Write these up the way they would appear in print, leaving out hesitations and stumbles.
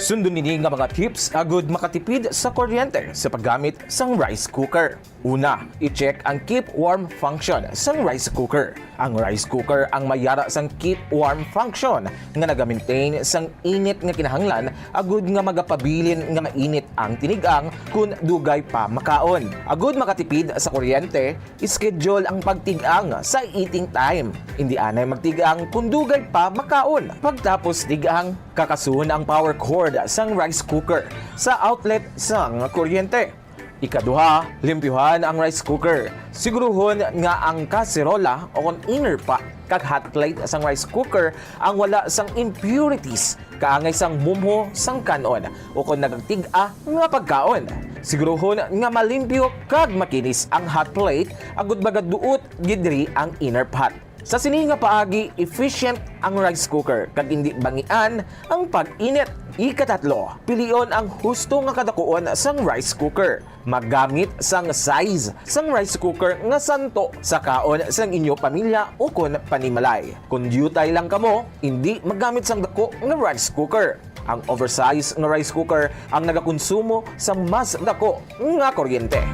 Sundon nini nga mga tips agud makatipid sa kuryente sa paggamit sang rice cooker. Una, i-check ang keep warm function sang rice cooker. Ang rice cooker ang mayara sang keep warm function nga naga-maintain sang init nga kinahanglan agud nga magapabilin nga mainit ang tinigang kun dugay pa makaon. Agud makatipid sa kuryente, schedule ang pagtigang sa eating time. Hindi anay magtigang kun dugay pa makaon. Pagtapos tigang, kakasuon ang power cord sang rice cooker sa outlet sang kuryente. Ikaduha, limpyuhan ang rice cooker. Siguruhon nga ang kaserola o container pa kag hot plate sang rice cooker ang wala sang impurities kaangay sang mumho sang kanon o kung nagtiga nga pagkaon. Siguruhon nga malimpyo kag makinis ang hot plate agud bagad duot gidri ang inner pot. Sa sini nga paagi, efficient ang rice cooker kag hindi bangian ang pag-init. Ikatatlo, pilion ang husto nga kadakuon sang rice cooker. Maggamit sang size sang rice cooker nga santo sa kaon sang inyo pamilya o kun panimalay. Kung dutay lang kamo, hindi maggamit sang dako nga rice cooker. Ang oversized nga rice cooker ang nagakonsumo sa mas dako nga kuryente.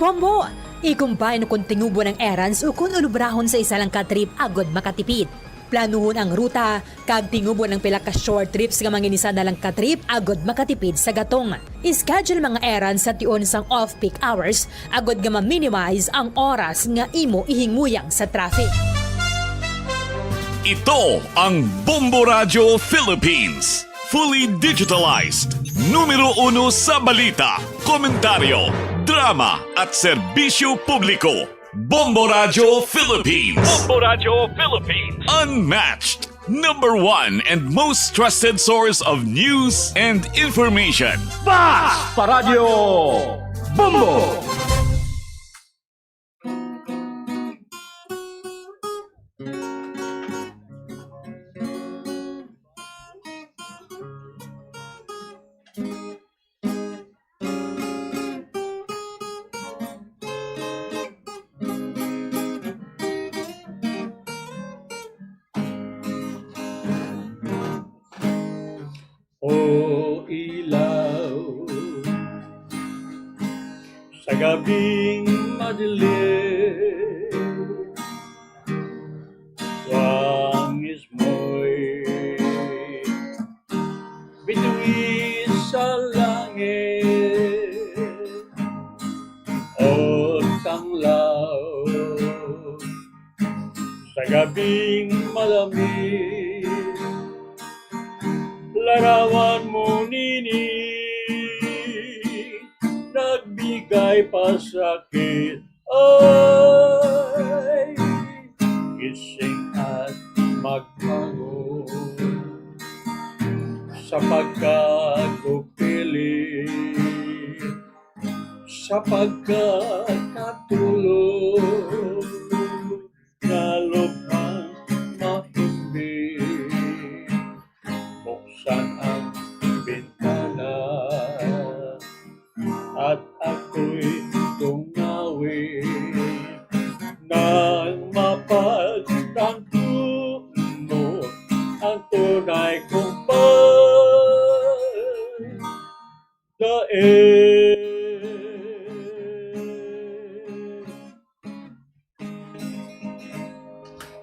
Bombo! Ikumpay no kung tingubo ng errands o kung ulubrahon sa isa lang ka-trip agod makatipid. Planuhon ang ruta, kag tingubo ng pila ka short trips nga manginisa na lang ka-trip agod makatipid sa gatong. Ischedule mga errands sa tion sang off-peak hours agod nga ma-minimize ang oras nga imo ihinguyang sa traffic. Ito ang Bombo Radio Philippines. Fully digitalized. Numero 1 sa balita, komentaryo, drama at serbisyo publiko. Bombo Radio Philippines. Bombo Radio Philippines. Unmatched. Number 1 and most trusted source of news and information. Bas Paradio Bombo. O ilaw sa gabing madilim, wangis mo'y bituin sa langit o tanglaw sa gabing malamig. Larawan mo nini, nagbigay pasakit. Ay, gising at magbangon sa pagkagupili, sa pagkakatulog na lubhang mahimbing. Buksan ang bintana at ako'y tungawin nang mapagtanto mo ang tunay kong pagdaig.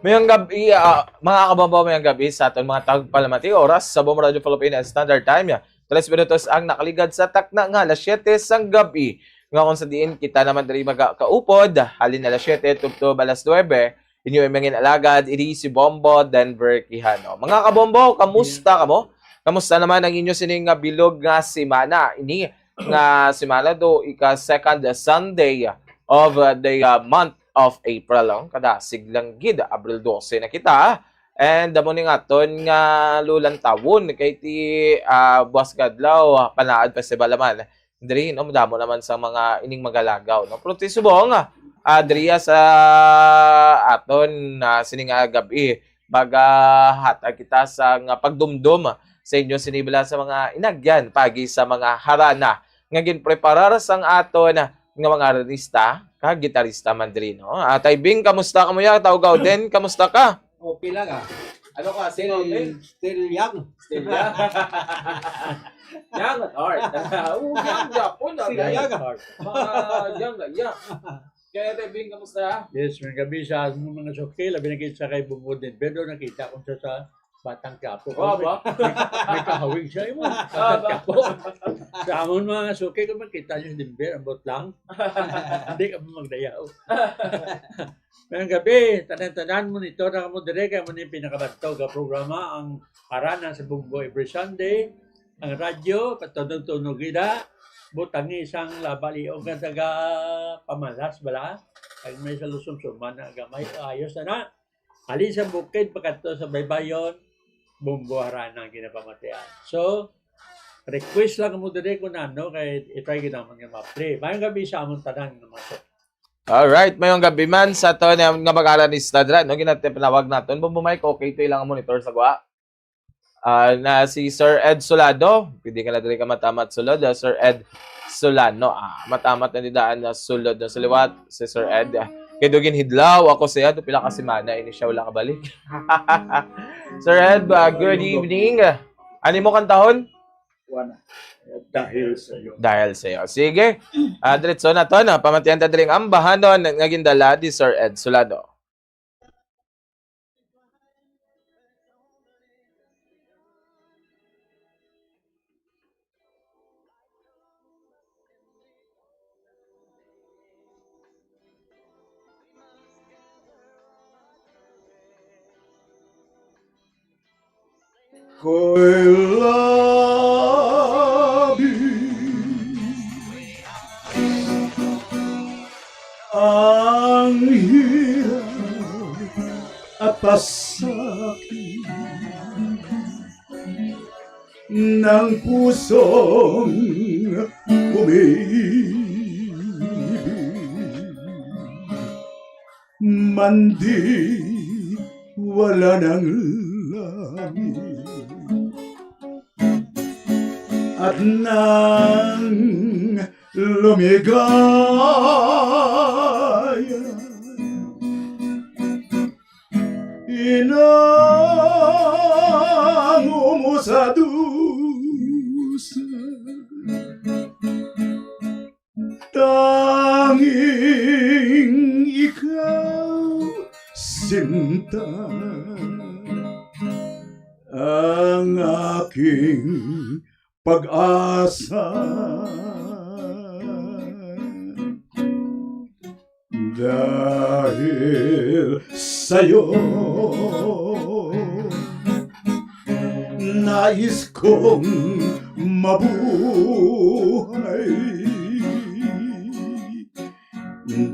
Mayang gabi, mga kabambaw, mayang gabi sa aton mga tagpalamati oras sa Bombo Radio Philippines Standard Time. 3 minutos ang nakaligad sa takna nga alas 7 sang gabi. Nga kung sa diin kita naman diri magkaupod, halin alas 7 tubtob alas 9. Inyo ay mangin alagad, iri si Bombo Denver Quijano. Mga kabombo, kamusta kamo? Kamusta naman ang inyo sining nga bilog nga semana? Ini nga semana do ika second Sunday of the month of April. Kada siglang gid Abril 12 na kita. And damo ni nga ton nga lulan tawon kay ti Buwas Kadlaw Panaad Festival naman. Diri no damo naman sa mga ining magalagaw no. Pero ti subong adriya sa aton sining gabi baga hatag kita sa nga pagdumdum sa inyo sinibala sa mga inagyan pagi sa mga harana nga ginpreparar sang aton nga mga artista, kag gitarista man diri, no? Tay Bing, kamusta ka mo ya? Tawgaw din, kamusta ka? Okay lang ah. Ano ka? Sino? Still young. Still young. Young at heart. Young Japon. Still young at heart. Young na young. Kaya Tay Bing, kamusta? Yes, may gabi sa mga sokil, labi nakita sa kay Bumudin. Pero nakita ko siya sa Batang Quiapo. Ba? May kahawig siya mo. Batang Quiapo. Sa amon mga sokil, kung makita niyo sa Dimber, ambot lang. Hindi ka mo magdayaw. Ngayong gabi, tanan-tanan mo nito na mo direct mo ni pinakabato ka programa ang Harana sa Bumbo every Sunday. Ang radyo, patunog-tunog ida. Butangi isang labaliog nga taga pamalas bala. Kag may sa lusum-suman na gamay ayos na. Ali sa bukid pagkato sa baybayon, Bumbo Harana ang ginapamatayan. So, request lang mo dire kung ano kay i-try kita man nga ma-play. Mayong gabi sa amon tanan nga mga Alright, mayong gabi man sa to nga mag-aranista dra, no? Ginatipinawag natin. Bumumay ko, okay, ito ilang ang monitor sa gwa. Na si Sir Ed Solado, pwede ka na dali ka matamat sulod, Sir Ed Solano, matamat na nidaan na sulod na suliwat, si Sir Ed. Kaya dugin hidlaw, ako siya, ito pila kasi mana, ini siya wala kabalik. Sir Ed, good evening. Ano mo kantahon? Wala. Dahil sa iyo. Dahil sa iyo. Sige, diretso na to, na pamatihan ta diring ambahanon ng naging dala di Sir Ed Solado. Ko'y labi ang hirap at pasakit ng pusong umiibig. Mandi wala ng langit at nang lumigaya inango mo sa dusa tanging ikaw sinta ang aking pag-asa dahil sa'yo nais kong mabuhay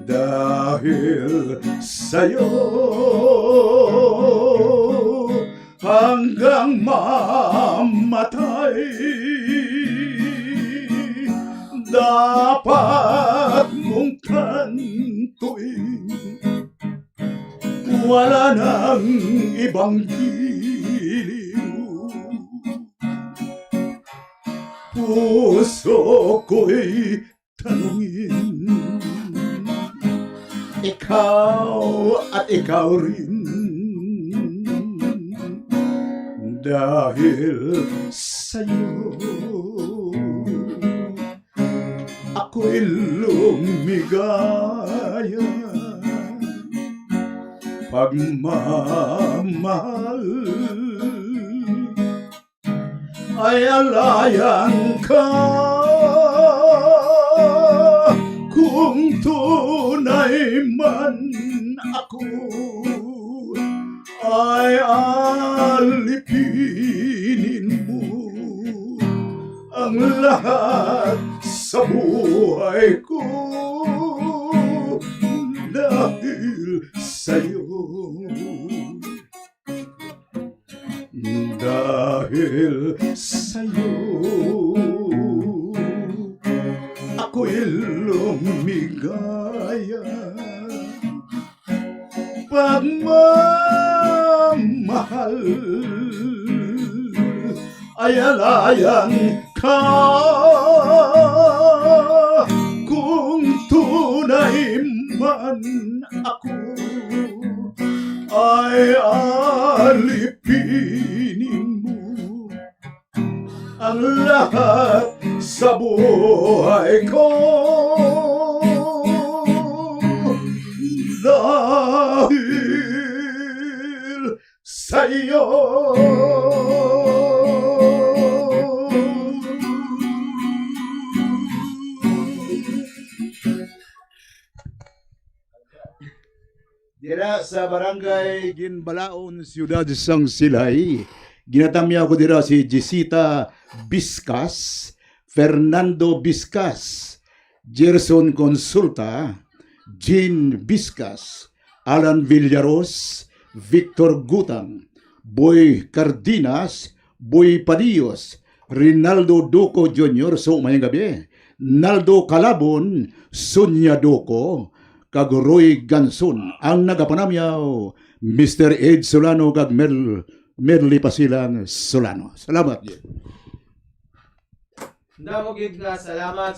dahil sa'yo hanggang mamatay dapat mong tantuin wala nang ibang giliw puso ko'y tanungin ikaw at ikaw rin dahil sa'yo ako'y lumigaya pagmamahal ay alayan ka kung tunay man ako ay alipinin mo ang lahat sa buhay ko dahil sa'yo dahil sa'yo ako'y lumigaya pagmamahal ay alayan ka man ako ay alipinin mo ang lahat sa buhay ko dahil sa'yo. Dira sa barangay Ginbalaon, Siyudad Sang Silay, ginatamya ko dira si Jesita Biscas, Fernando Biscas, Gerson Consulta, Jean Biscas, Alan Villaros, Victor Gutang, Boy Cardinas, Boy Padillos, Rinaldo Duco Jr. So mayang gabi, Naldo Calabon, Sonia Duco, kag Roy Ganson, ang nagapanamyaw, Mr. Ed Solano kag Merly Pasilang Solano. Salamat. Madamo gid nga salamat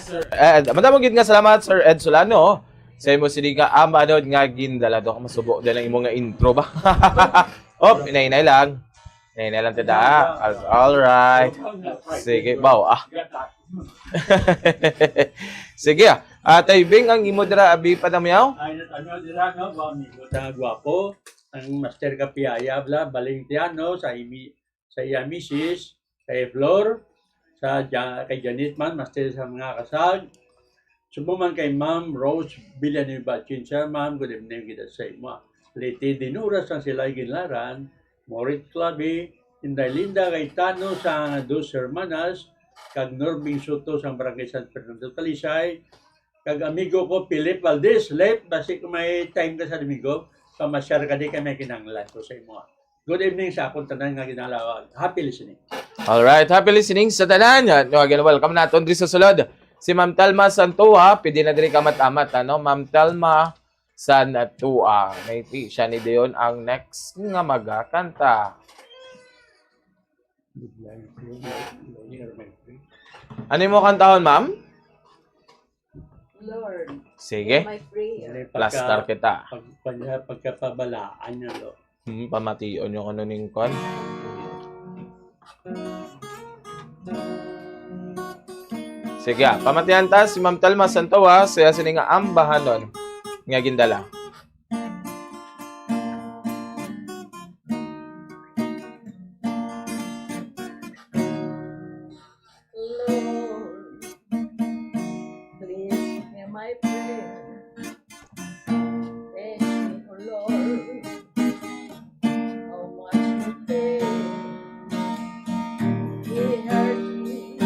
Sir Ed Solano. Sa imo sini ka amanod nga gindala do masubo dala imo nga intro ba. Op, inay lang. Inay lang tada. All right. Sige, baw ah. Sige ah. Tay Bing ang imo dira abi padamyaw. Ay, ano dira, no? Amigo ta gwapo. Ang master ka piyaya, bla, baling tiano, sa iya misis, kay Flor, kay Janet man, master sa mga kasal. Sumuman kay Ma'am Rose Villanueva Chincha, Ma'am, good evening kita sa imo. Liti dinuras ang sila ginlaran, Morit Clavi, Inday Linda kay Tano sa Dos Hermanas, kag Norbing Soto sa Barangay San Fernando Talisay, kag amigo ko Philip Valdez, late, basi kung may time ka sa amigo, pamasyar ka di kami kinanglan ko sa imo. Good evening sa akong tanan nga ginalawag. Happy listening. All right, happy listening sa tanan. No, again, welcome naton diri sa sulod. Si Ma'am Telma Santua, pwede na diri kamat-amat ano, Ma'am Telma Santua. Maybe siya ni Deon ang next nga magakanta. Ano mo kantahon, Ma'am? Lord, Sige, my prayer. plaster kita. Pagkapabalaan niya, lo. Pamation yung ano ning kon. Sige, pamatihan ta si Ma'am Telma Santua, saya sini nga ambahanon nga gindala. Lord, please hear my prayer. Thank me, oh Lord, how much you care. He heard me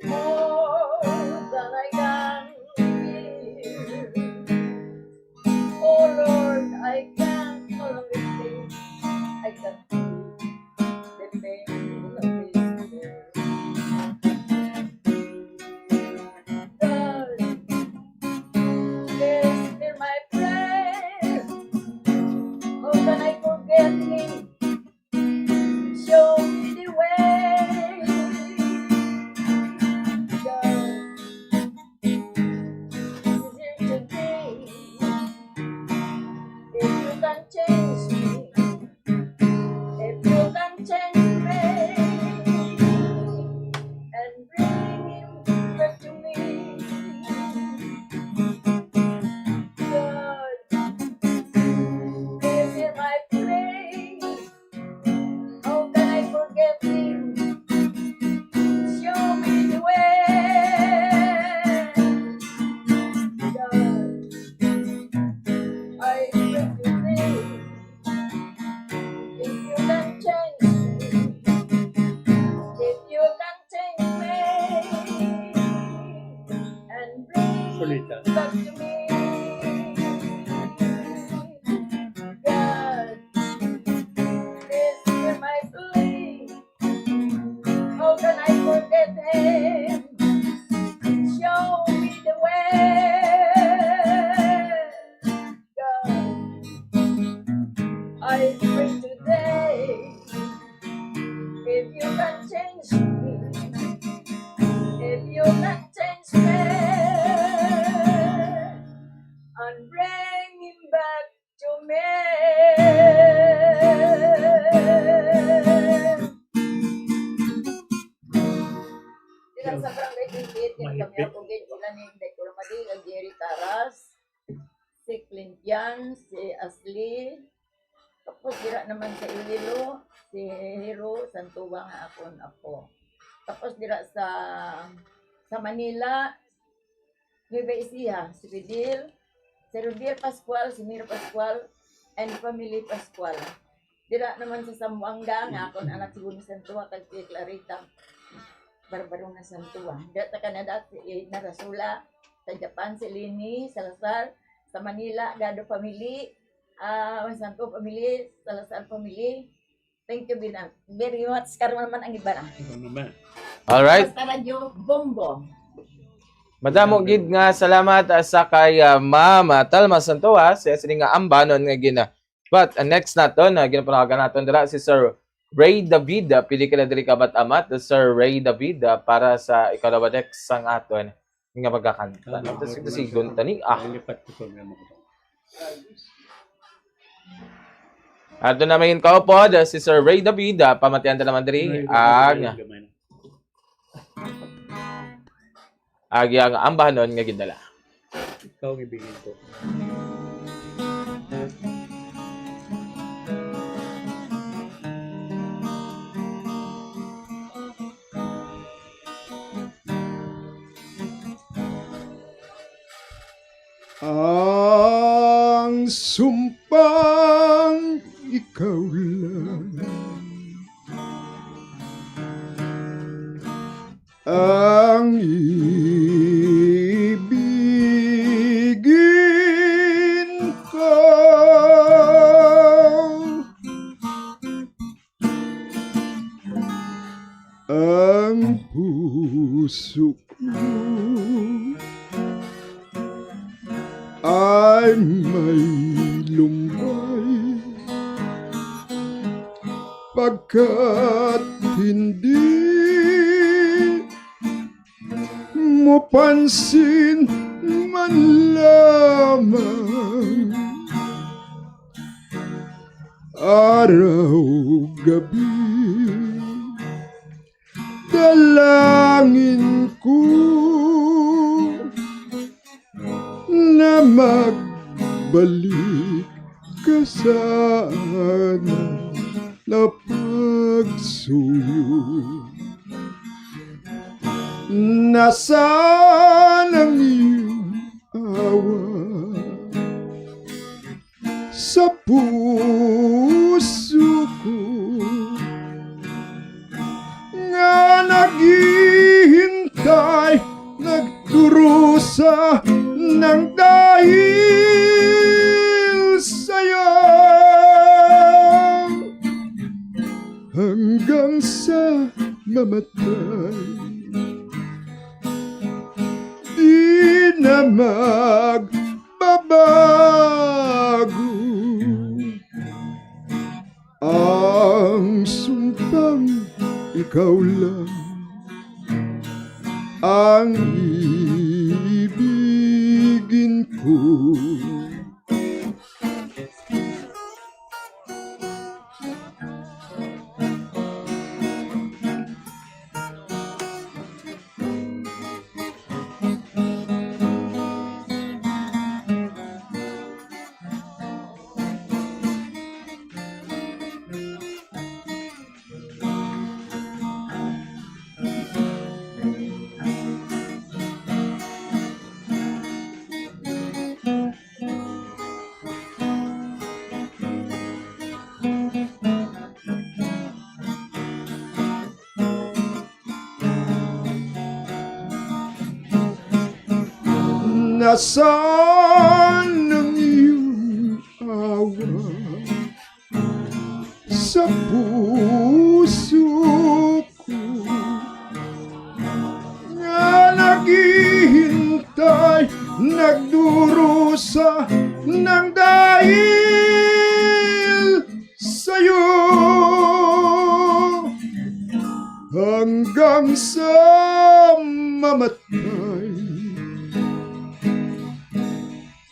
more than I can hear. Oh Lord, I can't no longer stay. I can't feel the pain of this world. God, diyan sa barangay Tingkit, kami Mahigpit. ako gid sila ni Dr. Madi, ang Jerry Taras, si Clintian, si Ashley, tapos dira naman sa Iloilo, si Hero Santuwa nga akon ako. Tapos dira sa Manila, Nueva Ecija, si Fidel, si Rubiel Pascual, si Miro Pascual, and family Pascual. Dira naman sa Zamboanga nga akon anak si Buni Santuwa kag si Clarita Barbarong na Santuwa. Dira sa Canada si Edna Rasula, sa Japan si Lini Salazar, sa Manila Gado family, Santo family, Salazar family. Thank you very much. Karon naman ang iba na. Ikaw naman. Alright. Basta radyo Bombo. Madamo gid nga salamat sa kay Ma'am Talma Santoa sa sini nga ambanon nga gina. But next naton ginapanawagan naton dira si Sir Ray David, pili ka na diri ka bat-amat, Sir Ray David para sa ikalawa next sang aton nga magkakanta. Tapos ito si Guntani. Lipat ko sa mga mga. Ato na main kaupod si Sir Ray David, pamatian ta naman diri ang ang ambanon nga gidala. Ikaw ang ibigin ko. Ang sumpang ikaw lang ang ibigin ko. Ang puso ko ay may lumbay pagkat hindi mo pansin man lamang araw gabi dalangin ko na magbalik ka sana na pagsuyo. Nasaan ang iyong awa sa puso ko nga naghihintay, nagdurusa ng dahil sa'yo hanggang sa mamatay. Di na magbabago ang sumpang ikaw lang ang ibigin ko. Nasaan ang iyong awa sa puso ko nga naghihintay, nagdurusa ng dahil sa'yo hanggang sa mamatay.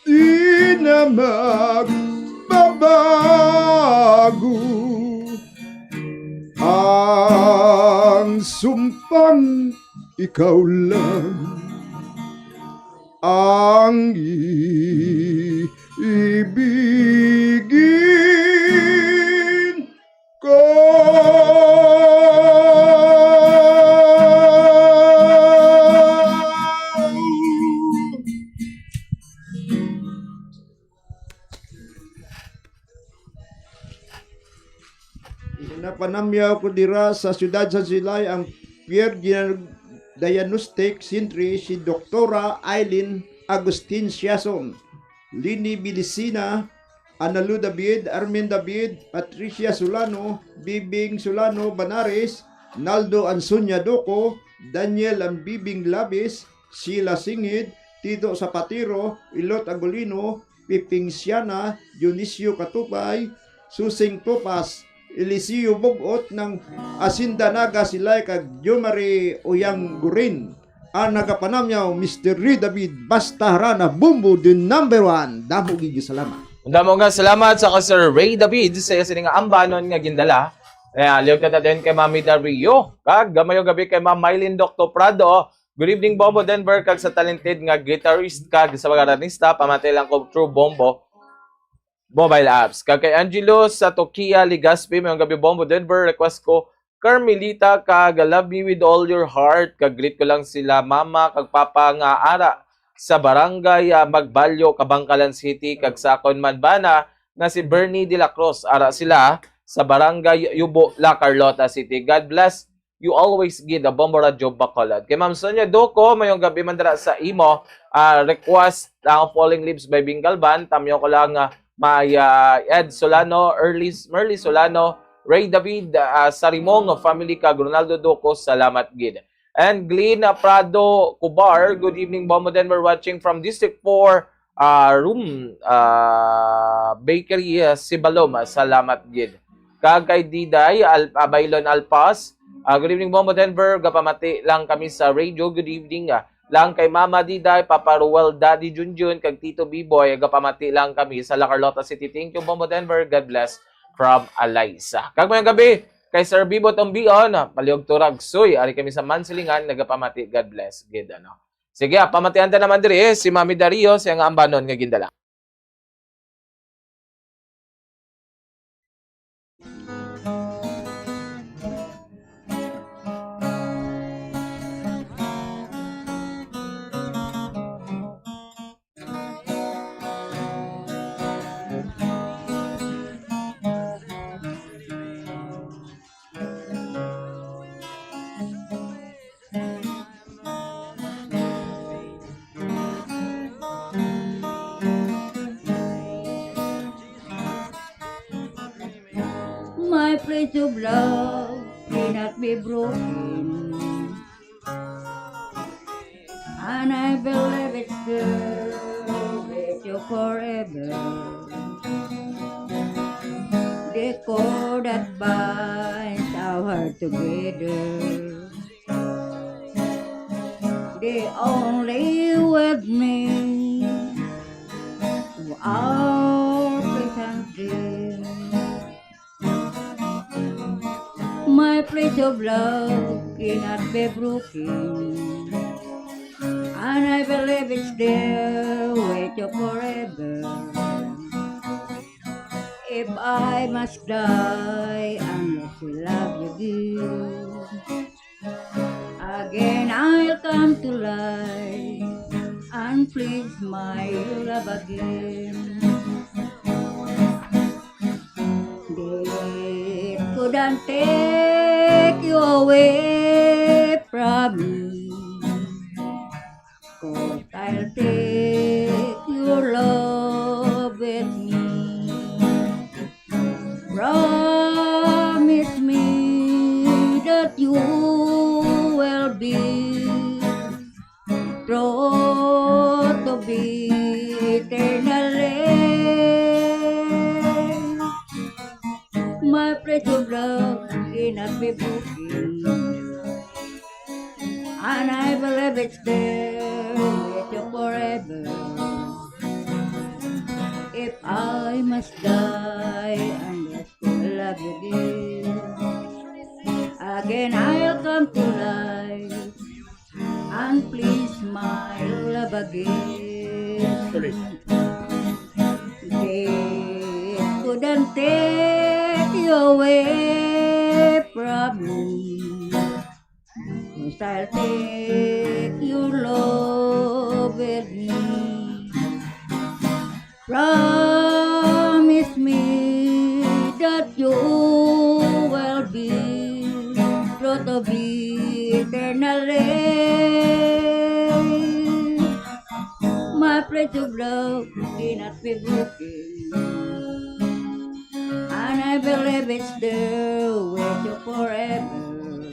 Di na magbabago ang sumpang ikaw lang ang iibigin ko. Napanamyaw ko dira sa siyudad sa Silay ang Pierre Diagnostic Centre si Doktora Eileen Agustin Siason, Lini Bilisina, Analu David, Armin David, Patricia Solano, Bibing Solano Banares, Naldo Ansunya Doko, Daniel Ambibing Labis, Sheila Singid, Tito Zapatero, Ilot Agolino, Piping Siana, Dionisio Katupay, Susing Topas, Eliseo Bogot ng Asinda Naga Silay kag Jomari Uyang Gurin. Ang nagapanamyaw, Mr. Ray David Basta Harana Bumbo, the number 1. Damo gigi salamat. Damo nga salamat sa Sir Ray David sa sining ambanon nga gindala. Liog na tayo kay Mami Dario. Kag gamayo gabi kay Ma'am Mylene Dr. Prado. Good evening, Bombo Denver, kag sa talented nga guitarist kag sa mga artista, pamatay lang ko True Bombo mobile apps. Kag kay Angelo sa Tokia Ligaspi, mayong gabi Bombo Denver, request ko Carmelita kag love me with all your heart. Kag greet ko lang sila mama kag papa nga ara sa barangay Magbalyo, Kabangkalan City, kag sa akon man bana nga si Bernie de la Cruz, ara sila sa barangay Yubo, La Carlota City. God bless you always, gid Bombo Radio Bacolod. Kay Ma'am Sonia Doko, mayong gabi man dira sa imo, request ang Falling Leaves by Bingalban. Tamyo ko lang may Ed Solano, Merly Solano, Ray David, Sarimong family kag Ronaldo Doko, salamat gid. And Glenn Prado Kubar, good evening Bombo Denver, watching from District 4 Room Bakery Sibalom, salamat gid. Kag kay Diday Baylon Alpas, good evening Bombo Denver, gapamati lang kami sa radio, good evening lang kay Mama Diday, Papa Ruel, Daddy Junjun, kag Tito B-Boy, gapamati lang kami sa La Carlota City. Thank you Bombo Denver, God bless from Eliza. Kag mayong gabi kay Sir Bibo Tombion, Paliog Turag Suy, ari kami sa Mansilingan, nagapamati, God bless gid ano. Sige, pamatian ta naman diri si Mami Dario sa nga ambanon nga gindala. My place of love cannot be broken, and I believe it's still with you forever. The cord that binds our heart together, the only with me to our present day. My place of love cannot be broken, and I believe it's there with you forever. If I must die unless you love you good, again I'll come to life and please my love again. They couldn't take you away from me, 'cause I'll take your love with me. Promise me that you will be true to be eternally. My place of love cannot be broken, and I believe it's there with you forever. If I must die unless you love you dear, again I'll come to life and please my love again. Sorry. They couldn't take you away from me. Yes, I'll take your love with me. Promise me that you will be true to be eternally. My pledge of love cannot be broken, and I believe it's there with you forever.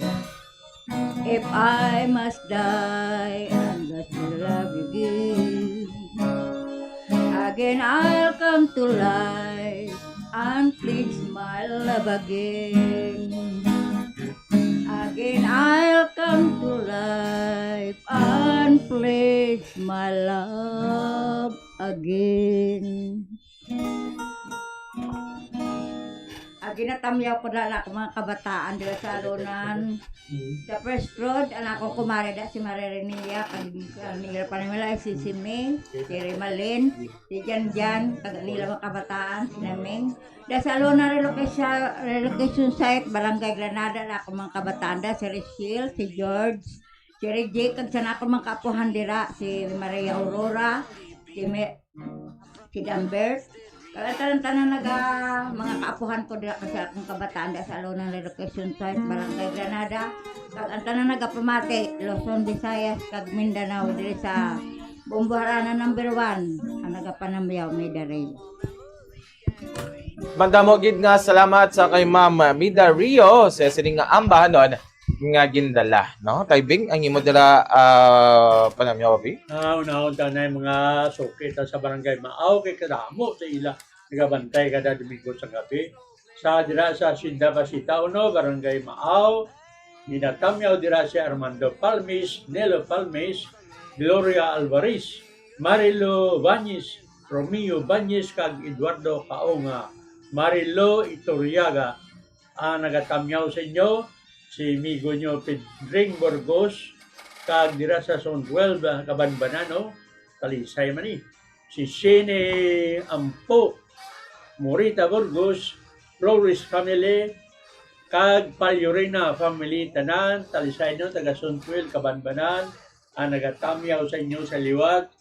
If I must die, and I still love you again I'll come to life and please my love again. Again I'll come to life and please my love again. Ginatamyaw ko na ako mga kabataan dila sa alunan. Sa first road, anak ko kumari da si Maririnia, kanila pa nila si May, si Rimalin, si Jan, kanila mga kabataan, si Naming. Da sa alunan relocation site, Barangay Granada, na ako mga kabataan da, si Rachel, si George, si Reggie, kag sana ako mga kapuhan dira, si Maria Aurora, si Dambert. Tanan mga kaapuhan ko dira kasi akong kabataan da sa alunan relocation site Barangay Granada. Kag tanan pamati Luzon, Visayas kag Mindanao diri sa Bumbuharana number 1 ang nagapanamyaw may daray. Banda mo gid nga salamat sa kay Ma'am Mida Rio sa sining nga ambahanon nga gindala, no? Taybing ang imo dira panamyaw abi. Una-una tanay mga sukit sa barangay Maaw kay kadamo sa ila nagabantay kada Domingo sa gabi. Sa dira sa Sinda Basita Uno, barangay Maaw, ginatamyaw dira si Armando Palmis, Nelo Palmis, Gloria Alvarez, Marilo Bañez, Romeo Bañez kag Eduardo Kaonga, Marilo Iturriaga. Ang nagatamyaw sa inyo si migo nyo Pedring Burgos kag dira sa Zone 12 Kabanbanano, Talisay man ni. Si Shene Ampo, Morita Burgos, Flores family, kag Palyurina family tanan, Talisay no, taga Zone 12 Kabanbanan. Ang nagatamyaw sa inyo sa liwat,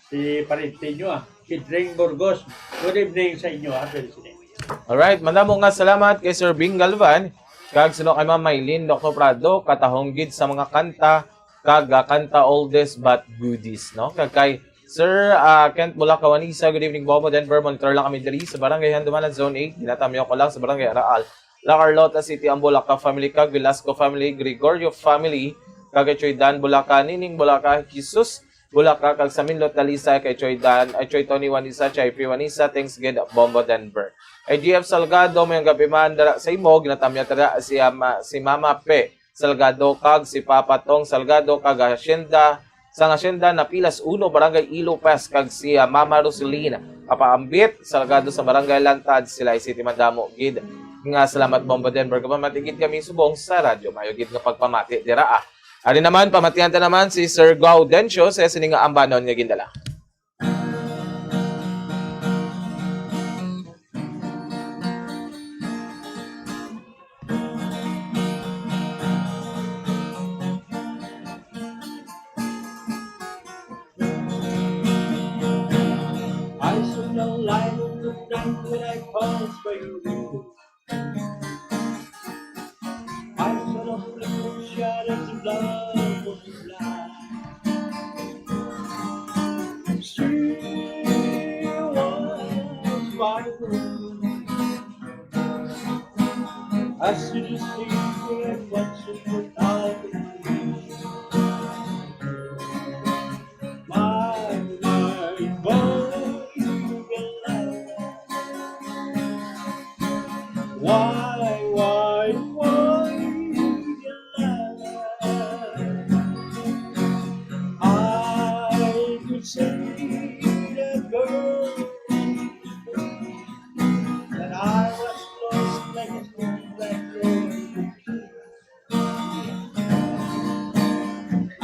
si parente nyo Pedring Burgos. Good evening sa inyo President. Alright, mandamo nga salamat kay Sir Bing Galvan. Kag sino kay Ma'am Maylin Dr. Prado, katahong gid sa mga kanta, kag kanta oldest but goodies, no? Kag kay Sir Kent Bulacawanisa, good evening Bobo, Denver, monitor lang kami diri sa Barangay Handumanan Zone 8, ginatamyo ko lang sa Barangay Araal, La Carlota City, ang Bulaca family, kag Velasco family, Gregorio family, kag Choy Dan Bulaca, Nining Bulaca, Jesus Bulaca, kag sa Minlot Talisay, kay Choy Dan, ay Choy Tony Wanisa, Choy Pri Wanisa, thanks gid Bombo Denver. Ay GF Salgado, may gabi man dara sa imo, ginatamya tara si Mama Pe Salgado, kag si Papa Tong Salgado, kag Hacienda, sa Hacienda na Pilas 1, Barangay Ilopas, kag si Mama Roselina, Papa Ambit Salgado sa Barangay Lantad, sila City Madamo, gid nga salamat Bombo Denver, kapamatigid kami subong sa radyo, mayo gid nga pagpamati dira Ari naman, pamatihan ta naman si Sir Gaudencio sa sining nga ambanon nga gindala. I saw no light on the night when I passed by your window. I saw no flickering shadows of love on the blind. Still was by the room. I see the secret what's without the why,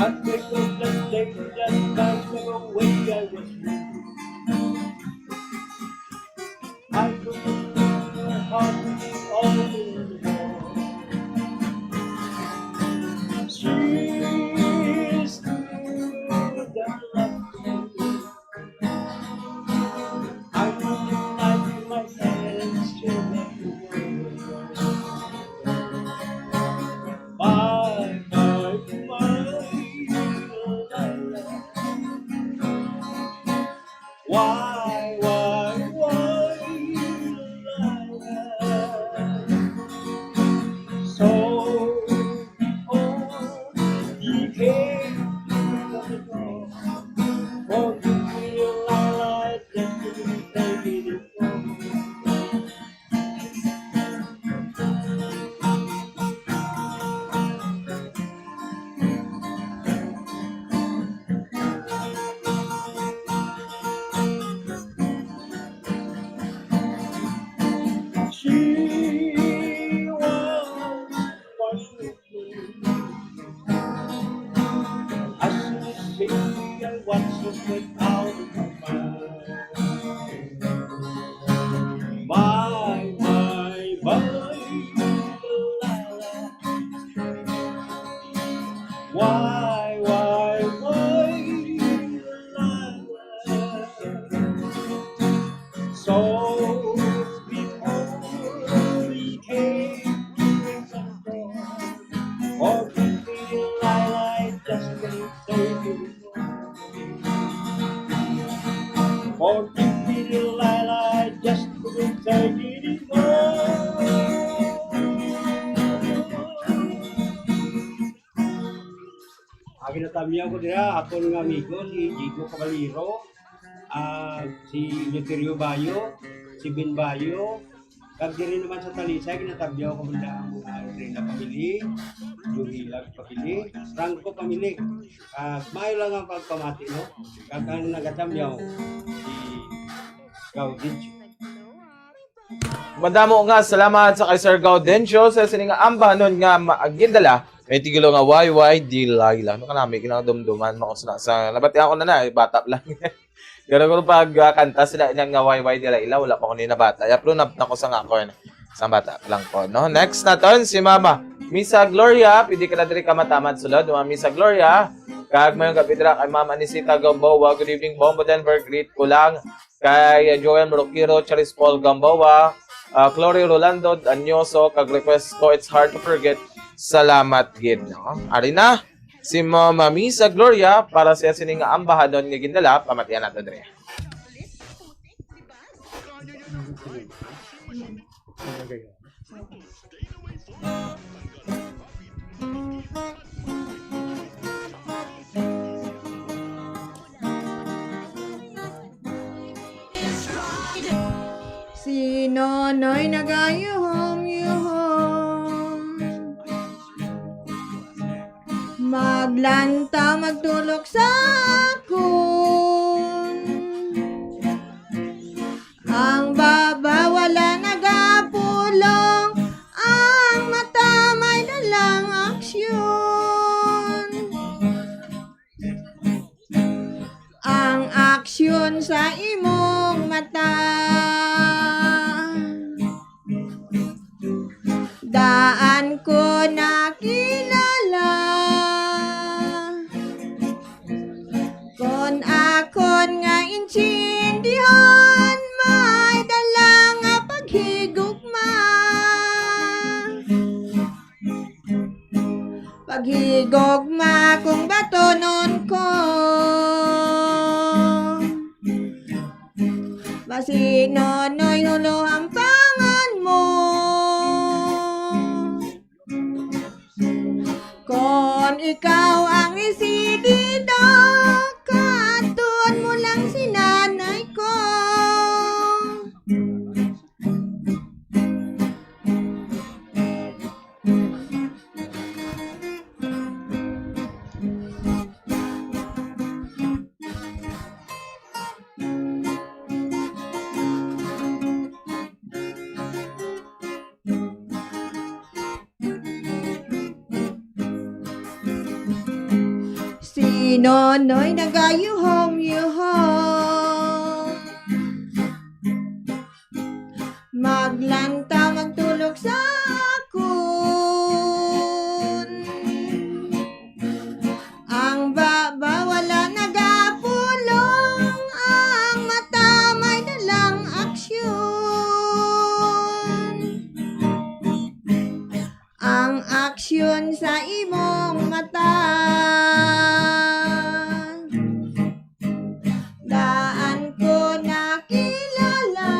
That make of that day, that night, never way I was with. I could feel her heart beating all in the world. She's still that love to me. I put the knife in my hand and still love the world. My, why, so before he came to the door, for you feel like just to take it from me. She was forsaken. As you say, I want to get out of my mind. My, Delilah. Why, Delilah? So before he came to some door, or did Delilah just can't take it anymore? Or did Delilah just couldn't take it anymore? Ang ginatamiya ko dira, ako ng amigo, si Jigo Cabalero, si Luterio Bayo, si Ben Bayo, kag diri naman sa Talisay, ginatabiyaw ko muna ang mga Reyna Pamili, Luhilag Pamili, Franco Pamili. Mayo lang ang pagpamati, no? Kag ang nagatabiyaw, si Gaudicio. Madamo nga salamat sa kay Sir Gaudencio sa sining ambanon nga maagindala. May tigilo nga why Delilah. Ano ka namin kinadumduman mo sa nabatihan ko na bata lang. Gano'n pag kanta sila niya nga why Delilah, wala pa ko nina bata. Yaplo na ko sa nga ko sa bata lang po, no? Next naton si Mama Misa Gloria, pwede ka na diri ka matamad sulod, Mama Misa Gloria. Kag mayong gabi dira kay Mama Anisita Gamboa. Good evening, Bombo Denver. Greet ko lang kay Joel Morokiro, Charis Paul Gamboa, Chloe Rolando Anyoso. Kag request ko, it's hard to forget. Salamat gid, no? Ari na si Mama Misa Gloria para sa sining ambahadon nga gindala, pamatian nato dire. Si Nonoy nagayuhom-yuhom, maglanta magtulog sa akon. Ang baba wala nagapulong, ang mata may dalang aksyon. Ang aksyon sa imong mata, daan ko nakilala. Kon akon nga intindihan, may dala nga paghigugma. Paghigugma kung batonon ko, basi Nonoy hulo ang pangan mo. Kon ikaw ang isidido, katuon mo lang si nanay ko. Si Nonoy nagayuhong-yuhong. Maglanta magtulog sa akon. Ang baba wala nagapulong. Ang mata may dalang aksyon. Ang aksyon sa imong mata. Daan ko nakilala.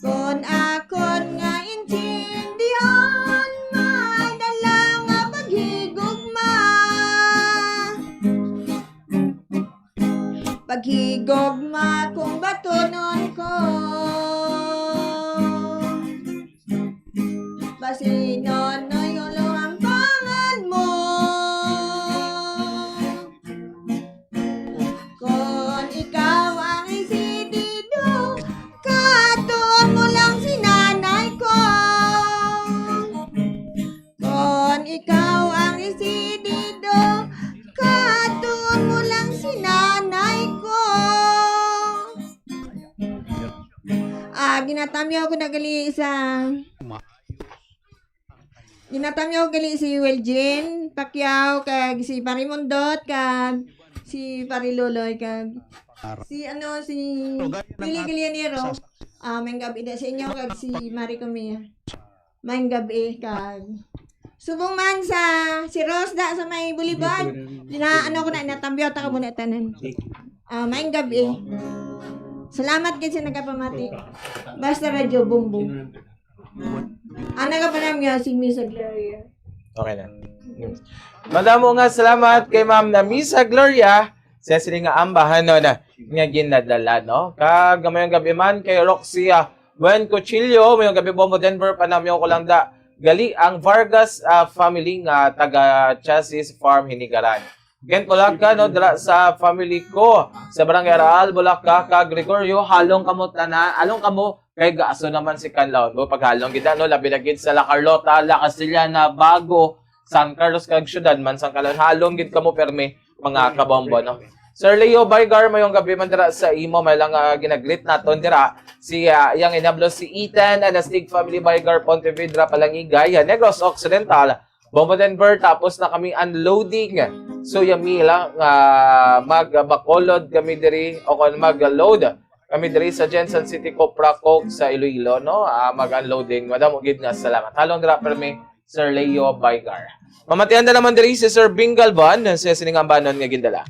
Kung akon nga intindihan, madala nga paghigugma. Paghigugma kung batunon ko. Basi Nonoy ulo ang pangan mo. Kung ikaw ang isidido, katuon mo lang si nanay ko. Kung ikaw ang isidido, katuon mo lang si nanay ko. Ginatamyaw ko na gali Ginatamyaw gali si Weljen Pacquiao, kag si Parimondot, kag si Pariluloy, kag si Willie Galianero. May gabi da sa inyo, kag si Marie Comia. May gabi, kag subong man si Rosda sa may Bulibag. Ko na inatamyaw ta ka muna tanan. May gabi. Salamat kayo sa nagapamati. Basta radyo bumbong. Nagapanam nga si Miss Gloria. Okay na. Madamo nga salamat kay Ma'am na Miss Gloria sa sila nga ambahan no, na nga ginadala, no? Kag mayong gabi man kay Roxy Buen Cuchillo, mayong gabi Bombo Denver, panamyo ko lang da. Gali ang Vargas family nga taga Chassis Farm, Hinigaran. Gen Kulaka, no, dala sa family ko sa Barangay Araal, Bulaca, kag Gregorio, halong kamo tanan, along kamo kay Gaaso naman si Canlaon. Bo paghalong gid no, labi na gid sa La Carlota, La Castillana, Bago, San Carlos kag syudad man sang Calon. Halong gid kamo permi mga kabombo, no. Sir Leo Baygar, mayong gabi man dira sa imo, may lang ginaglit naton dira si yang inablo si Ethan and the Stig family Baygar, Pontevedra, Palangigay, Negros Occidental, Bombo Denver, tapos na kami unloading. So yami lang magbakolod kami diri o kung mag-load kami diri sa Jensen City Copra Coke sa Iloilo, no? Mag-unloading. Madamo gid nga salamat. Halong dira permi Sir Leo Baygar. Mamatian na naman diri si Sir Bingalban sa siningambanon nga gindala.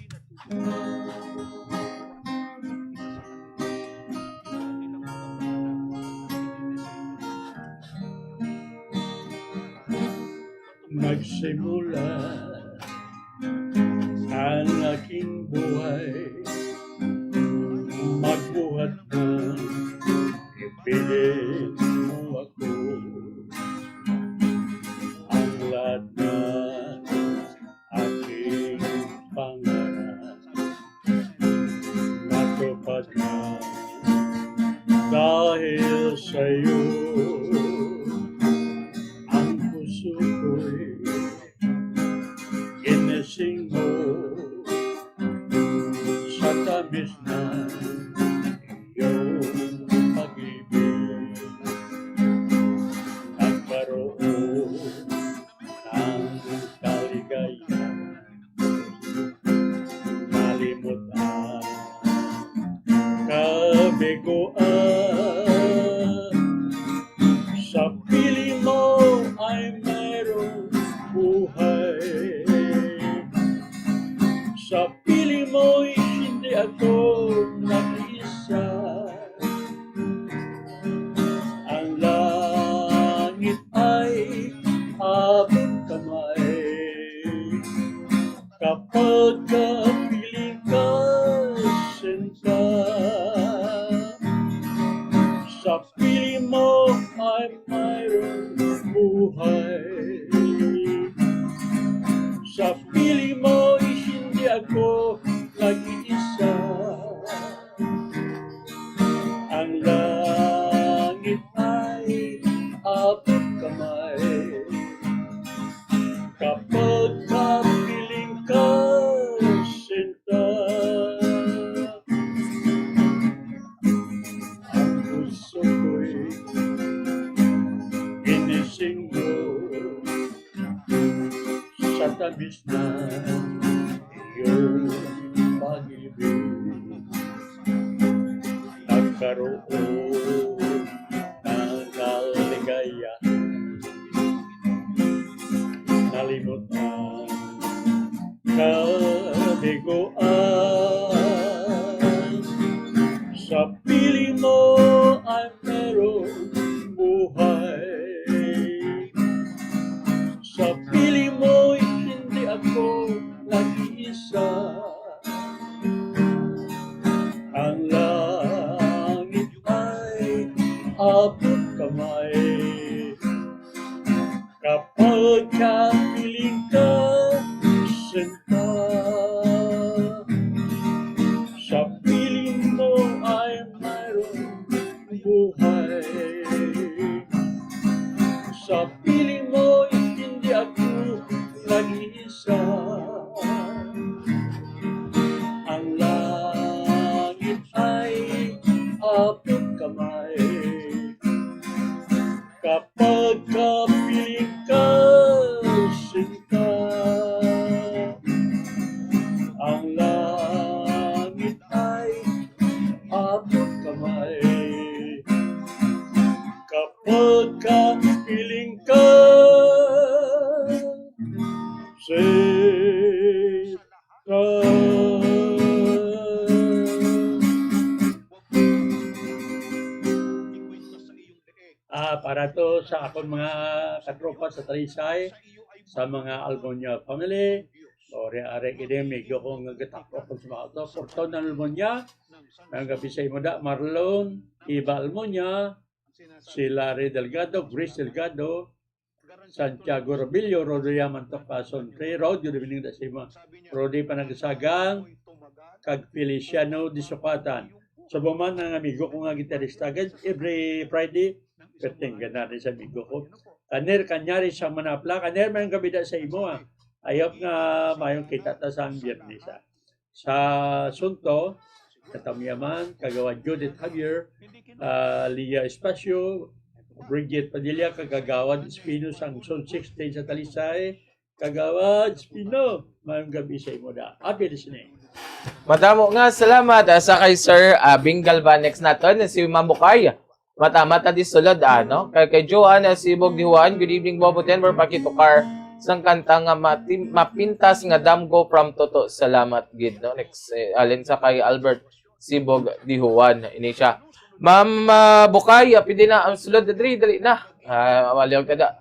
Magsimula ang aking buhay, magbuhat ng ipilit mo ako. Ang lahat na aking pangarap natupad na dahil sa'yo. Ang puso ko'y ginising mo sa tamis na iyong pag-ibig. Nagkaroon ng kaligayahan, nalimutan, kabiguan. Sa piling mo ay mayroong buhay. Sa piling mo'y hindi ako nag-iisa. Ang langit ay matamis na iyong pag-ibig. Nagkaroon ng kaligaya, nalimutan kabiguan. Sa piling mo ay merong buhay. Sa piling mo hindi ako nag-iisa. Ang langit ay abot kamay. Kapag kapiling ka, sinta. Sa piling mo ay mayroong buhay. Sa piling mo hindi ako nag-iisa. Ang langit ay abot kamay. Kapag kapiling ka, sinta. Ang langit ay abot kamay. Kapag kapiling ka, para to sa akong mga katropa sa Talisay, sa mga Almonia family, o ari kini medyo kong nagatakot sa mga ito. Porton ng Almonia, ang gabi sa imuda, Marlon, Iba Almonia, si Larry Delgado, Grace Delgado, Santiago Robillo, Rodi Yamantok Pason, Rodi Ribining da Sima, Rodi Panagasagang, kag Feliciano Disopatan. So buman ang amigo ko nga gitarista, every Friday, pertinggan natin sa amigo ko. Kaner kanyari sa manapla, kaner man gabi da sa imo. Ayop nga mayong kita ta sa biyernes. Sa Sunto, Katamiyaman, Kagawa Judith Javier, Lia Espacio, Bridget Padilla, Kagawad Espino, Sangson 16 sa Talisay, Kagawad Espino, mayong gabi sa imo da. Happy listening. Madamo nga salamat sa kay Sir Bingal ba next naton si Mamukay. Mata di sulod ano kay Joan Sibog di Juan. Good evening Bobo Denver pakitukar sang kanta nga mapintas nga damgo from Toto. Salamat gid no. Next alin sa kay Albert Sibog di Juan ini siya. Ma'am Bukay pidi na ang sulod dali na. Waliw kada.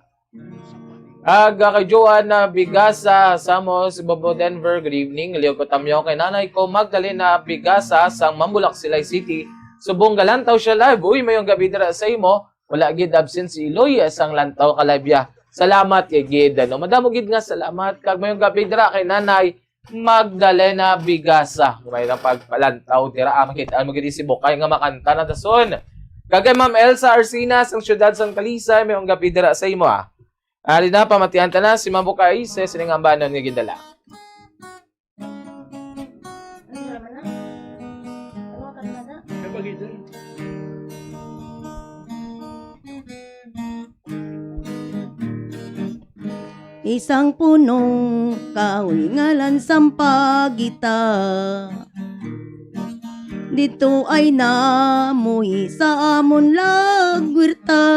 Aga kay Joan na Bigasa Samos Bobo Denver. Good evening. Liyo ko tamyo kay nanay ko Magdalena Bigasa sang Mambulak Silay City. Subong galantaw siya live. Uy, mayong gabi dira sa imo. Wala gid absent si Iloy sang lantaw ka live ya. Salamat kay gid no. Madamo gid nga salamat kag mayong gabi dira kay nanay Magdalena Bigasa. May nang pagpalantaw dira makitaan mo gid si Bukay nga makanta na dason. Kagay Ma'am Elsa Arcina sang syudad sang Talisay mayong gabi dira sa imo ah. Ali na pamatian ta na si Ma'am Bukay sa sining ambanon nga gidala. Isang punong kahoy ngalan sampagita. Dito ay namuhi sa amon lagwirta.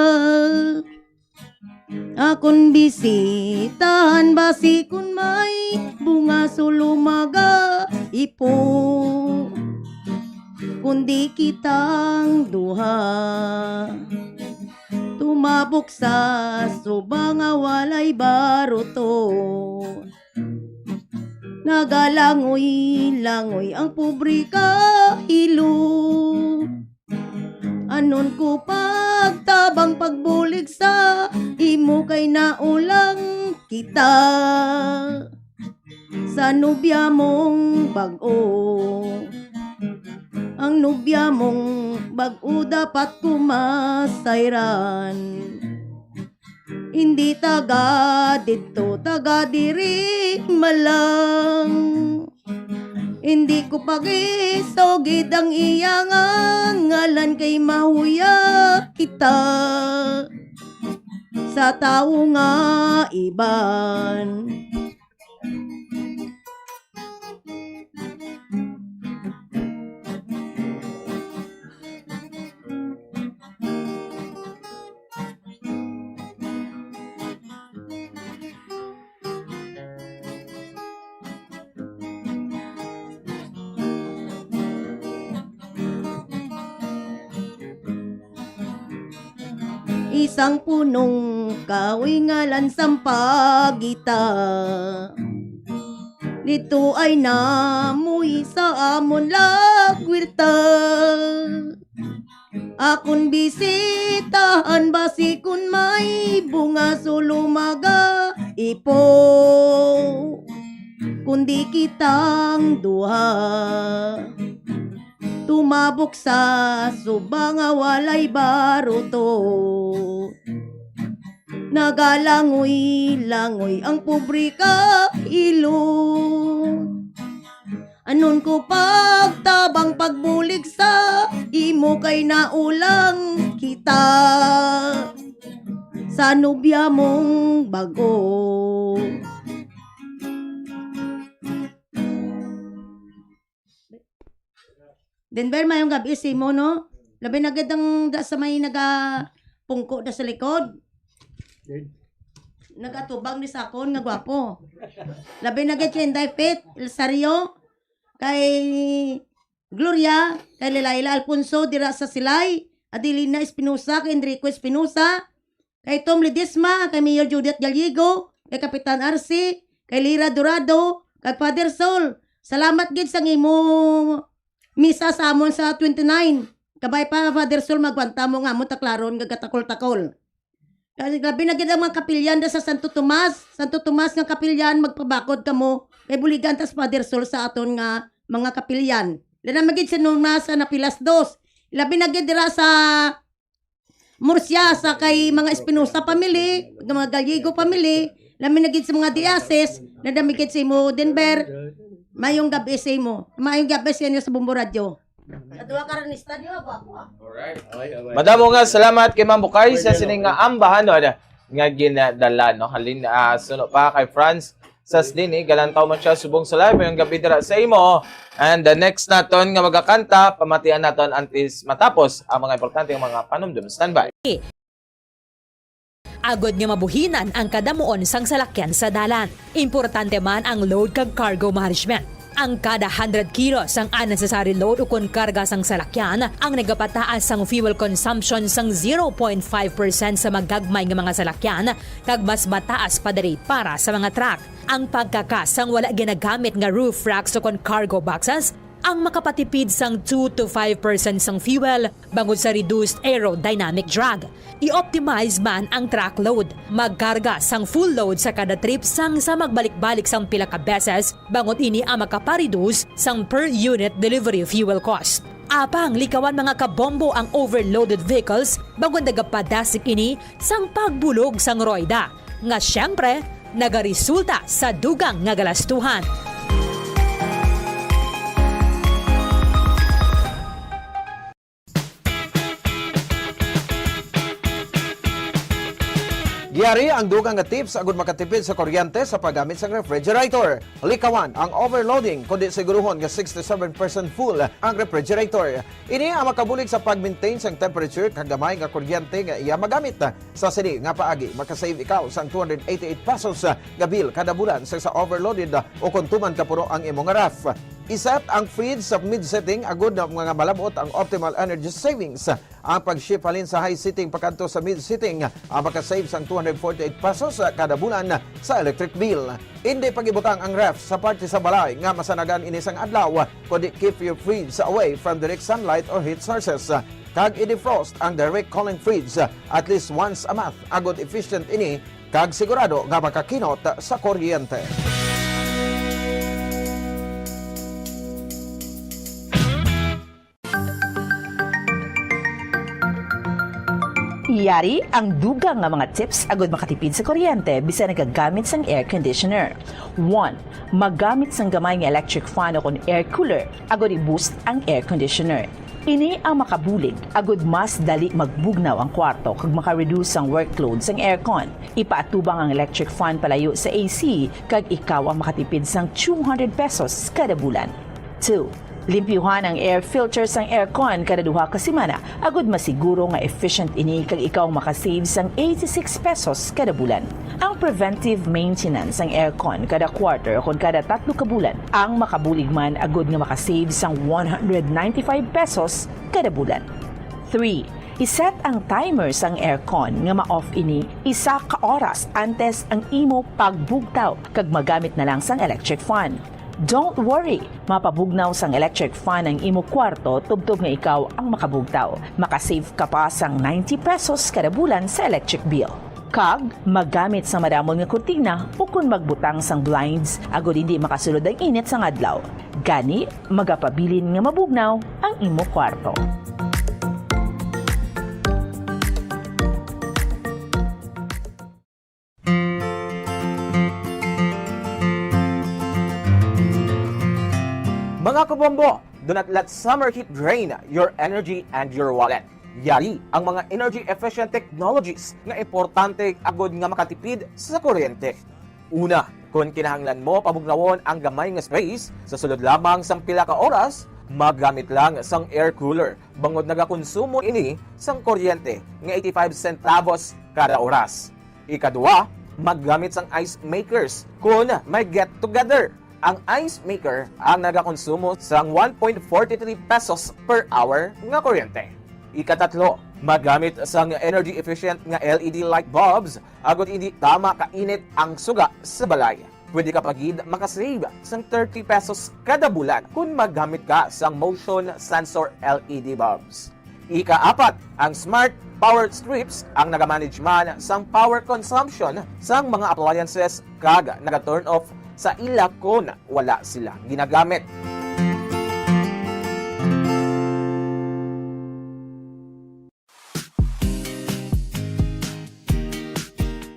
Akon bisitahan basi kun may bunga sulumaga ipo. Kundi kitang duha tumabok sa subang walay baruto. Nagalangoy-langoy ang pobre kahilo. Anon ko pagtabang pagbulig sa imo kay naulang kita. Sa nubya mong bag-o, ang nubya mong bag-o dapat kumasayran. Hindi taga dito, taga diri malang. Hindi ko pagisogid ang iyang ngalan kay mahuya kita. Sa tao nga iban, isang punong kahoy ngalan sampagita. Dito ay namuhi sa amon lagwirta. Akon bisitahan basi kun may bunga sulumaga ipo. Kundi kitang duha tumabok sa subang walay baruto. Nagalangoy-langoy ang pubrika ilong. Anon ko pagtabang pagbulig sa imo kay naulang kita sa nubya mong bago. Denver, mayong gabi si mo, no? Labi na ang da sa may pungko da sa likod. Nagatubang ni sakon nga gwapo. Labi na Chenday Fit, El Sario, kay Gloria, kay Lilaila Alfonso, dira sa Silay, Adelina Espinosa, kay Enrico Espinosa, kay Tom Ledesma, kay Mayor Judith Gallego, kay Kapitan Arce, kay Lira Dorado, kay Father Sol. Salamat gid sa imo misa sa amon sa 29. Kabay pa Father Sol magwanta mo nga mo taklaron gagatakol-takol. Kasi grabe na gid ang mga kapilyan da sa Santo Tomas. Santo Tomas nga kapilyan magpabakod kamo. Kay buligan tas Father Sol sa aton nga mga kapilyan. Lana magid sa Numas na Pilas 2. Labi na gid dira sa Murcia sa kay mga Espinosa family, mga Gallego family. Labi na gid sa mga diases na damigid sa imo Denver. Mayong gabi sa imo. Mayong gabi sa inyo sa Bumbo Radio. Adwa ka rin studio ako. Madamo nga salamat kay Ma'am Bukay sa sining nga ambahan nga ginadala no. Halin suno pa kay Franz sa Sdini galantaw man siya subong sa live yung gabi dira sa imo. And the next naton nga magakanta pamatian naton antes matapos ang mga importanteng mga panumdum. Standby. Agod nga mabuhinan ang kadamuon sang salakyan sa dalan. Importante man ang load kag cargo management. Ang kada 100 kilos ang unnecessary load ukon karga sang salakyan ang nagapataas sang fuel consumption sang 0.5% sa magagmay nga mga salakyan kag mas mataas pa diri para sa mga truck. Ang pagkakasang wala ginagamit nga roof racks ukon cargo boxes ang makapatipid sang 2 to 5% sang fuel bangod sa reduced aerodynamic drag. I-optimize man ang truck load. Magkarga sang full load sa kada trip sang sa magbalik-balik sang pila ka beses bangod ini ang makapareduce sang per unit delivery fuel cost. Apang likawan mga kabombo ang overloaded vehicles bangod nagapadasik ini sang pagbulog sang roida. Nga syempre, nagaresulta sa dugang nga galastuhan. Giyari ang dugang nga tips agud makatipid sa kuryente sa paggamit sa refrigerator. Likawan ang overloading kundi siguruhon nga 67% full ang refrigerator. Ini ang makabulig sa pag-maintain sang temperature kag gamay nga kuryente nga iya magamit. Sa sini nga paagi makasave ikaw sang 288 pesos nga bill kada bulan sa overloaded o kung tuman ka puro ang imong ref. Iset ang fridge sa mid-setting agud na mga malabot ang optimal energy savings. Ang pag-ship halin sa high setting pakanto sa mid-setting ang makasave sang 248 pesos kada bulan sa electric bill. Hindi pagibutang ang ref sa parte sa balay nga masanagan ini sang adlaw kundi keep your fridge away from direct sunlight or heat sources. Kag i-defrost ang direct cooling fridge at least once a month agud efficient ini kag sigurado nga makakinot sa kuryente. Yari ang dugang nga mga tips agud makatipid sa kuryente bisan nagagamit sang air conditioner. 1. Magamit sang gamay nga electric fan o kon air cooler agud i-boost ang air conditioner. Ini ang makabulig agud mas dali magbugnaw ang kwarto kag maka-reduce ang workload sang aircon. Ipaatubang ang electric fan palayo sa AC kag ikaw ang makatipid sang 200 pesos kada bulan. 2. Limpyuhan ang air filter sang aircon kada duha ka semana agud masiguro nga efficient ini kag ikaw makasave sang 86 pesos kada bulan. Ang preventive maintenance sang aircon kada quarter o kada 3 ka bulan ang makabulig man agud nga makasave sang 195 pesos kada bulan. 3. Iset ang timer sang aircon nga ma-off ini 1 ka oras antes ang imo pagbugtaw kag magamit na lang sang electric fan. Don't worry, mapabugnaw sang electric fan ang imo kwarto tubtob nga ikaw ang makabugtaw. Makasave ka pa sang 90 pesos kada bulan sa electric bill. Kag, magamit sa madamon nga kurtina o kung magbutang sang blinds agod hindi makasulod ang init sang adlaw. Gani, magapabilin nga mabugnaw ang imo kwarto. Mga kabombo, do not let summer heat drain your energy and your wallet. Yari ang mga energy-efficient technologies nga importante agod nga makatipid sa kuryente. Una, kung kinahanglan mo pabugnawon ang gamay nga space, sa sulod lamang sang pila ka oras, maggamit lang sang air cooler. Bangod nagakonsumo ini sang kuryente nga 85 centavos kada oras. Ikaduha, maggamit sang ice makers kung may get together. Ang ice maker ang nagakonsumo sang 1.43 pesos per hour nga kuryente. Ikatatlo, magamit sang energy efficient nga LED light bulbs agod hindi tama kainit ang suga sa balay. Pwede ka pagid makasave sang 30 pesos kada bulan kung maggamit ka sang motion sensor LED bulbs. Ikaapat, ang smart power strips ang nagamanage man sang power consumption sang mga appliances kag naga-turn off sa ila kung wala sila ginagamit.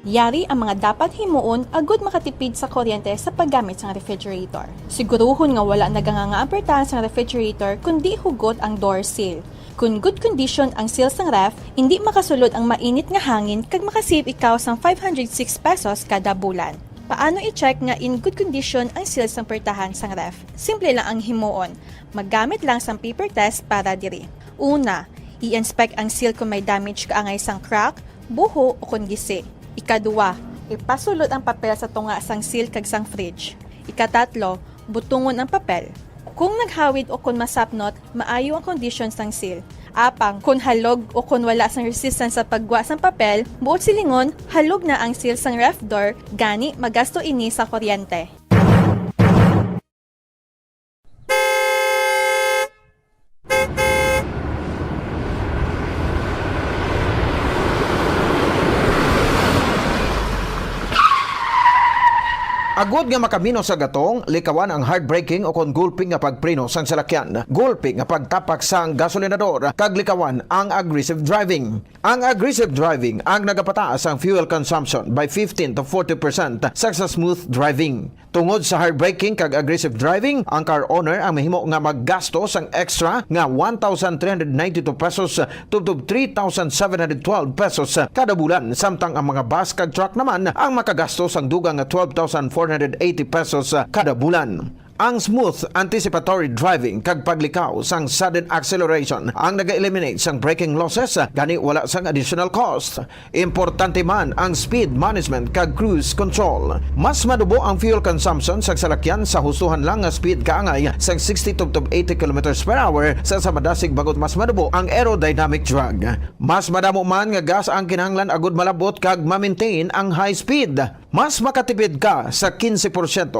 Yari ang mga dapat himuon agud makatipid sa kuryente sa paggamit sa refrigerator. Siguruhon nga wala naganganga-apertahan sa refrigerator kundi hugot ang door seal. Kung good condition ang seal sang ref, hindi makasulod ang mainit nga hangin kag makasave ikaw sang 506 pesos kada bulan. Paano i-check nga in good condition ang seal sang pertahan sang ref? Simple lang ang himuon. Maggamit lang sang paper test para diri. Una, i-inspect ang seal kung may damage kaangay sang crack, buho o kung gisi. Ikaduwa, ipasulod ang papel sa tunga sang seal kag sang fridge. Ikatatlo, butungon ang papel. Kung naghawid o kung masapnot, maayo ang condition sang seal. Apang, kung halog o kung wala sang resistance sa pagwa sang papel, buot silingon, halog na ang seal sang ref door, gani magasto ini sa kuryente. Agod nga makamino sa gatong, likawan ang hard-braking o kon gulping nga pagpreno sang salakyan. Gulping nga pagtapak sang gasolinador, kag likawan ang aggressive driving. Ang aggressive driving ang nagapataas ang fuel consumption by 15 to 40% sa smooth driving. Tungod sa hard-braking kag aggressive driving, ang car owner ang mahimo nga maggasto sang extra nga 1,392 pesos tubtob 3,712 pesos kada bulan, samtang ang mga bus kag truck naman ang makagasto sang dugang nga 12,480 pesos kada bulan. Ang smooth anticipatory driving kag paglikaw sang sudden acceleration ang naga-eliminate sang braking losses, gani wala sang additional cost. Importante man ang speed management kag cruise control. Mas madubo ang fuel consumption sa salakyan sa husuhan lang nga speed kaangay sang 60 to 80 km per hour sa madasig bagot mas madubo ang aerodynamic drag. Mas madamo man nga gas ang kinahanglan agud malabot kag ma-maintain ang high speed. Mas makatipid ka sa 15%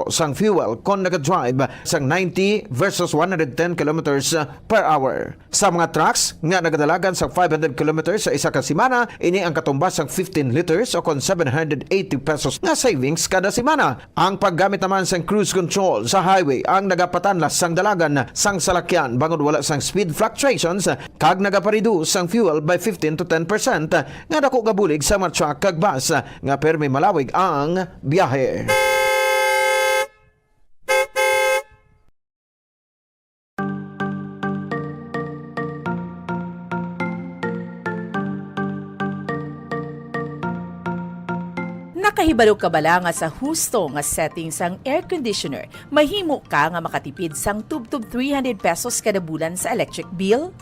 sang fuel kung nag-drive sang 90 versus 110 kilometers per hour. Sa mga trucks nga nagadalagan sa 500 kilometers sa isa ka semana, ini ang katumbas sang 15 liters o kon 780 pesos nga savings kada semana. Ang paggamit naman sang cruise control sa highway ang nagapatanlas sang dalagan sang salakyan bangod wala sang speed fluctuations kag nagapareduce sang fuel by 15 to 10% nga dako gabulig sa mga truck kag bus nga permi malawig ang biyahe. Nakahibalo ka bala nga sa husto nga settings sang air conditioner, mahimo ka nga makatipid sang tubtob 300 pesos kada bulan sa electric bill?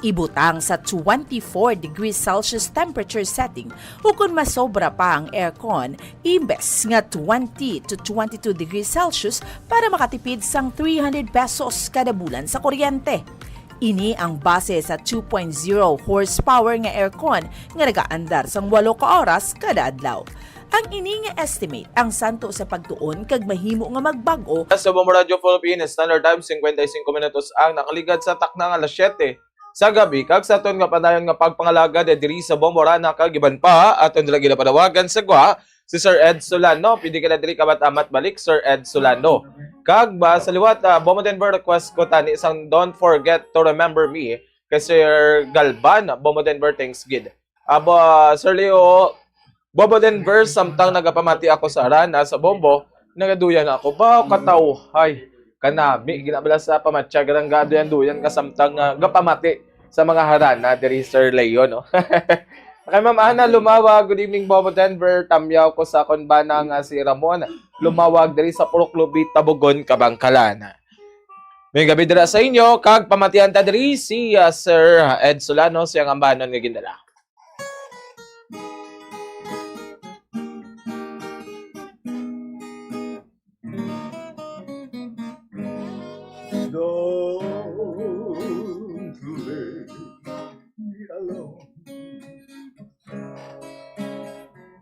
Ibutang sa 24 degrees Celsius temperature setting o kung masobra pa ang aircon, imbes nga 20 to 22 degrees Celsius para makatipid sang 300 pesos kada bulan sa kuryente. Ini ang base sa 2.0 horsepower nga aircon nga nagaandar sang 8 ka oras kada adlaw. Ang ini nga estimate ang santo sa pagtuon kag mahimo nga magbag-o Sa Bombo Radio Philippines, Standard Time 55 minutos ang nakaligad sa takna nga alas 7 sa gabi kag sa aton nga padayon nga pagpangalagad diri sa Bomborana kag iban pa aton dira ginapadawagan sa gwa si Sir Ed Solano. Pidi ka na diri kamat-amat balik Sir Ed Solano. Kag ba sa liwat Bombo Denver request ko tani isang don't forget to remember me kay Sir Galban Bombo Denver thanks gid. Aba Sir Leo Bombo Denver samtang nagapamati ako sa arana sa Bombo nagaduyan ako ba kataw ay kanami ginabala sa pamatya garang gaduyan kasamtang gapamati sa mga harana diri Sir Leo no. Kay Ma'am Ana lumawag, good evening Bombo Denver, tamyaw ko sa konbana nga si Ramon. Lumawag diri sa Purok Lubi, Tabugon, Kabangkalan. May gabi dira sa inyo, kag pamatian ta diri si Sir Ed Solano siyang ambanon nga gindala. Don't leave me alone.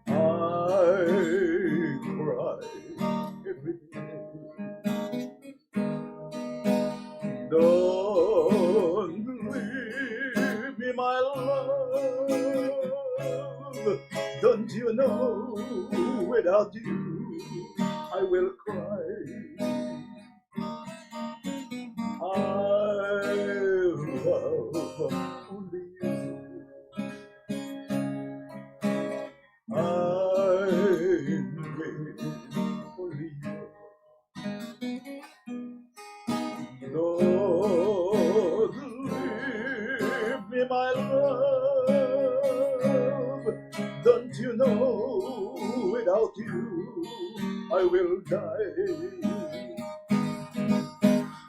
I cry every day. Don't leave me, my love. Don't you know without you I will cry. I love only you. I'm waiting only you. Don't leave me, my love. Don't you know without you I will die.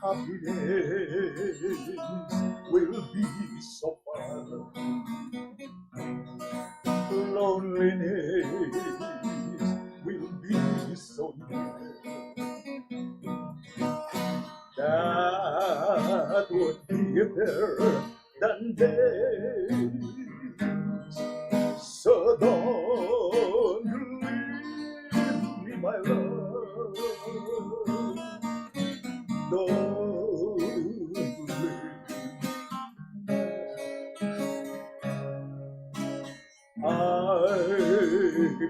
Happiness will be so far. Loneliness will be so near. That would be better than days. So don't leave me, my love. Don't leave. I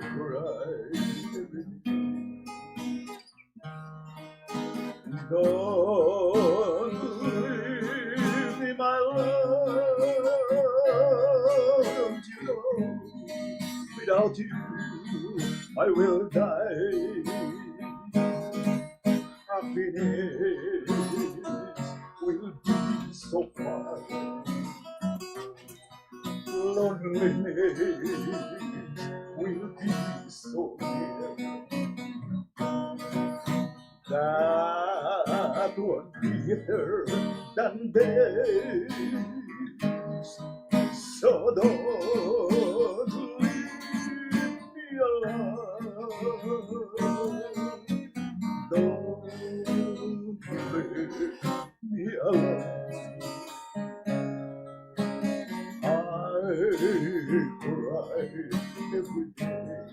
cry every day. Don't leave me, my love. Don't you know without you I will die. Happiness will be so far. Loneliness will be so near. That would be better than days. So don't leave me alone. Don't leave me alone. I cry every day.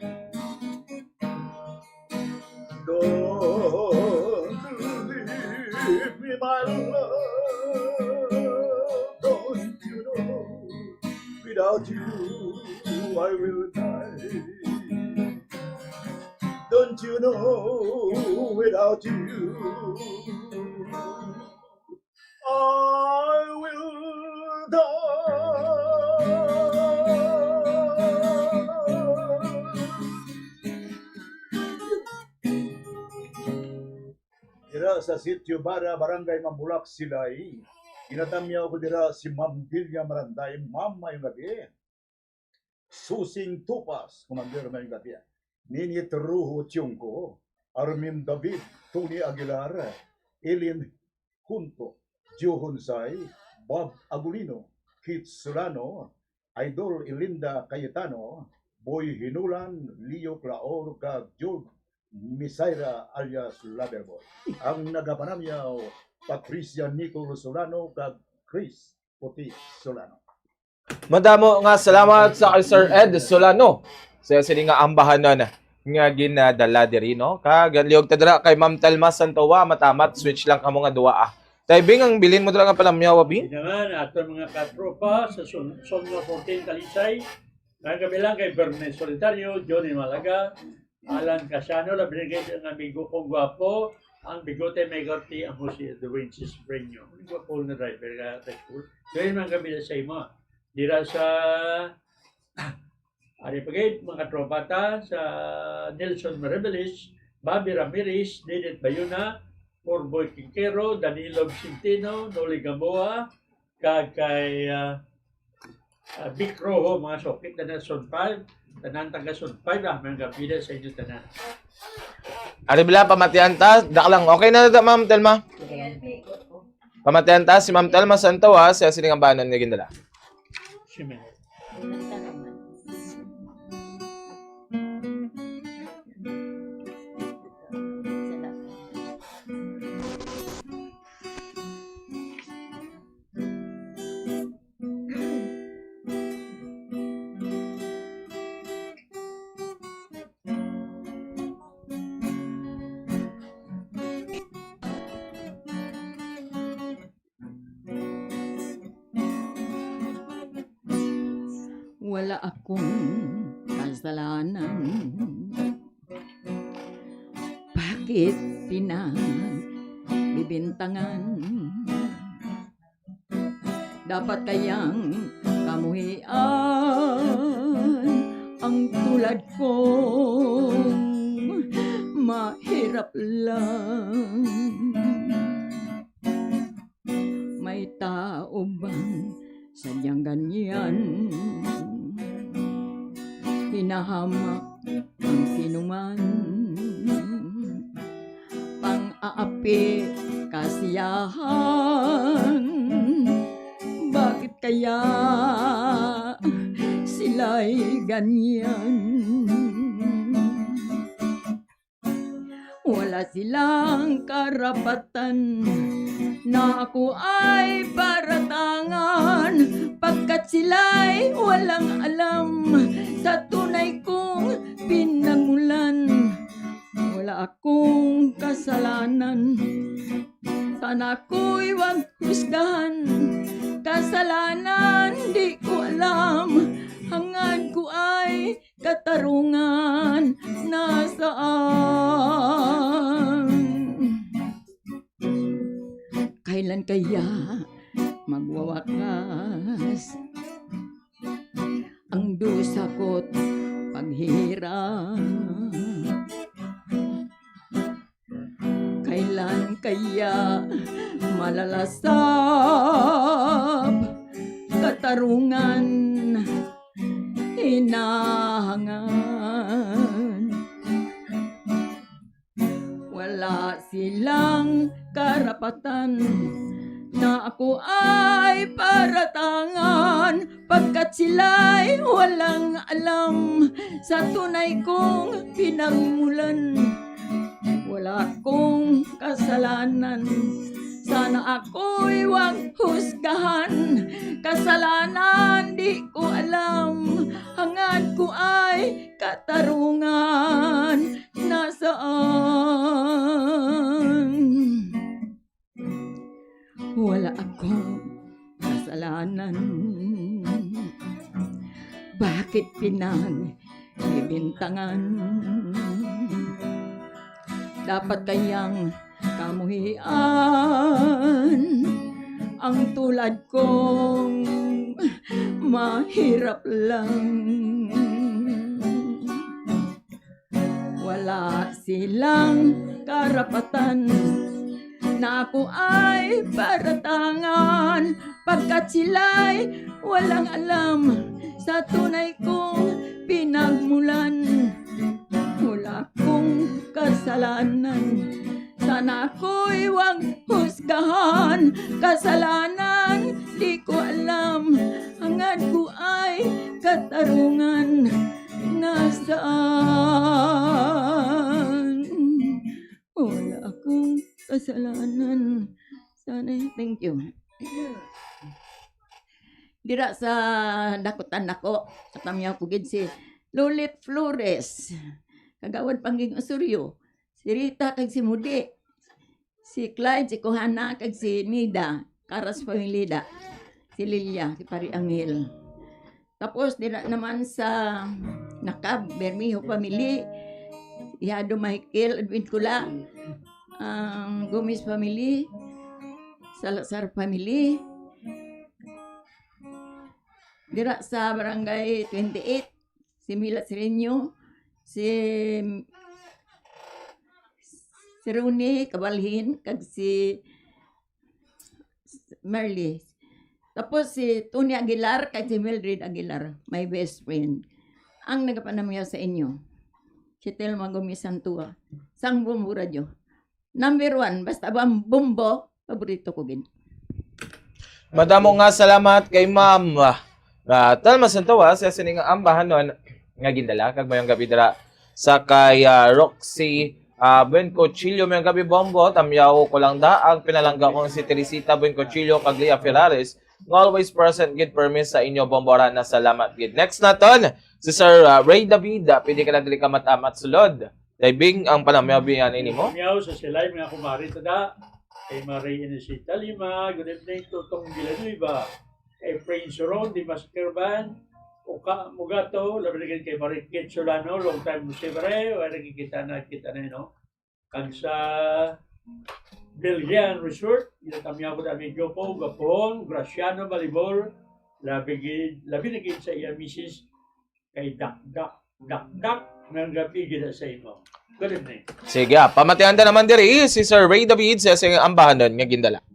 Don't leave me, my love. Don't you know without you I will die. Don't you know without you I will dira sa Sitio Bara, Barangay Mambulak, Silay. Inatamyaw ko dira si Ma'am Delia Maranday, Ma'am mayong gabi. Susing Tupas, Commander mayong gabi. Nini Teruho Tiongko, Armin David, Tony Aguilar, Elin Junto, Joe Honsay, Bob Agulino, Kit Solano, Idol Ilinda Cayetano, Boy Hinulan, Leo Claor, kag Joe Misaira alias Loverboy. Ang nagapanamyaw, Patricia Nicole Solano, kag Chris Puti Solano. Madamo nga salamat sa kay Sir Ed Solano sa sini nga ambahanan nga ginadala diri no. Kaganliog tadra kay Ma'am Telma Santowa matamat switch lang kamo nga duwa. Taybing ang bilin mo dala nga palamyaw abi. Naman, ato mga katropa sa Somno 14 Talisay. Nagkabilang kay Bernes Solitario, Johnny Malaga, Alan Casano, na binigay ng amigo kong gwapo, ang bigote may gorti, ang Jose Edwin Cisbreño. Ang gwapo na driver ka sa school. Gawin mga kabila sa imo. Dira sa Ari Pagay, mga tropata sa Nelson Marebelis, Bobby Ramirez, Didit Bayuna, Orboy Quinquero, Danilo Vicentino, Noli Gamboa, kay Vic Rojo, mga sokit na Son 5, tanan taga Son 5, mga kapida sa inyo tanan. Ari bila pamatian ta, daklang okay na ta Ma'am Telma. Pamatian ta si Ma'am Telma Santowa sa sini nga banan nga ginadala. Simen. Wala akong kasalanan. Bakit pinagbibintangan? Dapat kayang kamuhian ang tulad kong mahirap lang. May tao bang sadyang ganyan? Hinahamak ang sinuman, pang-aapi kasiyahan. Bakit kaya sila'y ganyan? Wala silang karapatan na ako ay paratangan, pagkat sila'y walang alam sa tunay kong pinagmulan. Wala akong kasalanan, sana ako'y wag husgahan. Kasalanan di ko alam, hangad ko ay katarungan. Nasaan? Kailan kaya magwawakas ang dusa ko't paghihirap? Kailan kaya malalasap katarungan hinahangan? Wala silang karapatan na ako ay paratangan, pagkat sila'y walang alam sa tunay kong pinagmulan. Wala akong kasalanan, sana ako'y wag husgahan. Kasalanan di ko alam, hangad ko ay katarungan. Nasaan? Wala akong kasalanan, bakit pinagbibintangan? Dapat kayang kamuhian ang tulad kong mahirap lang. Wala silang karapatan na ako ay paratangan, pagkat sila'y walang alam sa tunay kong pinagmulan. Wala akong kasalanan, sana ako'y wag husgahan. Kasalanan di ko alam, hangad ko ay katarungan. Nasaan? Wala akong kasalanan. Sana, thank you. dira sa dakutan nako sa tamyaw ko gid si Lulit Flores. Kagawad pangging Osuryo. Si Rita kag si Mudi. Si Clyde, si Kohana kag si Nida, Karas Pamilida. Si Lilia, si Pari Angel. Tapos dira naman sa Nakab, Bermijo Family, Yado Michael, Edwin Kula, Gomez Family, Salazar Family. Dira sa Barangay 28, si Mila Sereño, si Rune Kabalhin, kag si Merly. Tapos si Tony Aguilar, kag si Mildred Aguilar, my best friend. Ang nagapanamaya sa inyo, si Telma Gomez Santua, sang Bumbo Radio. Number 1, basta bang Bumbo, paborito ko gin. Madamo nga salamat kay Ma'am Telma Santua sa sining ambahan nun nga gindala kag mayong gabi dira sa kay Roxy Buen Cochillo mayong gabi Bombo tamyaw ko lang daag pinalangga kong si Teresita Buen Cochillo kag Lea Ferrares nga always present gid permis sa inyo Bombora na salamat gid. Next naton si Sir Ray David pwede ka nagli ka matamat sulod. Daibing ang panamyabihan nimo. Miyaw sa silay mga kumari tada kay Marie Inesita Lima, good evening Tutong Villanueva. Kay Prince Ron, di Maskerban, Mugato, labi kay Marikit Solano, long time mo siyempre, wala kita na, no? Kag sa Billian Resort, inatamya ko dami Jopo, Gapon, Graciano, Malibor, labi na sa iya misis, kay Dak, mayang gabi gina sa imo. Good evening. Sige, pamatihan na naman diri si Sir Ray David sa sing ambahan nun nga gindala.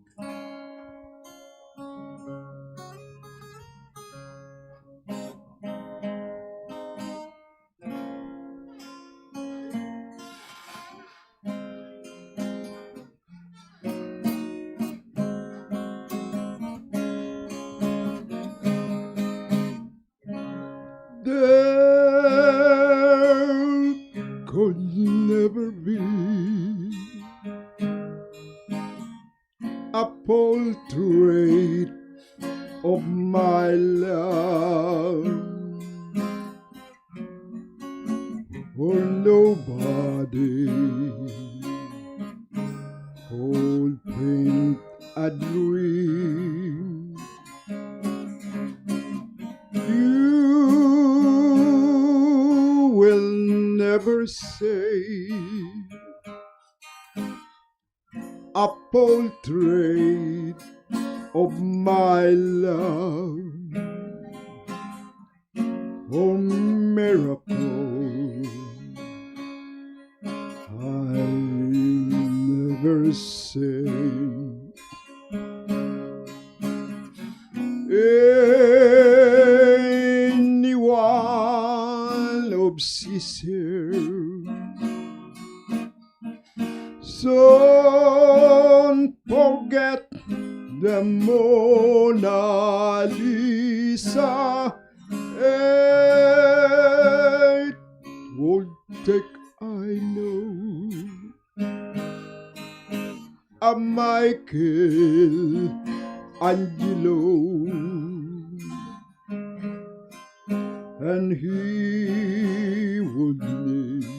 Could never be a portrait of my love for nobody could paint a dream. You will never say a portrait of my love or miracle. I'll never say anyone obsessed Don't forget the Mona Lisa. It would take, I know, a Michael Angelo, and he would need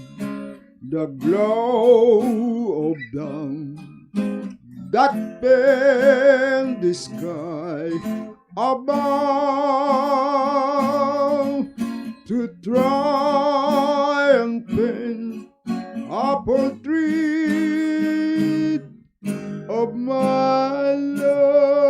the glow of dawn that bend the sky above to try and paint a portrait of my love.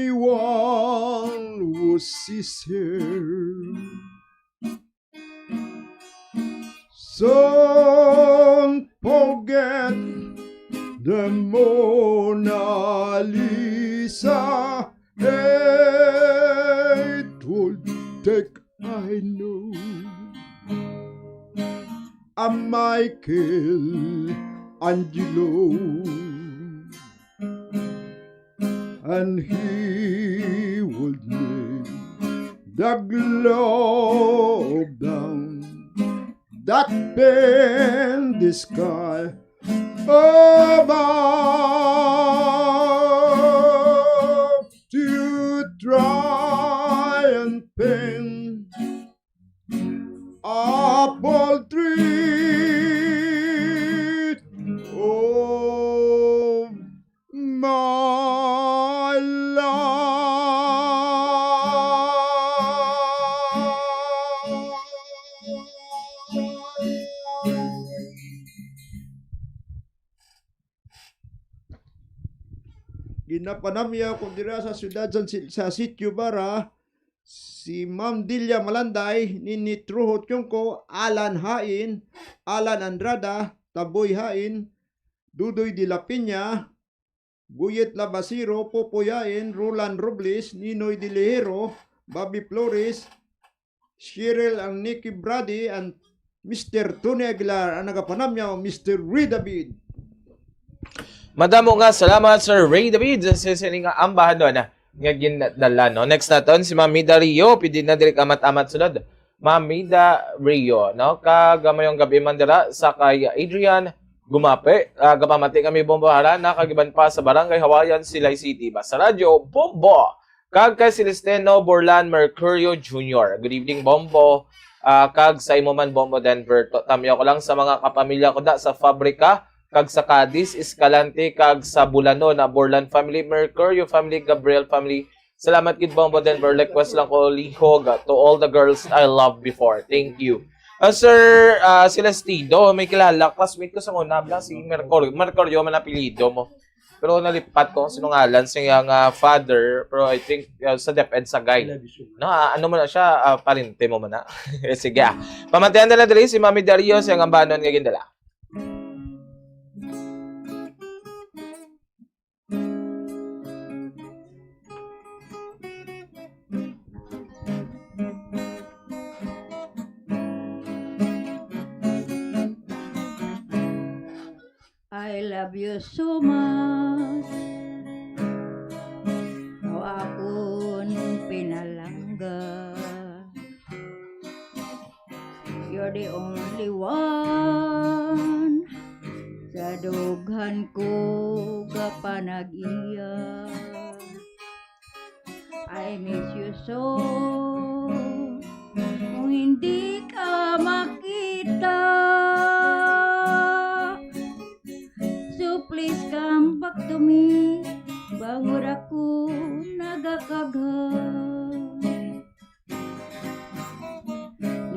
Anyone who sees her so the Mona Lisa. It would take, I know, a Michelangelo, and he would make the globe down that bend the sky above to try and paint a portrait of my Ginapanamya ko dira sa syudad sa Sitio Bara si Ma'am Dilia Malanday, Nini Truho Tiongko, Alan Hain, Alan Andrada, Taboy Hain, Dudoy de la Piña, Buyet Labasiro, Popoy Hain, Roland Robles, Ninoy de Lejero, Bobby Flores, Cheryl ang Nicky Brady, and Mr. Tony Aguilar, ang nagapanamya, Mr. Ray David. Madamo nga salamat Sir Ray David sa sining ambahan doon nga ginadala no. Next naton si Mamida Rio, pidi na diri amat-amat sunod. Mamida Rio no, kagamayong gabi man dira sa kay Adrian Gumape. Gapamati kami bombahara nakagiban pa sa Barangay Hawayan, Silay City. Basta radyo Bombo. Kag kay Celestino Borlan Mercurio Jr. Good evening Bombo. Kag sa imo man Bombo Denver. Tamyo ko lang sa mga kapamilya ko da sa Fabrika, kag sa Cadiz, Escalante, kag sa Bulano na Borlan family, Mercurio family, Gabriel family. Salamat kid Bombo Denver. Request lang ko lihog to all the girls I loved before. Thank you. Sir Celestino, may kilala, classmate ko sa unab lang si Mercurio. Mercurio man apelyido mo. Pero nalipat ko sinungalan sa iyang father, pero I think sa DepEd sa guide. No, ano mo na siya, parente mo man na. Sige. Pamantayan na dali si Mami Dario sa iyang ambanon nga gindala. I love you so much. Ikaw akong pinalangga. You're the only one sa dughan ko kapanag-iya. I miss you so. Kung hindi ka makita, please come back to me. Bangur ako nagakagha.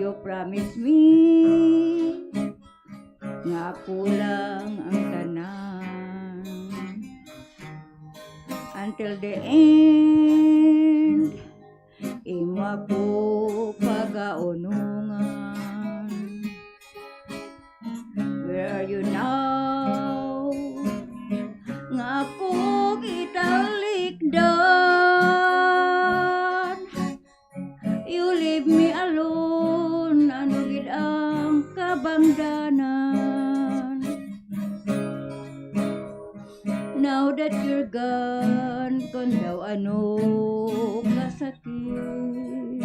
You promise me nga ako lang ang tanan until the end. Imo ako pagaunungan. Where are you now? Ako gitalikdan. You leave me alone. Ano gid ang kabangdanan? Now that you're gone, kung daw ano kasakit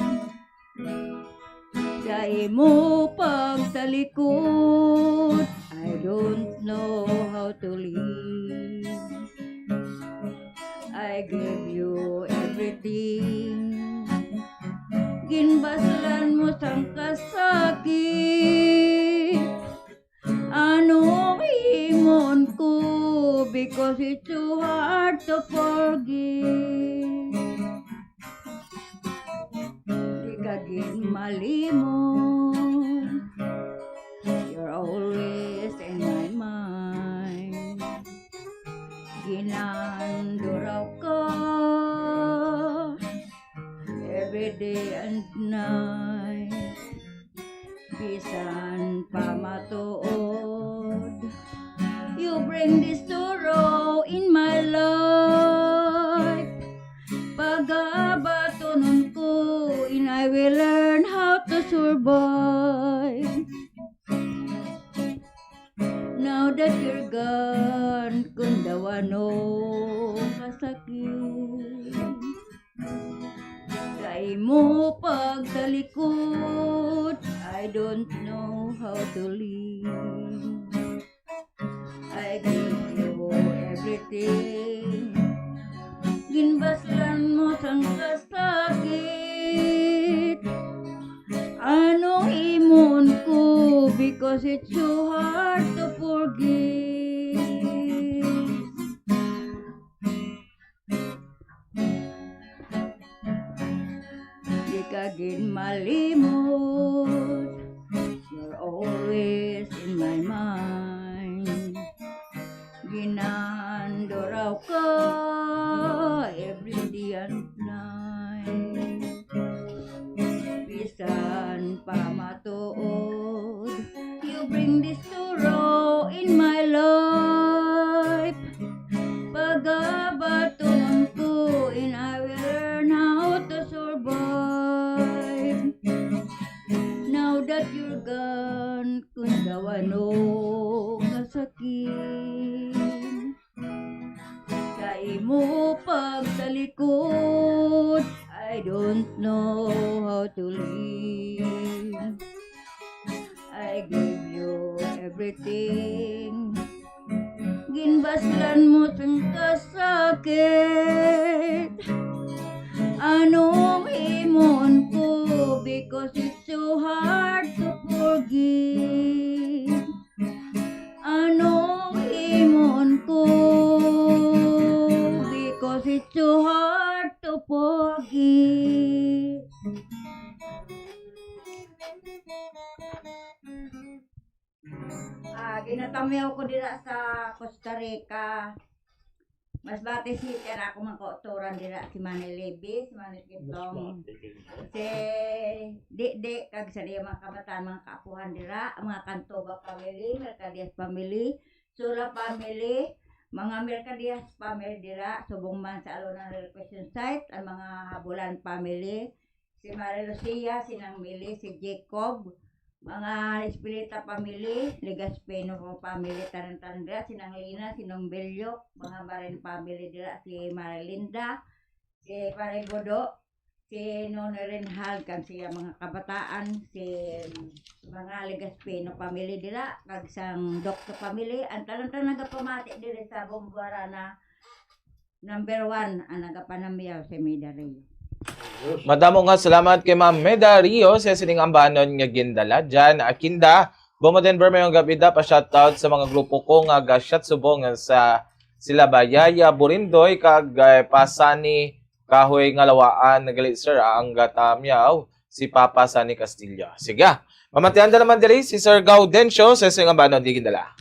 sa imo pagtalikod, I don't know how to live. I gave you everything. Ginbaslan mo sang kasakit. Ano imon ko because it's too hard to forgive. Di ka ginmalimon. You're always in my mind. Ginanduraw ka every day and night. Bisan pa matuod, you You bring this sorrow in my life. Pag-abatonon ko, and I will learn how to survive. Now that you're gone, kundawano kasakit. Kay mo pagtalikod, I don't know how to live. I give you everything. Ginbaslan mo sang kasakit. Anong imon ko, because it's so hard to forgive. Di ka gin malimot, you're always in my mind. Ginandoraw ka every day and night. Bisan pa matuod, you bring this sorrow in my life. Pag-abatonon ko, and I will learn how to survive. Now that you're gone, kundawano kasakit. Kay mo pagtalikod, I don't know how to live. I give you everything. Ginbaslan mo sang kasakit. Anong himon ko, because it's so hard to forgive. Anong himon ko, because it's so hard to forgive. Ginatamiyaw ko dira sa Costa Rica. Masbate City na ako magkauturan dira si Manny Levy, si Manny Kitong, si Dik kag sa diya mga kabataan, mga kaapuhan dira, mga Cantoba family, Mercadias family, Sula family, mga Mercadias family dira, subong man sa Alona Requestion Site, ang mga Habulan family, si Maria Lucia, si Nang Mili, si Jacob, mga Espilita family, Legaspeno family, Tarantan dira, si Nang Lina, si Nong Belyo, mga Marin family dira, si Marilinda, si Parigodo, si Nona Renhal, kag siya mga kabataan, si mga Legaspeno family dira, kag sang Doctor family, ang talang nagapamati dira sa Bombuarana, number 1, ang nagapanamyaw si Medario. Madamo nga salamat kay Ma'am Meda Rio sa sining ambanon nga gindala dyan. Akinda, Bomadenver mayong gabida pa shoutout sa mga grupo ko nga gasyat subong sa sila Bayaya Burindoy kag Pasani Kahoy nga lawaan nagali sir ang gatamyaw si Papa Sani Castillo. Sige. Mamantihan na naman diri si Sir Gaudencio sa sining ambanon di gindala.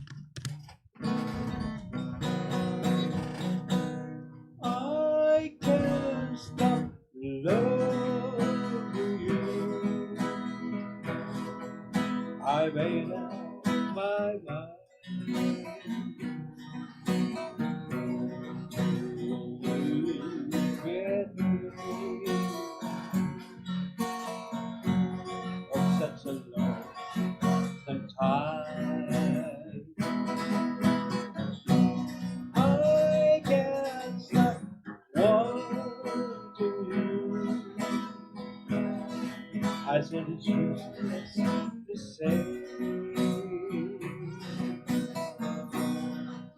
I can't stop loving you. I made up my mind. Get me for such a long time. I can't stop wanting you. I said it's useless to say.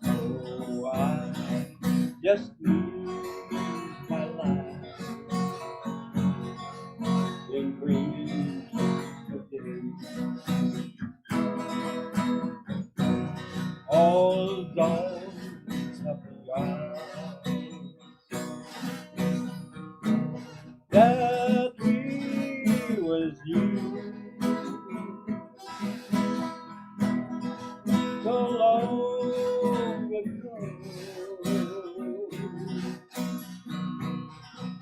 Oh, I just need my life in green days. All dawns have begun. That we was you so long ago.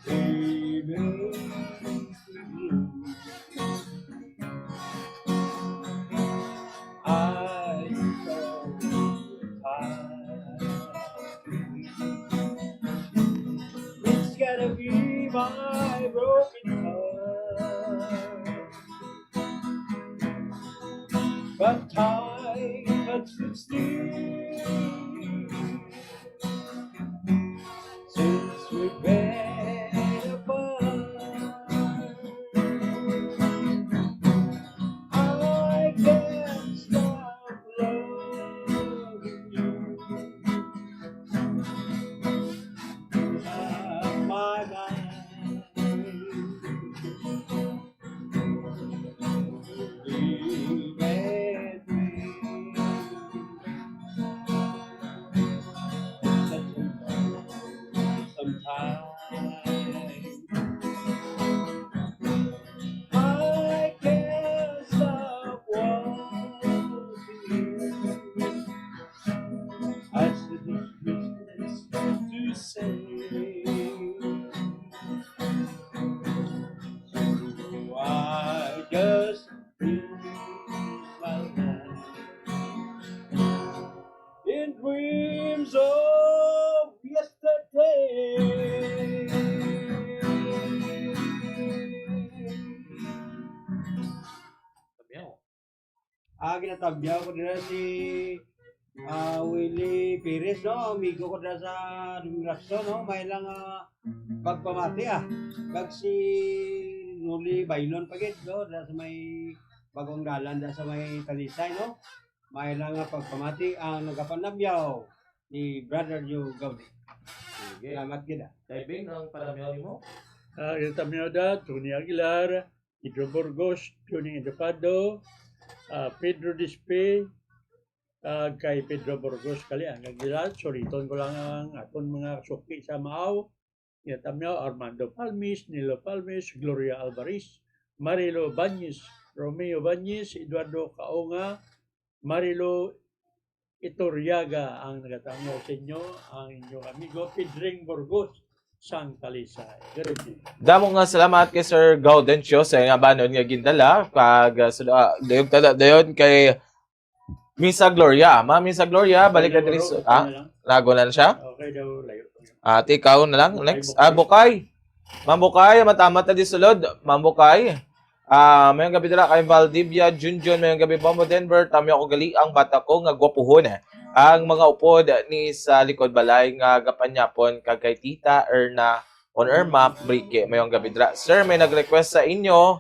Baby, I saw the time. my broken heart. But time had stood still since we've been apart. I can't stop loving you. My mind, leave at me. Sometimes I can't stop wanting you. I said it's business to say. So I just lose my mind in dreams of yesterday. Ginatabyaw ko dira si Willie Perez, no? Amigo ko dira sa Dumigraso, no? May lang pagpamati, Kag si Nuli Bailon pagit, no? Dira sa may bagong dalan, dira sa may Talisay, no? May lang pagpamati ang nagapanabyaw ni Brother Joe Gaudi. Salamat kita. Taibing ang panamyaw mo? Ginatamyaw da, Tony Aguilar, Pedro Burgos, Johnny Indopado, Pedro Dispe, kay Pedro Burgos kali ang Aguilar, soliton ko lang ang aton mga suki sa Maaw, Ginatamyaw, Armando Palmis, Nilo Palmis, Gloria Alvarez, Marilo Bañez, Romeo Bañez, Eduardo Kaonga, Marilo Iturriaga ang nagatamyaw sa inyo, ang inyong amigo Pedring Burgos, sang Talisay. Damo nga salamat kay Sir Gaudencio sa nga banon nga gindala pag dayon kay Misa Gloria. Ma'am Misa Gloria, balik ka diri. Lago na siya? Okay daw, layo. Ikaw na lang. Next. Bukay. Ma'am Bukay, matamat na di sulod. Ma'am Bukay. Mayong gabi dira kay Valdivia, Junjun, mayong gabi Bombo Denver, tamyo ko gali ang bata ko nga gwapuhon. Ang mga upod ni sa likod balay nga gapanyapon kagay Tita Erna on Irma Brike, mayong gabi dira. Sir, may nag-request sa inyo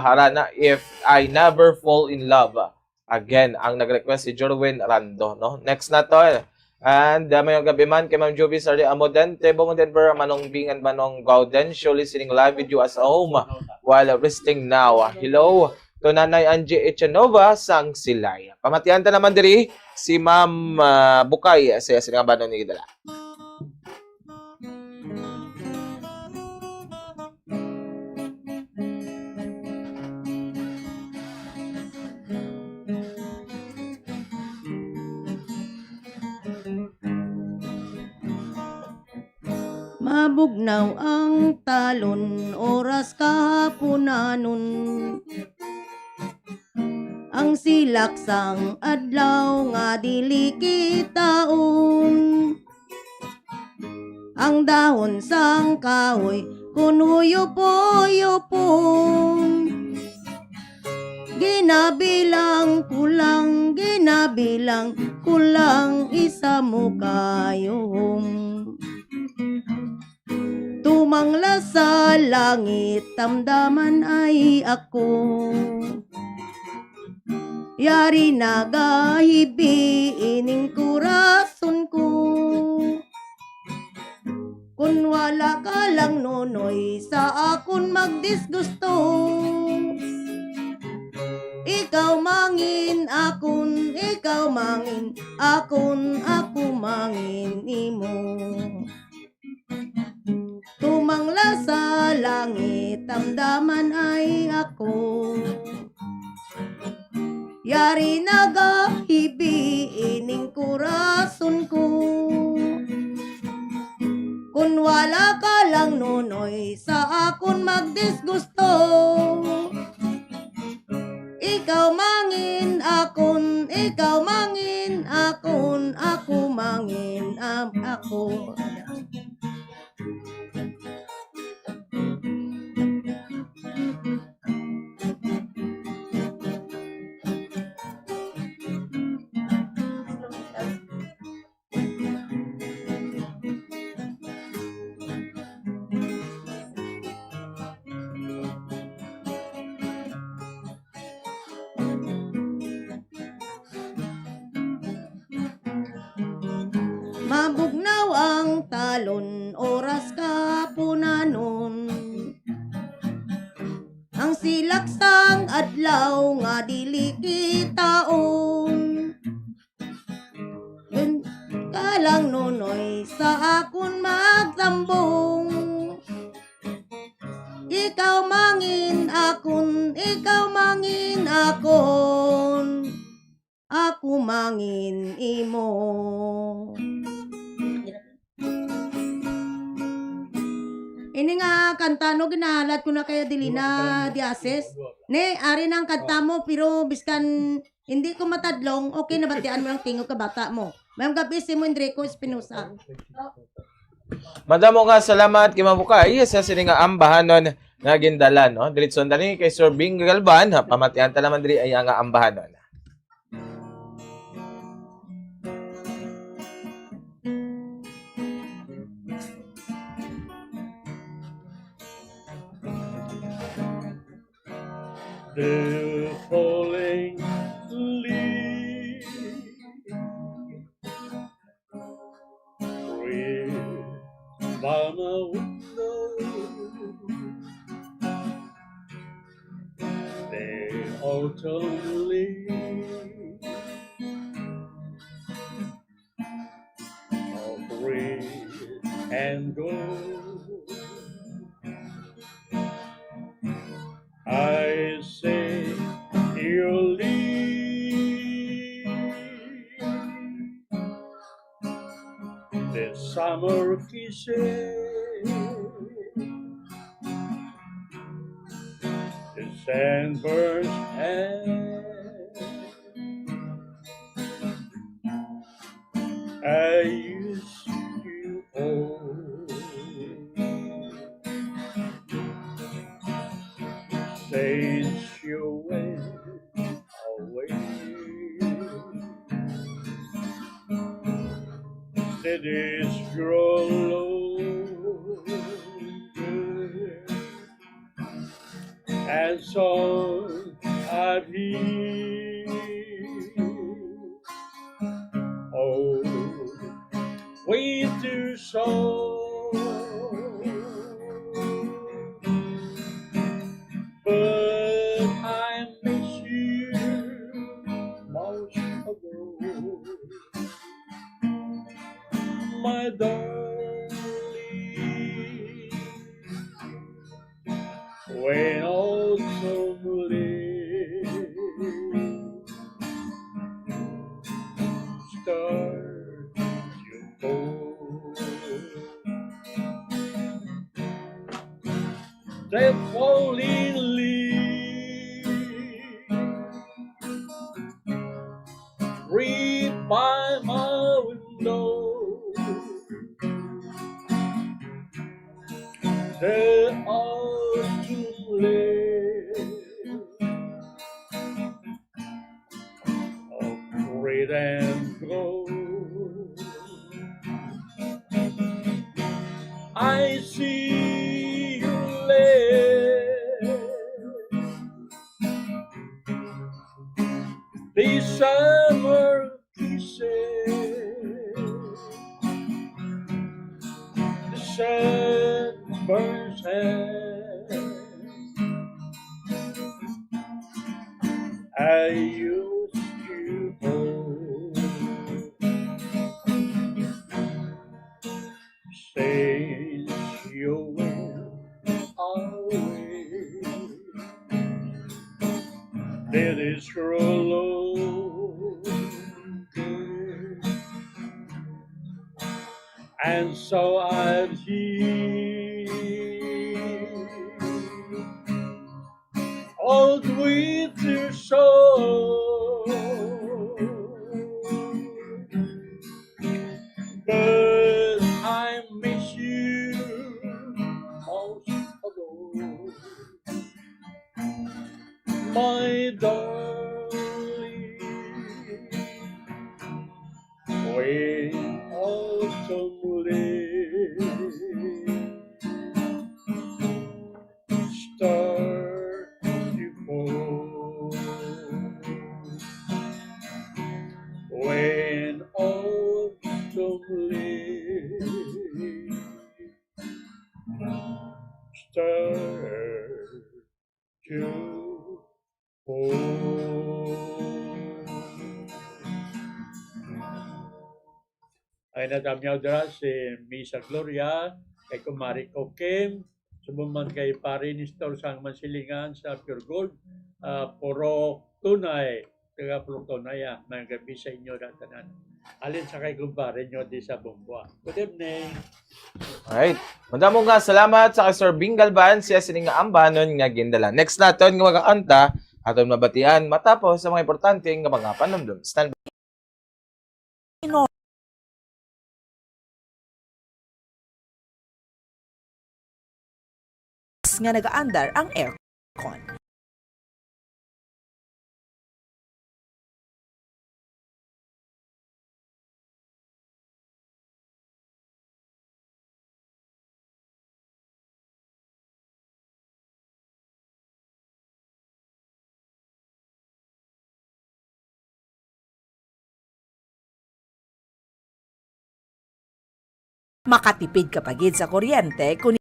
harana If I Never Fall in Love. Again, ang nag-request si Jorwin Rando, no? Next na to. And mayong gabi man kay Ma'am Jovi Sardi Amodente, Bombo Denver, Manong Bing and Manong Gaudencio listening live video as home while resting now. Hello to Nanay Angie Echanova sang Silay. Pamatian ta naman diri si Ma'am Bukay sa nga banon ni dala. Mabugnaw ang talon, oras kahaponanon. Ang silaksang adlaw nga dili kitaon. Ang dahon sang kahoy kun huyupo-yupong. Ginabilang kulang isa mo kayong. Tumangla sa langit, tamdaman ay ako. Yari nagahibi ining kurason ko. Kung wala ka lang nonoy, sa akon magdisgusto. Ikaw mangin akon, ako mangin imo. Tumangla sa langit, tamdaman ay ako. Yari nagahibi ining kurason ko. Kung wala ka lang nonoy, sa akon magdisgusto. Ikaw mangin akon, ako mangin ako. Mabugnaw ang talon, oras ka punanon. Ang silaksang adlaw nga dili kitaon. Kalang nunoy sa akon magtambong. Ikaw mangin akon, ikaw mangin akon. Ako mangin imo. Ini nga kanta no ginahalat ko na kaya dili na diases. Ne, ari nang kanta mo pero biskan hindi ko matadlong, okay na batian mo lang tingog ka bata mo. Mayong gabi si mo Enrico Espinosa. Madamo nga salamat kay Mabukay sa sini nga ambahanon nga gindalan, no? Diretson tani kay Sir Bing Galban, ha, pamatian ta naman diri ay nga ambahanon. The falling leaves breathe by my window. The autumn leaves are red and gold. I say you leave the summer kisses, the sandburns hand. I used to hold. Since you went away, cities grow lonely, and so I've heard. Oh, winter song. But I miss you most of all, my darling. When autumn leaves start to fall, that falling read by my window. The autumn leaves of red and gold. I see you lay these summer kisses, the sunburns hand. I used to hold. Since you went away, let it grow low, and so I'd hear old winter song, but I miss you most of all, my darling. When autumn leaves start to fall, when autumn leaves Kinatamyaw dira si Misa Gloria, kay Kumari Kokim, sumuman kay Pare Nestor sang mansilingan sa Pure Gold, puro tunay, taga puro tunay, may gabi sa inyo na tanan. Alin sa kay kumpare nyo di sa Bumbua. Good evening. Alright. Madamong nga salamat sa kay Sir Bing Galban, siya sining nga ambanon nga gindala. Next naton nga magkakanta, aton mabatian matapos sa mga importante nga mga panumdum. Stand by. Nga nagaandar ang aircon. Makatipid ka pagid sa kuryente kung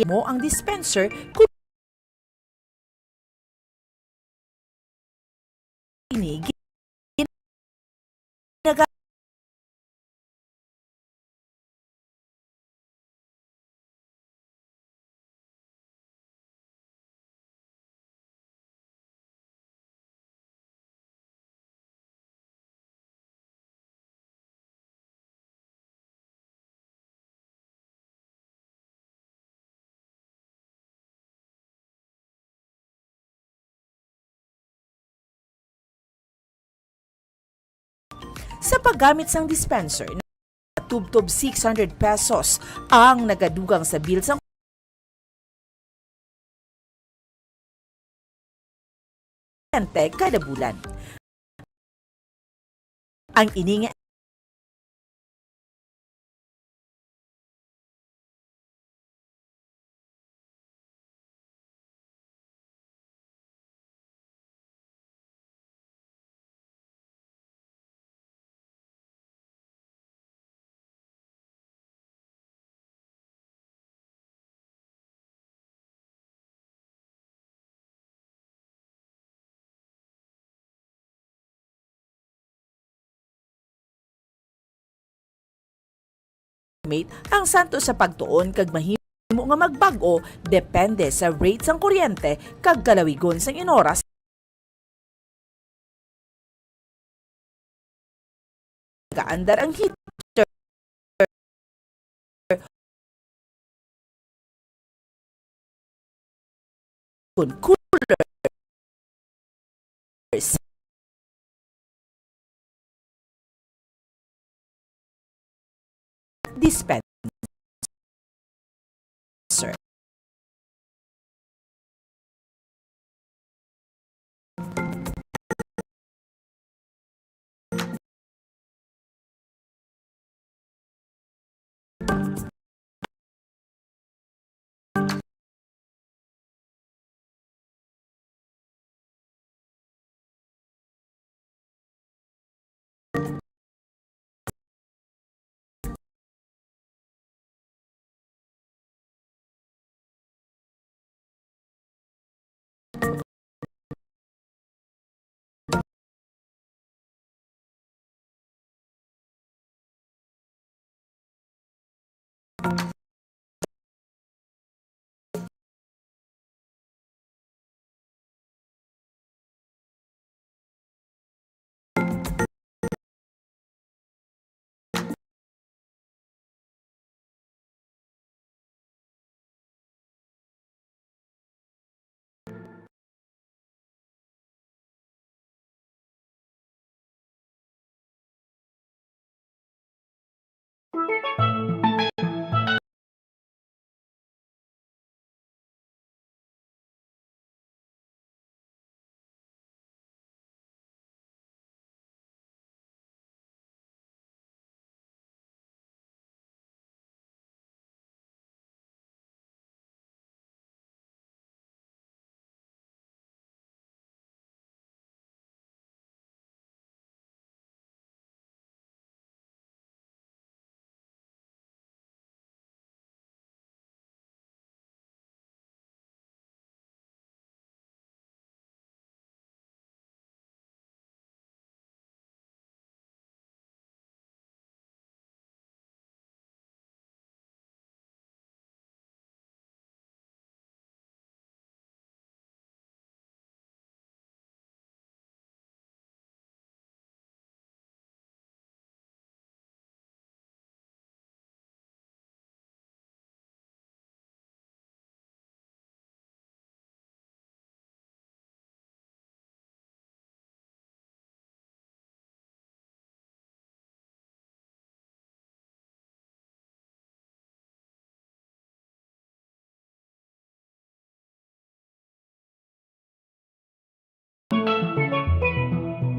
mo ang dispenser kung ini sa paggamit sang dispenser na tubtob 600 pesos ang nagadugang sa bill sang kuryente kada bulan. Ang ining ang santo sa pagtuon kag mahimo nga magbag-o depende sa rate sang kuryente kag kalawigon sang inoras gaandar ang heater kun cooler dispenser.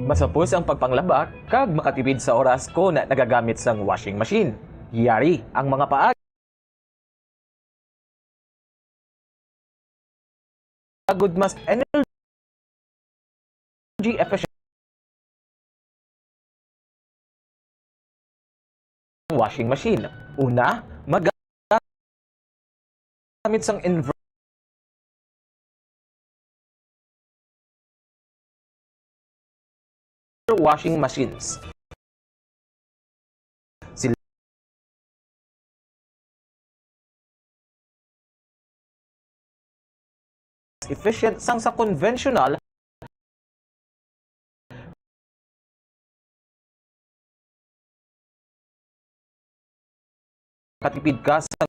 Masapos ang pagpanglaba kag makatipid sa oras ko na nagagamit sang washing machine. Yari ang mga paag agud mas energy efficient washing machine. Una, magamit sang washing machines. Sila efficient sang sa conventional katipid ka sa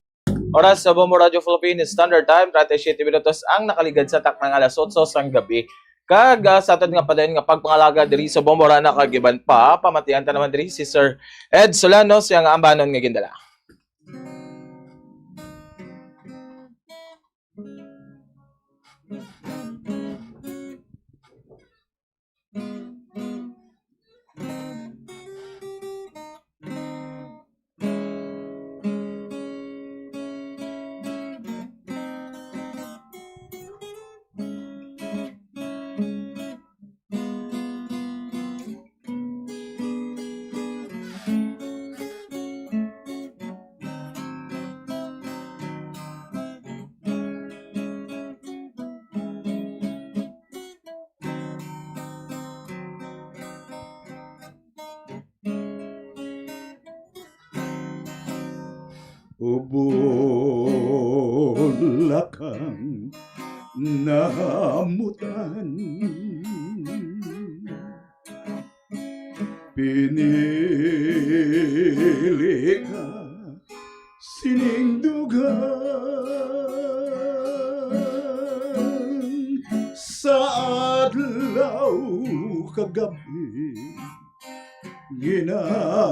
oras sa Bombo Radio Philippines Standard Time 37 minutos ang nakaligad sa taknang alas 8 sang gabi. Kag sa atod nga padayon nga pagpangalaga diri sa Bomborana kag iban pa pamatian ta naman diri si Sir Ed Solano siya nga ambanon nga gindala. Bulakang namutan, pinili ka siningdugan sa adlaw kagabi ginahandom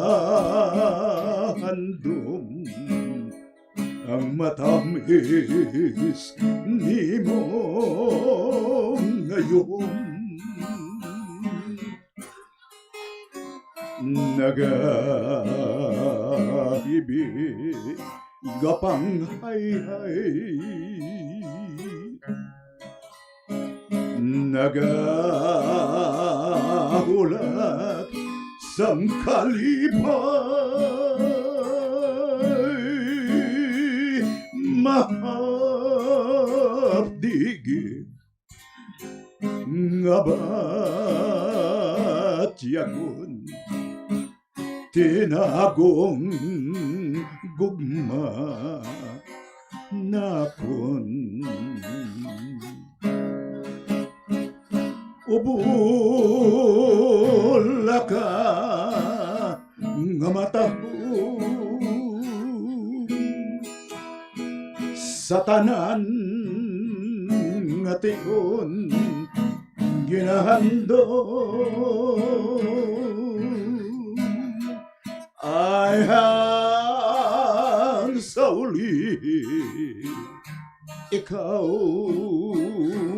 ang matamis ni mo ngayon. Nag-ibig gapang hay-hay, nag-ulat sang kalipay, mahapdigit nga ba't yagon tinagong gugma nakon ubula ka nga matahong sa tanan nga tion ginahandom ay hang sa uli ikaw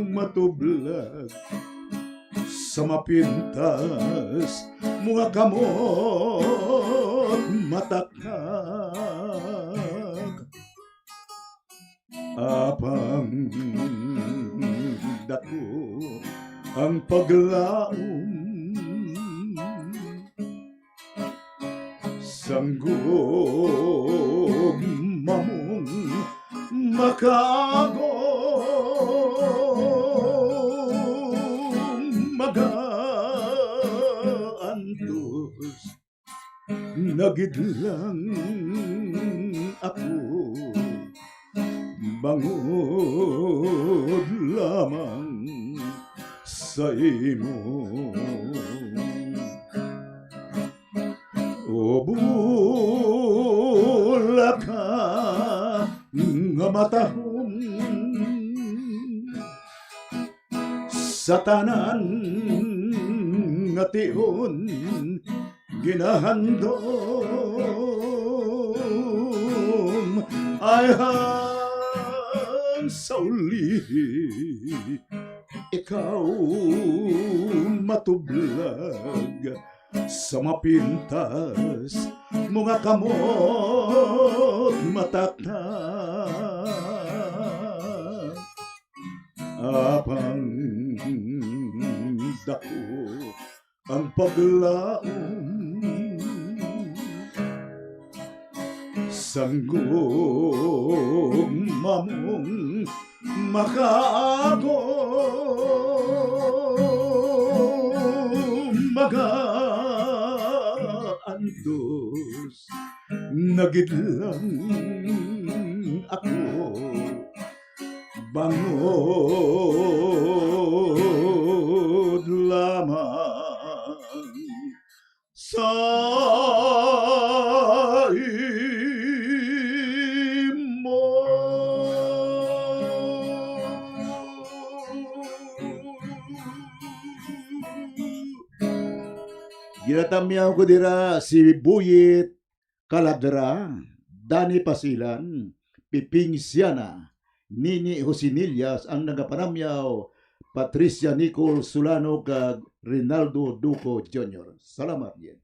matublag sa mapintas mga kamot matakak apang dako ang paglaom sanggog mamong makagong magaantos nagidlang ako bangod lamang sa imo o bulaka nga matahom sa tanan nga tion ginahandom ay hang sa uli ikaw matublag sa mapintas mga kamot matatag apang dako ang paglaom sanggong mamong mag-andos nagidlang ako bangod lamang sa imo. Ginatamyaw ko dira si Buyit Caladra, Dani Pasilan, Piping Siana, Nini Josinillas ang nagapanamyaw, Patricia Nicole Solano kag Rinaldo Duco Jr. Salamat yan.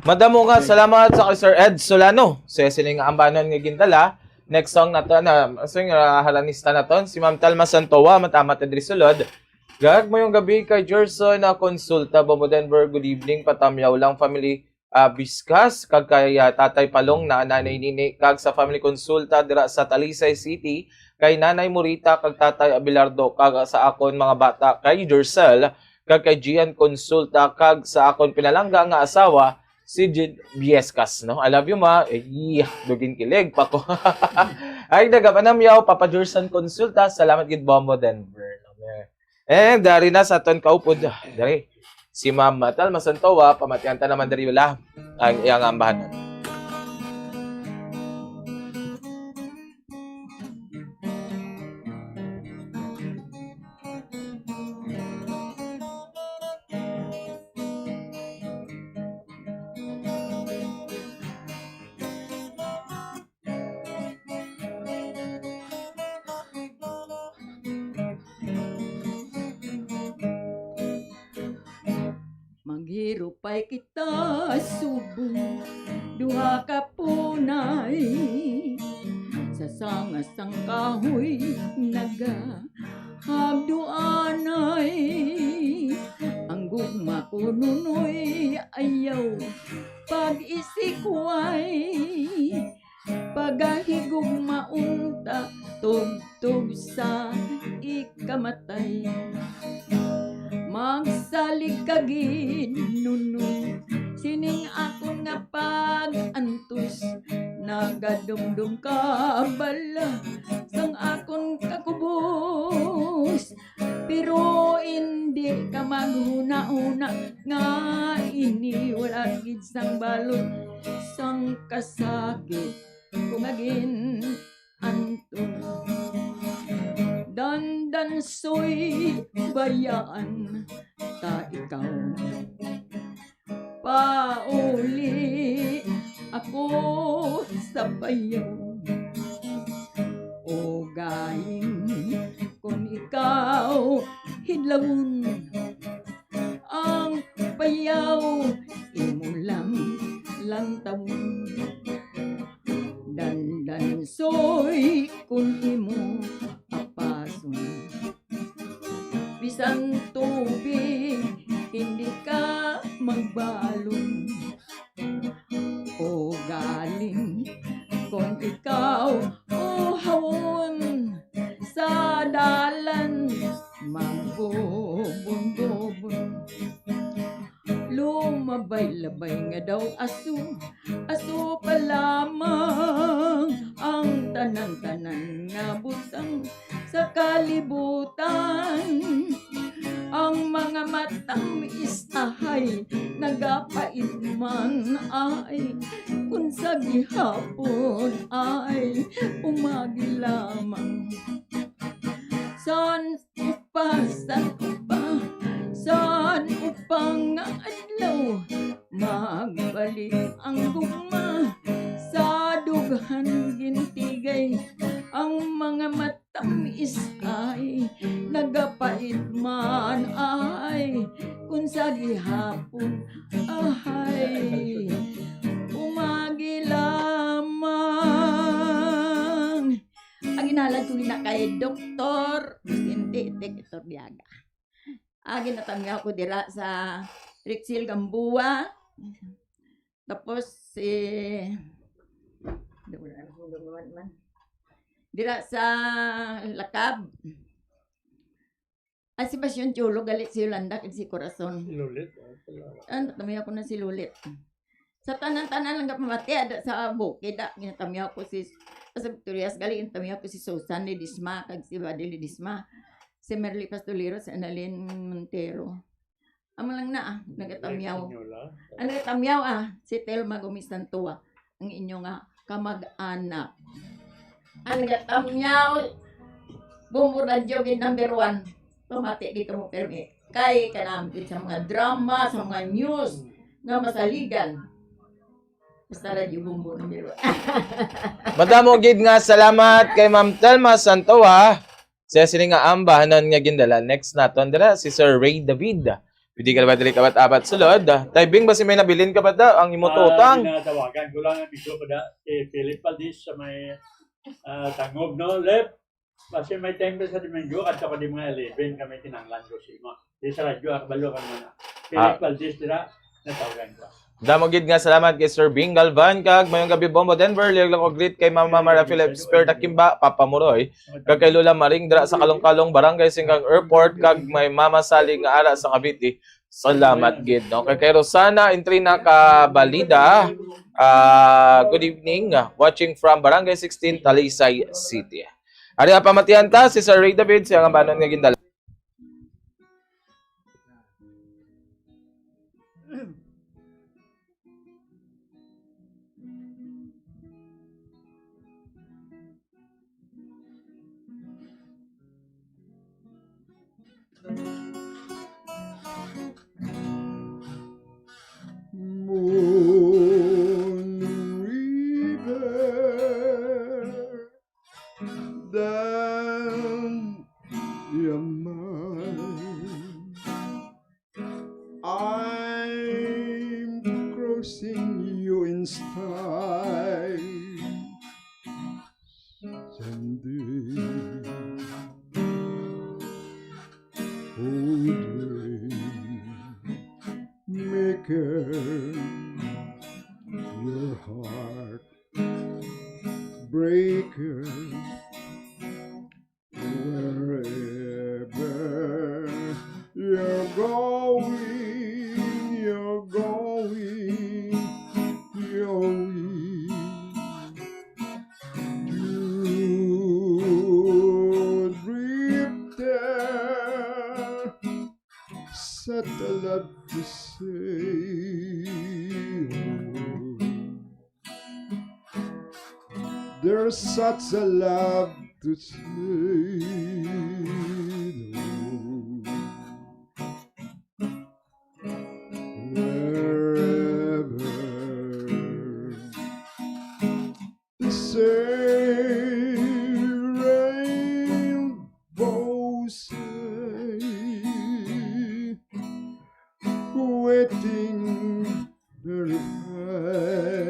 Madamo nga salamat sa kay Sir Ed Solano. Sa sining ambanon nga gindala. Next song nato na sing halanista naton si Ma'am Talma Santowa matamat adri sulod. Gag mayong gabi kay Jerson na konsulta Bobo Denver. Good evening, patamyaw lang family Biskas kag kay Tatay Palong na nanay nini kag sa family konsulta dira sa Talisay City kay Nanay Morita kag Tatay Abelardo kag sa akon mga bata kay Jercel kag kay Gian konsulta kag sa akon pinalangga nga asawa si Jid Biescas, no? I love you, ma. Dugin kilig pa ko. Ay, nagapanamyaw, Papa Jerson konsulta. Salamat gid Bombo Denver. And dari na sa aton kaupod. Dari. Si Ma'am Talma Santowa, pamatiyanta naman dari wala ang iyang ambahan. Maghirupay kita subong duha ka punay sa sangasang kahoy naga habduanay ang gugma ko nunoy ayaw pag-isikway pagahigog maunta tugtog sa ikamatay magsalig kagin nuno sining akong nga pag-antos nagadumdum ka bala sang akong kakubos pero hindi ka maghuna-una nga ini wala gid sang balot sang kasakit kung agin anton dandan soy bayaan ta ikaw pauli ako sa bayaw o galing kung ikaw hidlawon ang bayaw imo lang tawon dandan soy kung imo bisan tubig hindi ka magbalon o galing kung ikaw o hawon sa dalan magbubon-bubon lumabay-labay nga daw aso pa lamang ang tanan-tanan nga butang sa kalibutan ang mga matang isahay nagapait man ay kung sa gihapon ay umagi lamang san upang adlaw magbalik ang gugma sa dughan gintigay ang mga mata tamis ay nagapait man ay kung sa gihapon ay umagi lamang. Ang inalan ko na kay Dr. Dr. Biaga. Ginatamiya ko dira sa Rixil Gambua. Tapos dira sa Lakab. Si Pasyon Chulo galit si Yolanda kag si Corazon. Lulit. Natamiya ko na si Lulit. Sa tanan-tanan lang pamati ada sa bukid ginatamiya ko si sa Victorias galing ginatamiya ko si Susan Ledisma kag si Badil Ledisma. Si Merly Pastolero, si Annalyn Montero. Amo lang na nagatamyaw. Ang nagatamyaw si Telma Gumistantua, ang inyo nga kamag-anak. Ang nagatamyaw, Bumbo Radio gid number 1. Pamati dito mo permi. Kay kanam sa mga drama, sa mga news nga masaligan. Basta Radio Bumbo number 1. Madamo gid nga salamat kay Ma'am Telma Santoa. Siya sila nga ambahanan nga gindala. Next naton dira si Sir Ray David. Pwede ka ba dili kabat apat sulod? Taibing ba si may nabilin ka ba da? Ang imututang? Tinatawagan ko lang ang video pa da. Philip Valdez sa may tangob, no? Lep. Kasi may temple sa Dimengyo at saka di mga 11 kami tinanglan ko si mo. Di sa radyo, akabalo ka naman na. Philip Valdez dira, natawagan ko. Damo gid nga salamat kay Sir Bing Galvan kag mayong gabi Bombo Denver. Liyag lang ko greet kay Mama Mara Phillips Spirit Akimba, Papa Muroy. Kag kay Lola Maring dira sa Kalong-Kalong Barangay Singkang Airport kag may Mama Sally nga ara sa Cavite. Salamat gid no. Kay Rosana Intrina Kabalida. Good evening. Watching from Barangay 16 Talisay City. Ari pamatihan ta si Sir Ray David siya nga banon nga gindala. Moon River down your mind. I'm crossing you in style someday. Oh, maker, your heart breaker, wherever you're going, you're going, you're weak. You drifter, such a love to say. There's such a love to say. Wherever the same rainbows waiting very fine.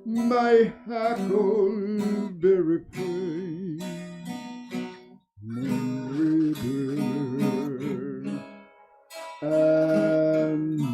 My huckleberry pine, Moon River, and me.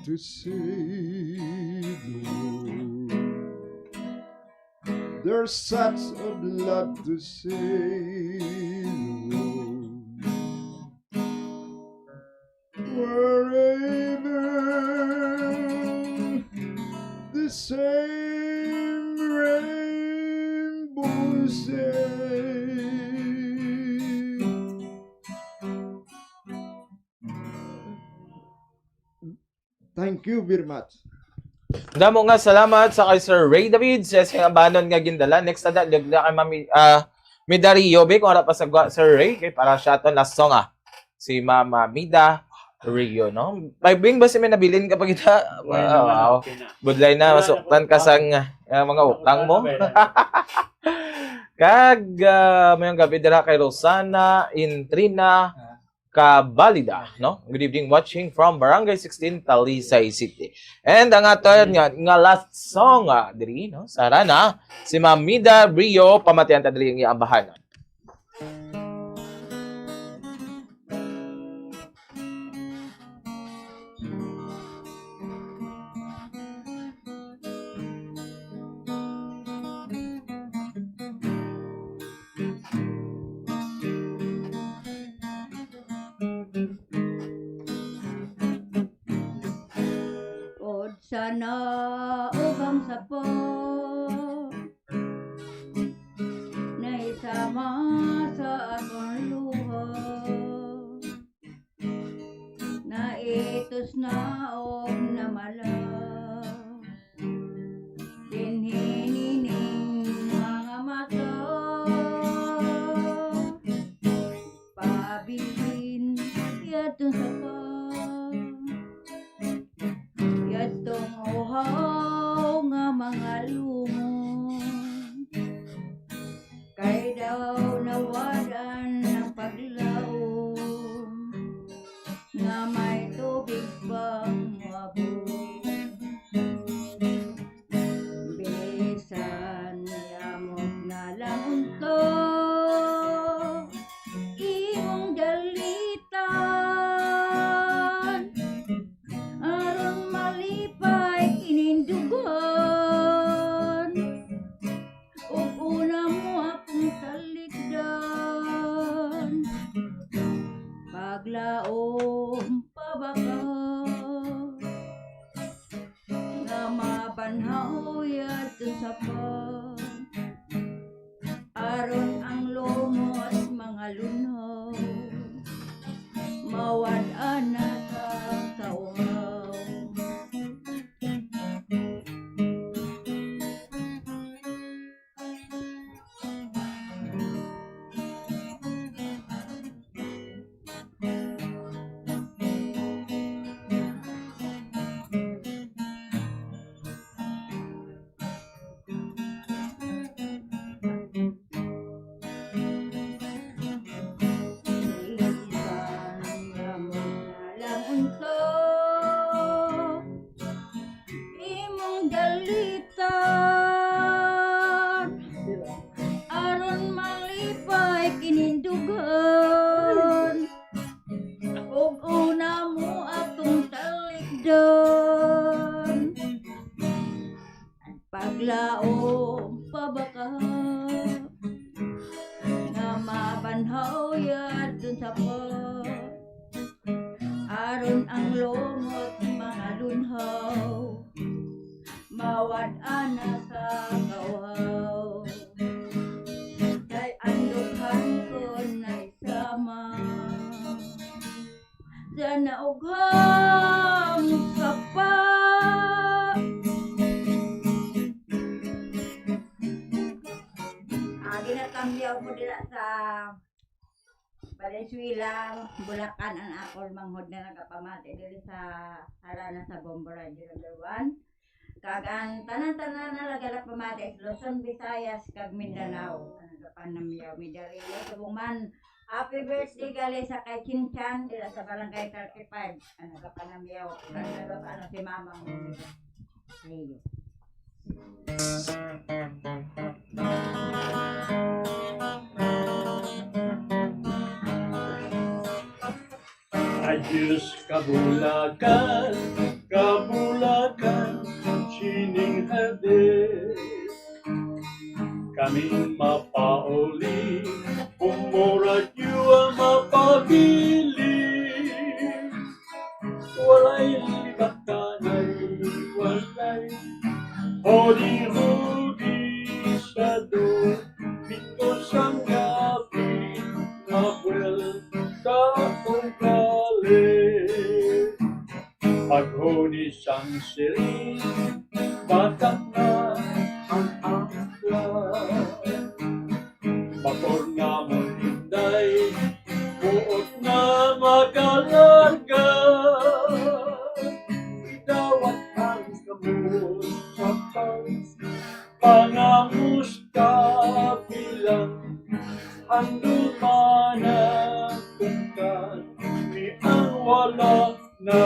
To say, Lord, There's such a lot to say. Wherever the same rainbow say. Thank you very much. Damo nga salamat sa kay Sir Ray David sa siyang abanon nga gindala. Next na dagdag kay Mami Midario be kung wala pa sa Sir Ray kay para siya aton last song si Mama Mida Rio, no? May bing ba si may nabilin kapag kita? Wow. Budlay na masuktan ka sang mga utang mo. Kag mayong gabi dira kay Rosana Intrina Kabalida, no? Good evening, watching from Barangay 16, Talisay City. And ang aton nga last song diri, no? Sarana si Mamida Brio pamatian ta diri ang iambahan. Sana ubang sapo na isama sa akong luha na itos na og namala dinhinining mga mata pabilin yatong sapa yatong uhaw nga mga lumon kay daw nawadan ng paglaom nga may tubig pang wabong bisan yamog na lang unto imong dalitan aron malipay kinindugan ug una mo akong talikdan paglaom pa ba ka nga mabanhaw yadto sa pa aron ang lumos mga lunhaw mawad-an na ka kauhaw imong dalitan aron malipay kinindugan ug una mo atong talikdan paglaom pa ba ka nga mabanhaw yadto sa pa aron ang lumot mga lunhaw mawad-an na sa kawaw kay ang dughan ko na isama sa naughang sapa ginatambyaw ko dila sa Valenzuela, Bulacan ang akol manghod na nagapamati dili sa harana sa Bombo Radio number 1. Kag ang tanan-tanan na lagala pamati Luzon, Visayas kag Mindanao. Nagapanamyaw Midario Subuman. Happy birthday gali sa kay Chinchan dila sa Barangay 35. Nagapanamyaw kag si Mamang Rio. Adios kabulakan, kabulakan, sining habis kaming mapauli, Bumbo-radyo ang mapabili. Walay libakanay, walay hodi-hodi sa do, pito sang gabi, mabuelta kong kali. Paghuni sang siri, batak na ang akla. Bakor nga mo hinday, buot na magalarga. Idawat ang kamot sa pangamusta bilang handul managpuntan ni ang wala na.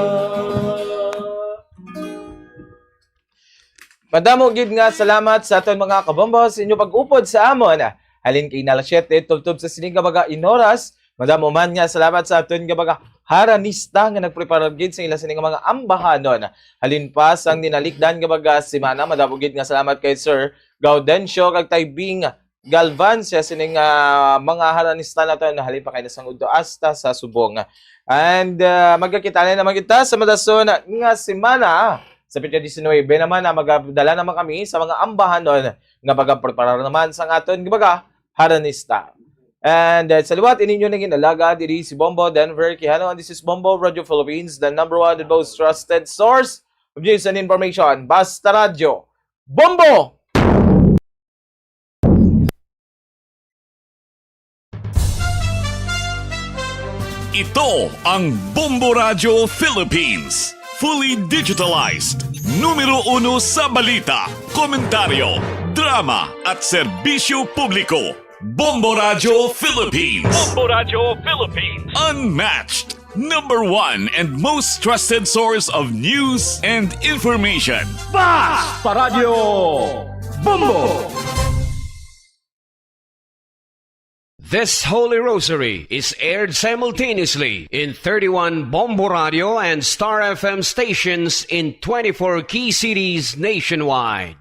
Madamo gid nga salamat sa aton mga kabombo sa inyo pag-upod sa amon. Halin kay nalas 7 tubtob sa sining kabaga inoras. Madamo man nga salamat sa aton kabaga haranista nga nagprepare gid sa ila sining mga ambahanon. Halin pa sang ninalikdan kabaga semana. Madamo gid nga salamat kay Sir Gaudencio kag Taybing Galvan sa sining mga haranista naton. Halin pa kay nasangud do asta sa subong. And magkakita na naman kita sa madason nga semana. Sa Petya 19 naman na magdala naman kami sa mga ambahanon nga pagpaprepara naman sa aton gibaga haranista. And sa liwat ininyo na ginalaga diri si Bombo Denver Quijano, and this is Bombo Radio Philippines, the #1 and most trusted source of news and information. Basta Radio Bombo! Ito ang Bombo Radio Philippines. Fully digitalized. Numero 1 sa balita, komentaryo, drama at serbisyo publiko. Bombo Radio Philippines. Bombo Radio Philippines. Unmatched. #1 and most trusted source of news and information. Basta Radio Bombo. This Holy Rosary is aired simultaneously in 31 Bombo Radio and Star FM stations in 24 key cities nationwide.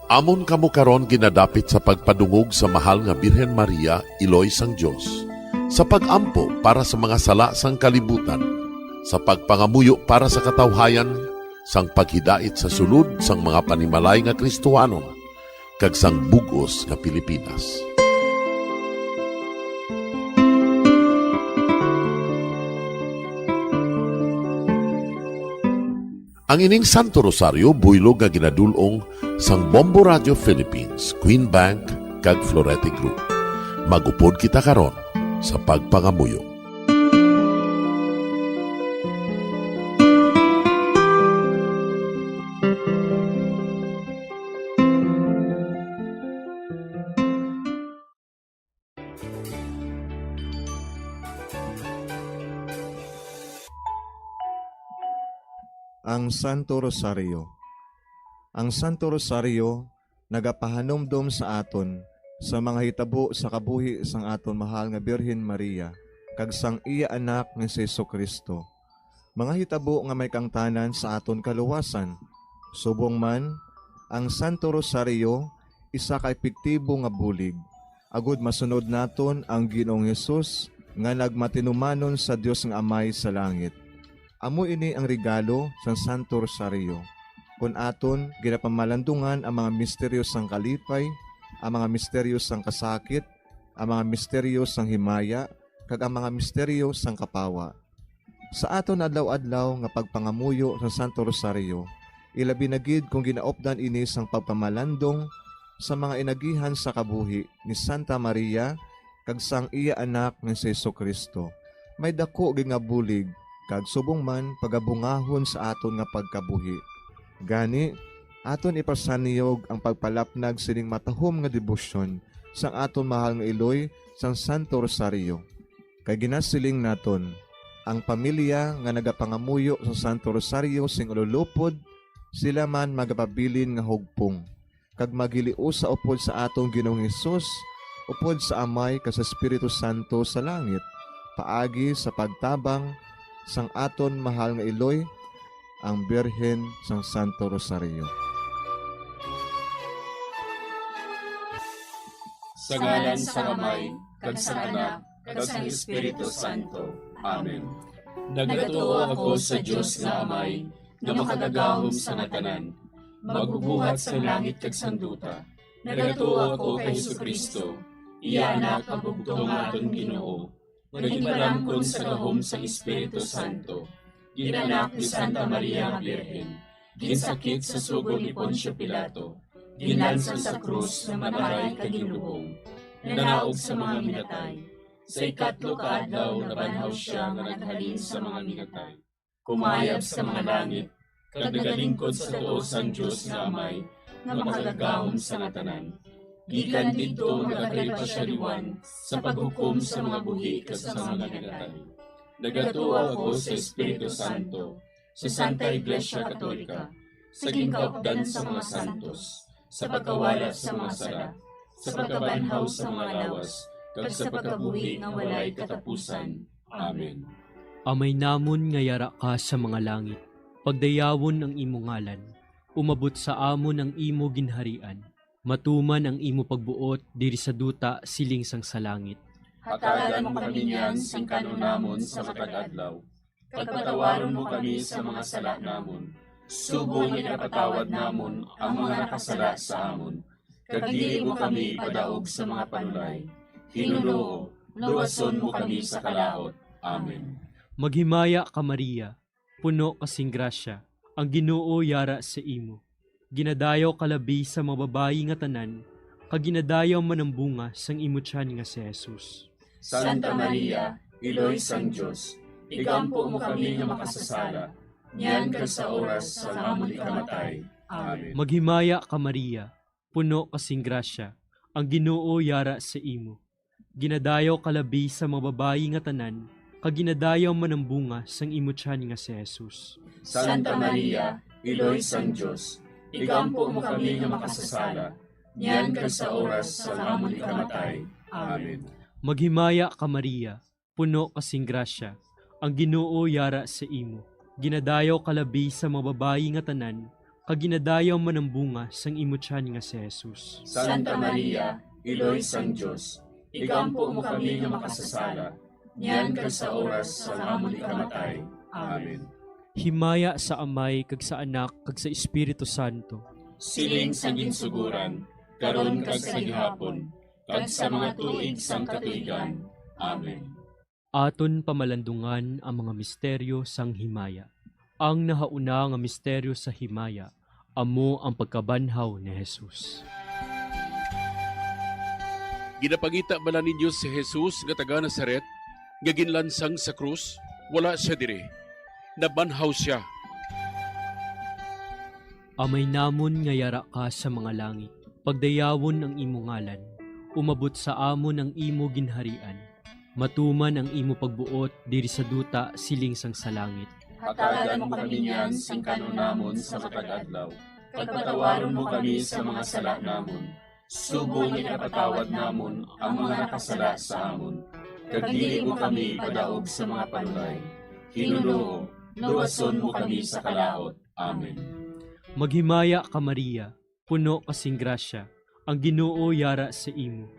Amon kamo karon ginadapit sa pagpadungog sa mahal nga Birhen Maria, Iloy sang Dios, sa pagampo para sa mga sala sang kalibutan, sa pagpangamuyo para sa katawhayan, sang paghidait sa sulod sang mga panimalay nga Kristohanon, kag sang bugos nga Pilipinas. Ang ining Santo Rosario buylog nga ginadulong sang Bombo Radio Philippines, Queen Bank kag Florete Group. Magupod kita karon sa pagpangamuyo. Ang Santo Rosario. Ang Santo Rosario nagapahanomdom sa aton sa mga hitabo sa kabuhi sang aton mahal nga Birhen Maria kag sang iya anak nga si Jesucristo. Mga hitabo nga may kangtanan sa aton kaluwasan. Subong man, ang Santo Rosario isa ka epektibo nga bulig. Agud masunod naton ang Ginoong Hesus nga nagmatinumanon sa Dios nga Amay sa langit. Amo ini ang regalo sa Santo Rosario. Kung aton ginapamalandungan ang mga misteryo sang kalipay, ang mga misteryo sang kasakit, ang mga misteryo sang himaya, kag ang mga misteryo sang kapawa. Sa aton adlaw-adlaw nga pagpangamuyo sa Santo Rosario, ilabi na gid kung ginaopdan ini sang pagpamalandong sa mga inagihan sa kabuhi ni Santa Maria kag sang iya anak nga si Jesucristo. May dako gid nga bulig kag subong man pagabungahon sa aton nga pagkabuhi. Gani, aton ipasaniyog ang pagpalapnag sining matahom nga debosyon sang aton mahal nga Iloy sang Santo Rosario. Kay ginasiling naton, ang pamilya nga nagapangamuyo sa Santo Rosario sing ululupod, sila man magapabilin nga hugpong. kag magiliw sa upod sa atong Ginoong Hesus, upod sa Amay kas Espiritu Santo sa langit, paagi sa pagtabang sang aton mahal nga Iloy, ang Birhen sang Santo Rosario. Sa ngalan sa Amay, kag sa Anak, kag sa Espiritu Santo. Amen. Nagatuo ako sa Dios nga Amay, nga makagagahom sa ngatanan, magbubuhat sa langit kag sanduta. Nagatuo ako kay Jesucristo, iya anak ang bugtong aton Ginoo. Nagimalamkon sa gahom sa Espiritu Santo. Ginanak ni Santa Maria nga Birhen. Ginsakit sa sugod ni Poncio Pilato. Ginlansang sa krus na manaray kag ginlubong. Nanaog sa mga minatay. Sa ikatlo ka adlaw nabanhaw siya nga naghalin sa mga minatay. Kumayab sa mga langit, kag nagalingkod sa tuos ang Dios nga Amay, nga makagagahom sa ngatanan. Gikan didto nagakalipa siya liwan sa paghukom sa mga buhi kag sa mga minatay. Nagatuo ako sa Espiritu Santo, sa Santa Iglesia Katolika, sa gingkaupdan sa mga santos, sa pagkawala sa mga sala, sa pagkabanhaw sa mga lawas, kag sa pagkabuhi nga walay katapusan. Amen. Amay namon nga yara ka sa mga langit, pagdayawon ang imo ngalan, umabot sa amon ang imo ginharian, matuman ang imo pagbuot diri sa duta siling sang sa langit. Hatagan mo kami niyan sing kanon namon sa matag adlaw. Pagpatawaron mo kami sa mga sala namon. Subong ipatawad namon ang mga nakasala sa amon. Kag dili mo kami padaog sa mga panulay. Hinunoo, luwason mo kami sa kalaot. Amen. Maghimaya ka Maria, puno kasing grasya, ang Ginoo yara sa imo. Ginadayaw kalabi sa mga babayi nga tanan, kag ginadayaw man ang bunga sang imo tiyan nga si Jesus. Santa Maria, Iloy sang Dios, igampo mo kami nga makasasala, niyan ka sa oras sa amon ikamatay. Amen. Maghimaya ka Maria, puno kasing grasya, ang Ginoo yara sa imo. Ginadayaw kalabi sa mga babayi nga tanan, kag ginadayaw man ang bunga sang imo tiyan nga si Jesus. Santa Maria, Iloy sang Dios, igampo mo kami nga makasasala, niyan ka sa oras sa amon ikamatay. Amen. Maghimaya ka Maria, puno kasing grasya, ang Ginoo yara sa imo. Ginadayaw kalabi sa mga babayi nga tanan, kag ginadayaw man ang bunga sang imo tiyan nga si Jesus. Santa Maria, Iloy sang Dios, igampo mo kami nga makasasala, niyan ka sa oras sa amon ikamatay. Amen. Himaya sa Amay kag sa Anak kag sa Espiritu Santo. Siling sa ginsuguran, karon kag sa gihapon, kag sa mga tuig sang katuigan. Amen. Aton pamalandungan ang mga misteryo sang himaya. Ang nahauna nga misteryo sa himaya, amo ang pagkabanhaw ni Jesus. Ginapangita bala ninyo si Jesus nga taga Nazaret, nga ginlansang sa krus, wala siya dire. Nabanhaw siya. Amay namon nga yara ka sa mga langit, pagdayawon ang imo ngalan, umabot sa amon ang imo ginharian, matuman ang imo pagbuot diri sa duta siling sang sa langit. Hatagan mo kami niyan sing kanon namon sa matag adlaw. Pagpatawaron mo kami sa mga sala namon. Subong ipatawad namon ang mga nakasala sa amon. Kag dili mo kami padaog sa mga panulay. Hinunoo, luwason mo kami sa kalaot. Amen. Maghimaya ka Maria, puno kasing grasya, ang Ginoo yara sa imo.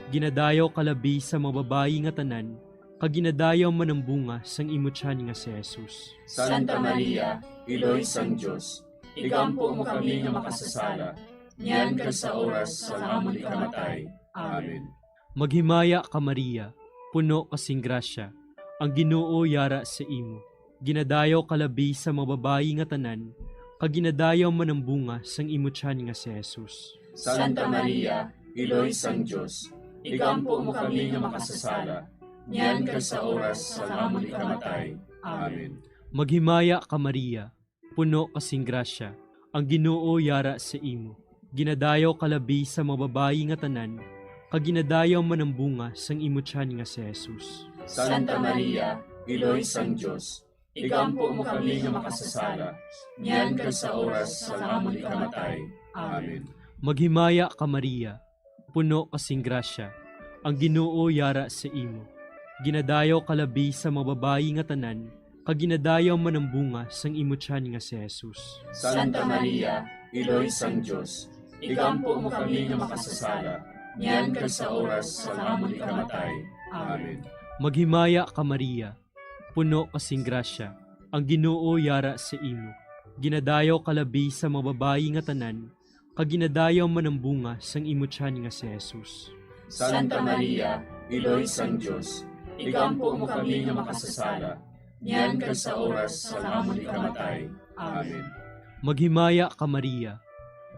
Ginadayaw kalabi sa mga babayi nga tanan, kag ginadayaw man ang bunga sang imo tiyan nga si Jesus. Santa Maria, Iloy sang Dios, igampo mo kami nga makasasala, niyan ka sa oras sa amon ikamatay. Amen. Maghimaya ka Maria, puno kasing grasya, ang Ginoo yara sa imo. Ginadayaw kalabi sa mga babayi nga tanan, kag ginadayaw man ang bunga sang imo tiyan nga si Jesus. Santa Maria, Iloy sang Dios, igampo mo kami nga makasasala, niyan ka sa oras sa amon ikamatay. Amen. Maghimaya ka Maria, puno kasing grasya, ang Ginoo yara sa imo. Ginadayaw kalabi sa mga babayi nga tanan, kag ginadayaw man ang bunga sang imo tiyan nga si Jesus. Santa Maria, Iloy sang Dios, igampo mo kami nga makasasala, niyan ka sa oras sa amon ikamatay. Amen. Maghimaya ka Maria, puno kasing grasya, ang Ginoo yara sa imo. Ginadayaw kalabi sa mga babayi nga tanan, kaginadayaw man ang bunga sang imo tiyan nga si Jesus. Santa Maria, Iloy sang Diyos, igampo mo kami nga makasasala, niyan kag sa oras sa amon ikamatay. Amen. Maghimaya ka Maria, puno kasing grasya, ang Ginoo yara sa imo. Ginadayaw kalabi sa mga babayi nga tanan, kaginadayaw man ang bunga sang imo tiyan nga si Jesus. Santa Maria, Iloy sang Diyos, igampo mo kami nga makasasala, niyan kag sa oras sa amon ikamatay. Amen. Maghimaya ka Maria,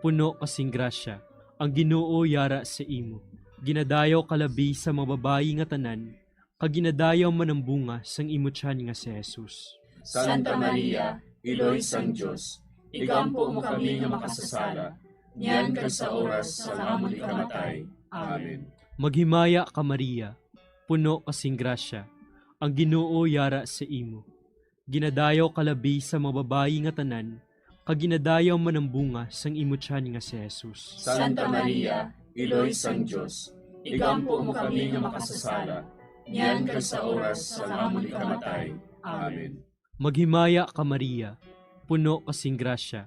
puno kasing grasya, ang Ginoo yara sa imo. Ginadayaw kalabi sa mga babayi nga tanan, kaginadayaw man ang bunga sang imo tiyan nga si Jesus. Santa Maria, Iloy sang Diyos, igampo mo kami nga makasasala, niyan kag sa oras sa amon ikamatay. Amen. Maghimaya ka Maria, puno kasing grasya, ang Ginoo yara sa imo. Ginadayaw kalabi sa mga babayi nga tanan, kaginadayaw man ang bunga sang imo tiyan nga si Jesus. Santa Maria, Iloy sang Diyos, igampo mo kami nga makasasala, niyan kag sa oras sa amon ikamatay. Amen. Maghimaya ka Maria, puno kasing grasya,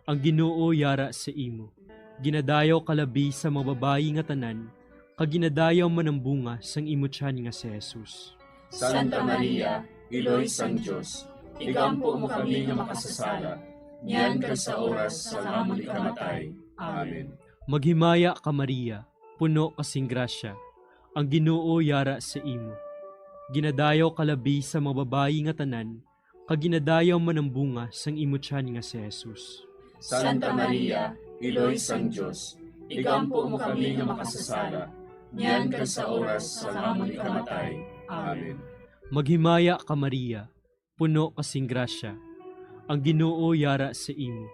ang Ginoo yara sa imo. Ginadayaw kalabi sa mga babayi nga tanan, kaginadayaw man ang bunga sang imo tiyan nga si Jesus. Santa Maria, Iloy sang Diyos, igampo mo kami nga makasasala, niyan kag sa oras sa amon ikamatay. Amen. Maghimaya ka Maria, puno kasing grasya, ang Ginoo yara sa imo. Ginadayaw kalabi sa mga babayi nga tanan, kaginadayaw man ang bunga sang imo tiyan nga si Jesus. Santa Maria, Iloy sang Diyos, igampo mo kami nga makasasala, niyan kag sa oras sa amon ikamatay. Amen. Maghimaya ka Maria, puno kasing grasya, ang Ginoo yara sa imo.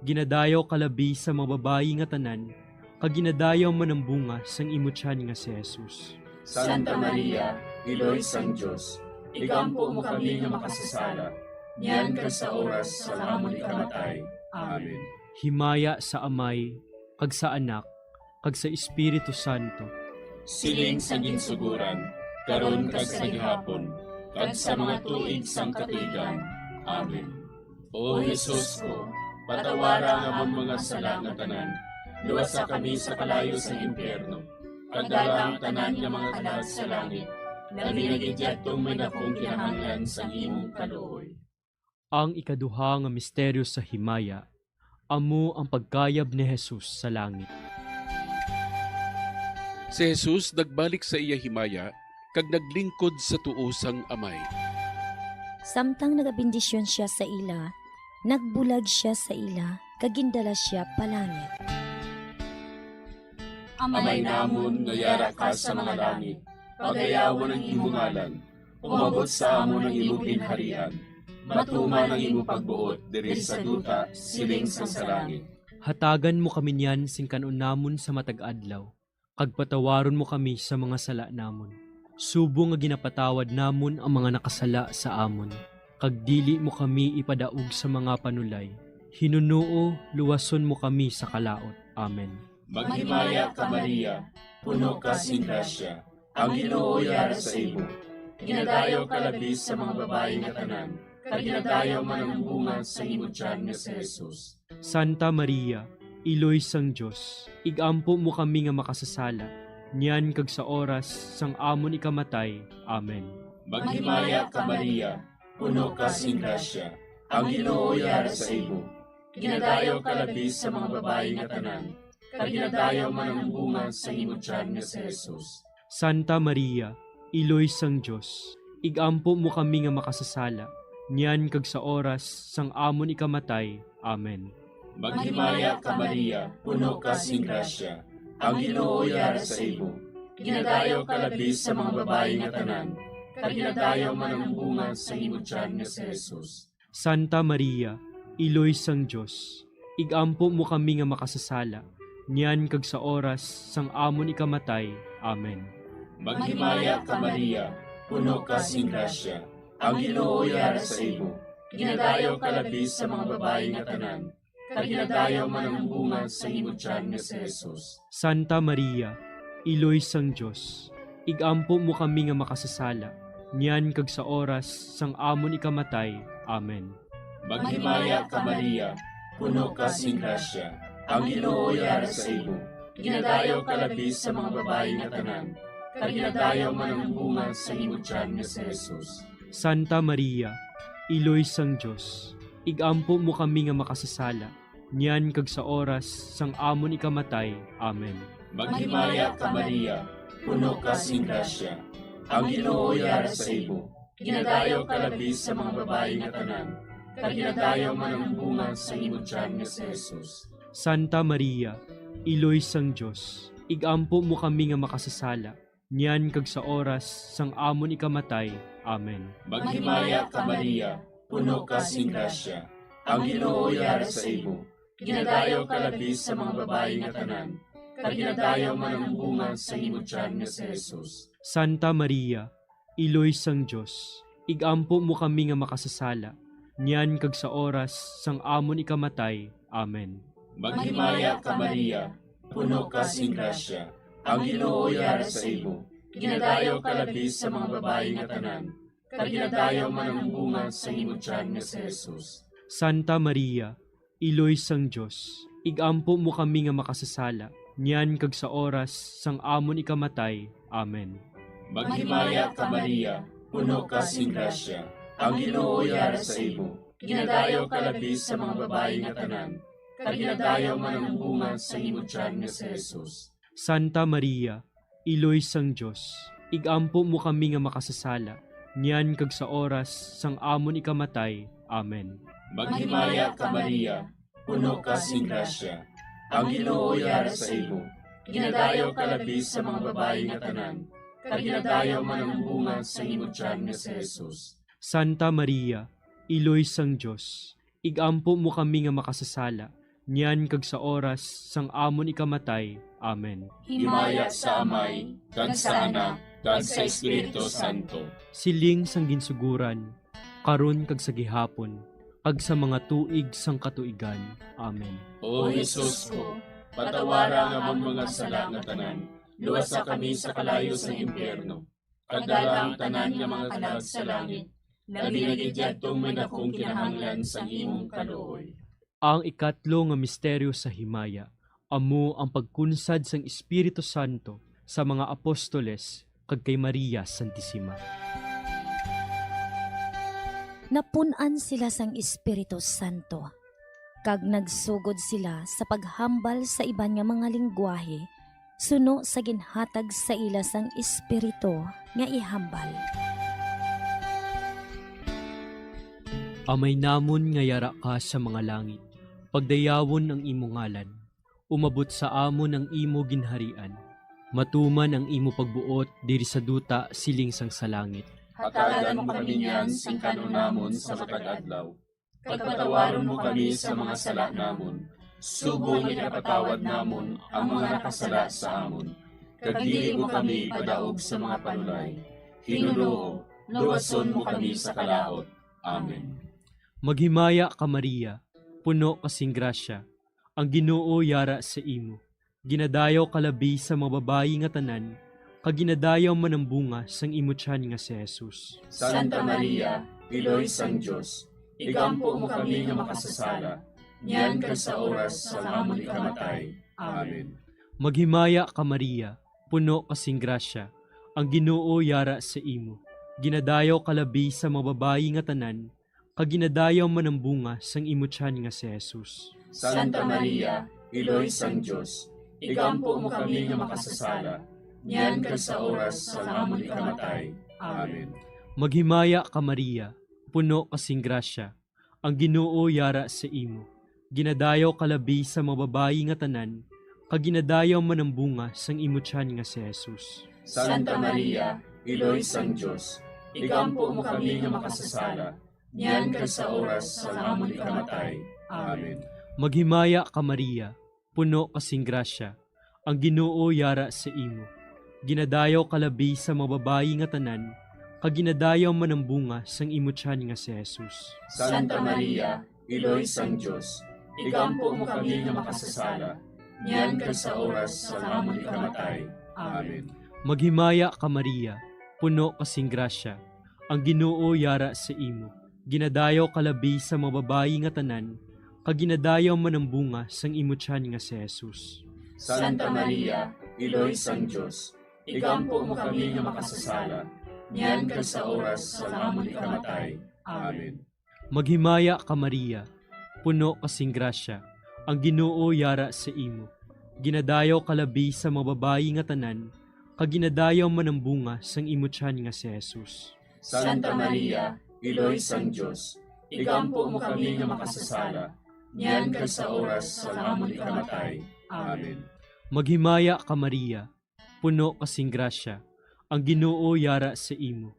Ginadayaw kalabi sa mga babayi nga tanan, kaginadayaw man ang bunga sang imo tiyan nga si Jesus. Santa Maria, Iloy sang Diyos, igampo mo kami nga makasasala, niyan kag sa oras sa amon ikamatay. Amen. Himaya sa Amay, kag sa Anak, kag sa Espiritu Santo. Siling sa ginsuguran, karon kag sa gihapon, kag sa mga tuig sang katuigan. Amen. O Jesus ko, patawara nga among mga sala nga tanan, luwasa kami sa kalayo sa impyerno, kag dala ang tanan nga mga kalag sa langit, labi na gidyatong may dakong kinahanglan sa imong kaluoy. Ang ikaduha nga misteryo sa himaya, amo ang pagkayab ni Jesus sa langit. Si Jesus nagbalik sa iya himaya, kag naglingkod sa tuo sang Amay. Samtang nagabindisyon siya sa ila, nagbulag siya sa ila, kagindala siya palangit. Amay namon nga yara ka sa mga langit, pagayawan ang imong ngalan, umabot sa amon ang imong ginharian, matuman ang imong pagbuot diri sa duta siling sa langit. Hatagan mo kami niyan sing kanon namon sa matag adlaw, kag patawaron mo kami sa mga sala namon. Subo nga ginapatawad namon ang mga nakasala sa amon, kag dili mo kami ipadaog sa mga panulay. Hinunuo, luwason mo kami sa kalaot. Amen. Maghimaya ka Maria, puno ka sing grasya, ang Ginoo yara sa imo. Ginadayaw ka labis sa mga babayi nga tanan, kag ginadayaw man ang bunga sa imo tiyan nga si Jesus. Santa Maria, Iloy sang Diyos, igampo mo kami nga makasasala, niyan kag sa oras sang amon ikamatay. Amen. Maghimaya ka Maria, puno ka sing grasya, ang Ginoo yara sa imo. Ginadayaw ka labis sa mga babayi nga tanan, kag ginadayaw man ang bunga sa imo tiyan nga si Jesus. Santa Maria, Iloy sang Diyos, igampo mo kami nga makasasala, niyan kag sa oras sang amon ikamatay. Amen. Maghimaya ka Maria, puno ka sing grasya, ang Ginoo yara sa imo. Ginadayaw ka labis sa mga babayi nga tanan, kag ginadayaw man ang bunga sa imo tiyan nga si Jesus. Santa Maria, Iloy sang Diyos, igampo mo kami nga makasasala, niyan kag sa oras sang amon ikamatay. Amen. Maghimaya ka Maria, puno ka sing grasya, ang Ginoo yara sa imo. Ginadayaw ka labis sa mga babayi nga tanan, kaginadayaw man ang bunga sa imong tiyan nga si Jesus. Santa Maria, Iloy sang Dios, igampo mo kami nga makasasala, niyan kag sa oras sang amon ikamatay. Amen. Maghimaya ka Maria, puno ka sing grasya, ang Ginoo yara sa imo. Ginadayaw ka labi sa mga babae nga tanan, kaginadayaw man ang bunga sa imong tiyan nga si Jesus. Santa Maria, Iloy sang Dios, igampo mo kami nga makasasala, niyan kag sa oras sang amon ikamatay. Amen. Maghimaya ka Maria, puno ka sing grasya, ang Ginoo yara sa imo. Ginadayaw ka labi sa mga babae nga tanan, kaginadayaw man ang bunga sa imong tiyan nga si Jesus. Santa Maria, Iloy sang Dios, igampo mo kami nga makasasala, niyan kag sa oras sang amon ikamatay. Amen. Maghimaya ka Maria, puno ka sing grasya, ang Ginoo yara sa imo. Ginadayaw ka labi sa mga babae nga tanan, kaginadayaw man ang bunga sa imong tiyan nga si Jesus. Santa Maria, Iloy sang Dios, igampo mo kami nga makasasala, niyan kag sa oras sang amon ikamatay. Amen. Maghimaya ka Maria, puno ka sing grasya, ang Ginoo yara sa imo. Ginadayaw ka labi sa mga babae nga tanan, kaginadayaw man ang bunga sa imong tiyan nga si Jesus. Santa Maria, Iloy sang Dios, igampo mo kami nga makasasala, niyan kag sa oras sang amon ikamatay. Amen. Maghimaya ka Maria, puno ka sing grasya, ang Ginoo yara sa imo. Ginadayaw ka labi sa mga babae nga tanan, kaginadayaw man ang bunga sa imong tiyan nga si Jesus. Santa Maria, Iloy sang Dios, igampo mo kami nga makasasala, niyan kag sa oras sang amon ikamatay. Amen. Maghimaya ka Maria, puno ka sing grasya, ang Ginoo yara sa imo. Ginadayaw ka labi sa mga babae nga tanan, kaginadayaw man ang bunga sa imong tiyan nga si Jesus. Santa Maria, Iloy sang Dios, igampo mo kami nga makasasala, niyan kag sa oras sang amon ikamatay. Amen. Himaya sa Amay, kag sa Anak, kag sa Espiritu Santo. Siling sang ginsuguran, karon kag sa gihapon, kag sa mga tuig sang katuigan. Amen. O Jesus ko, patawara nga among mga sala nga tanan, luwasa kami sa kalayo sa impyerno. Kadala ang tanan nga mga kalag sa langit, labi na gidyadtong may dakong kinahanglan sa imong kaluoy. Ang ikatlo nga misteryo sa himaya, amo ang pagkunsad sang Espiritu Santo sa mga apostoles kag kay Maria Santissima. Napunan sila sang Espiritu Santo, kag nagsugod sila sa paghambal sa iban nga mga lingwahe, suno sa ginhatag sa ila sang Espiritu nga ihambal. Amay namon nga yara ka sa mga langit, pagdayawon ang imo ngalan, umabot sa amon ang imo ginharian, matuman ang imo pagbuot diri sa duta siling sang sa langit. Hatagan mo kami niyan sing kanon namon sa matag adlaw. Pagpatawaron mo kami sa mga sala namon, subong ipatawad namon ang mga nakasala sa amon. Kag dili mo kami padaog sa mga panulay. Hinunoo, luwason mo kami sa kalaot. Amen. Maghimaya ka Maria, puno kasing grasya, ang Ginoo yara sa imo. Ginadayaw kalabi sa mga babayi nga tanan, kag ginadayaw man ang bunga sang imo tiyan nga si Jesus. Santa Maria, Iloy sang Dios, igampo mo kami nga makasasala, niyan kag sa oras sa amon ikamatay. Amen. Maghimaya ka Maria, puno kasing grasya, ang Ginoo yara sa imo. Ginadayaw kalabi sa mga babayi nga tanan, kag ginadayaw man ang bunga sang imo tiyan nga si Jesus. Santa Maria, Iloy sang Dios, igampo mo kami nga makasasala, niyan kag sa oras sa amon ikamatay. Amen. Maghimaya ka Maria, puno kasing grasya, ang Ginoo yara sa imo. Ginadayaw kalabi sa mga babayi nga tanan, kag ginadayaw man ang bunga sang imo tiyan nga si Jesus. Santa Maria, Iloy sang Dios, igampo mo kami nga makasasala, niyan kag sa oras sa amon ikamatay. Amen. Maghimaya ka Maria, puno kasing grasya, ang Ginoo yara sa imo. Ginadayaw kalabi sa mga babayi nga tanan, kag ginadayaw man ang bunga sang imo tiyan nga si Jesus. Santa Maria, Iloy sang Dios, igampo mo kami nga makasasala, niyan kag sa oras sa amon ikamatay. Amen. Maghimaya ka Maria, puno kasing grasya, ang Ginoo yara sa imo. Ginadayaw kalabi sa mga babayi nga tanan, kag ginadayaw man ang bunga sang imo tiyan nga si Jesus. Santa Maria, Iloy sang Diyos, igampo mo kami nga makasasala, niyan kag sa oras sa amon ikamatay. Amen. Maghimaya ka Maria, puno kasing grasya, ang Ginoo yara sa imo. Ginadayaw kalabi sa mga babayi nga tanan, kag ginadayaw man ang bunga sang imo tiyan nga si Jesus. Santa Maria, Iloy sang Diyos, igampo mo kami nga makasasala, niyan kag sa oras sa amon ikamatay. Amen. Maghimaya ka Maria, puno kasing grasya, ang Ginoo yara sa imo.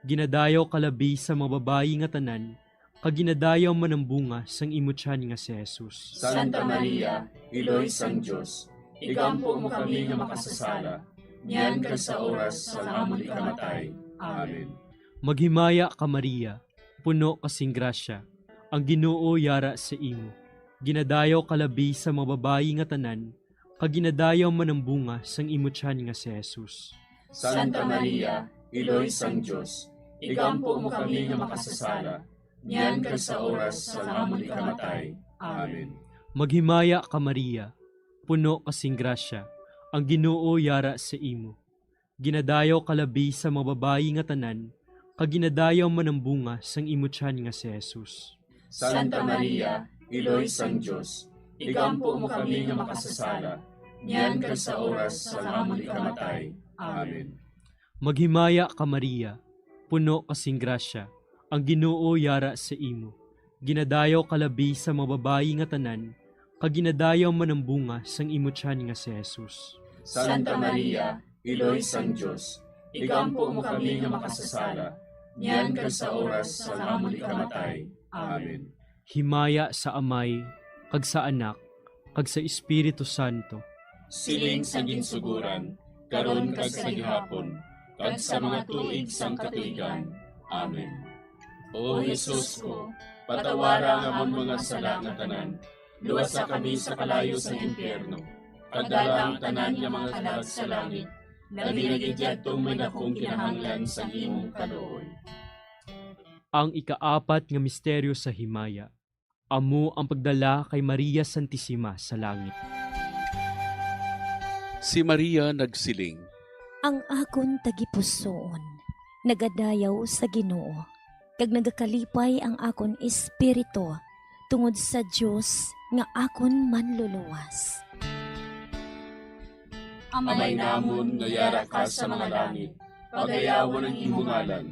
Ginadayaw kalabi sa mga babayi nga tanan, kag ginadayaw man ang bunga sang imo tiyan nga si Jesus. Santa Maria, Iloy sang Diyos, igampo mo kami nga makasasala, niyan kag sa oras sa amon ikamatay. Amen. Maghimaya ka Maria, puno kasing grasya, ang Ginoo yara sa imo. Ginadayaw kalabi sa mga babayi nga tanan, kag ginadayaw man ang bunga sang imo tiyan nga si Jesus. Santa Maria, Iloy sang Diyos, igampo mo kami nga makasasala, niyan kag sa oras sa amon ikamatay. Amen. Maghimaya ka Maria, puno kasing grasya, ang Ginoo yara sa imo. Ginadayaw kalabi sa mga babayi nga tanan, kag ginadayaw man ang bunga sang imo tiyan nga si Jesus. Santa Maria, Iloy sang Diyos, igampo mo kami nga makasasala, niyan kag sa oras sa amon ikamatay. Amen. Maghimaya ka Maria, puno kasing grasya, ang Ginoo yara sa imo. Ginadayaw kalabi sa mga babayi nga tanan, kag ginadayaw man ang bunga sang imo tiyan nga si Jesus. Santa Maria, Iloy sang Diyos, igampo mo kami nga makasasala, niyan kag sa oras sa amon ikamatay. Amen. Himaya sa Amay, kag sa Anak, kag sa Espiritu Santo. Siling sa ginsuguran, karon kag sa gihapon, kag sa mga tuig sang katuigan. Amen. O Jesus ko, patawara nga amon mga sala nga tanan, luwasa kami sa kalayo sa impyerno, kadala ang tanan nga mga kalag sa langit, naginagidyadtong may nakong kinahanglan sa imong kaluoy. Ang ikaapat nga misteryo sa himaya, amo ang pagdala kay Maria Santissima sa langit. Si Maria nagsiling, Ang akon tagipusoon, nagadayaw sa Ginoo, kag nagakalipay ang akon espiritu tungod sa Dios nga akon manluluwas. Amay namon nga yara ka sa mga langit, pagayawon ang imong ngalan,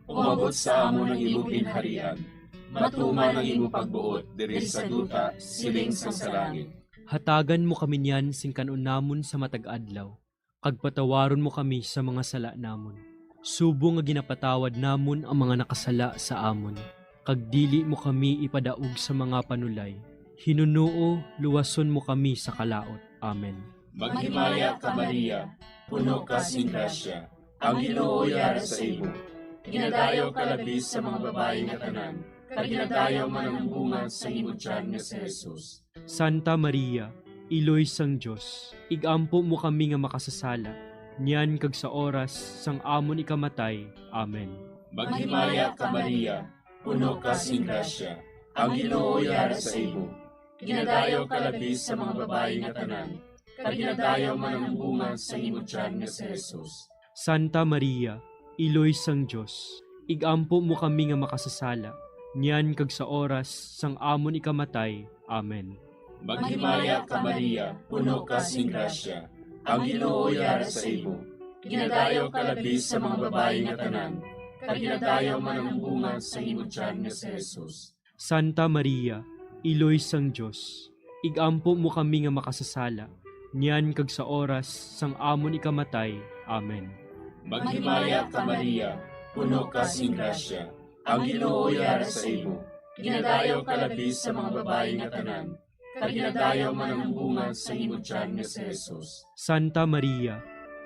umabot sa amon ang imong ginharian, matuman ang imong pagbuot diri sa duta siling sa langit. Hatagan mo kami niyan sing kanon namon sa matag adlaw, kag patawaron mo kami sa mga sala namon. Subo nga ginapatawad namon ang mga nakasala sa amon, kag dili mo kami ipadaog sa mga panulay. Hinunuo, luwason mo kami sa kalaot. Amen. Maghimaya ka Maria, puno ka sing grasya, ang Ginoo yara sa imo. Ginadayaw ka labis sa mga babayi nga tanan, kag ginadayaw man ang bunga sa imo tiyan nga si Jesus. Santa Maria, Iloy sang Diyos, igampo mo kami nga makasasala, niyan kag sa oras sang amon ikamatay. Amen. Maghimaya ka Maria, puno ka sing grasya, ang Ginoo yara sa imo. Ginadayaw ka labis sa mga babayi nga tanan, kag ginadayaw man ang bunga sa imo tiyan nga si Jesus. Santa Maria, Iloy sang Diyos, igampo mo kami nga makasasala, niyan kag sa oras sang amon ikamatay. Amen. Maghimaya ka Maria, puno ka sing grasya, ang Ginoo yara sa imo. Ginadayaw ka labis sa mga babayi nga tanan, kag ginadayaw man ang bunga sa imo tiyan nga si Jesus. Santa Maria, Iloy sang Diyos, igampo mo kami nga makasasala, niyan kag sa oras sang amon ikamatay. Amen. Maghimaya ka Maria, puno ka sing grasya, ang Ginoo yara sa imo. Ginadayaw ka labis sa mga babayi nga tanan, kag ginadayaw man ang bunga sa imo tiyan nga si Jesus. Santa Maria,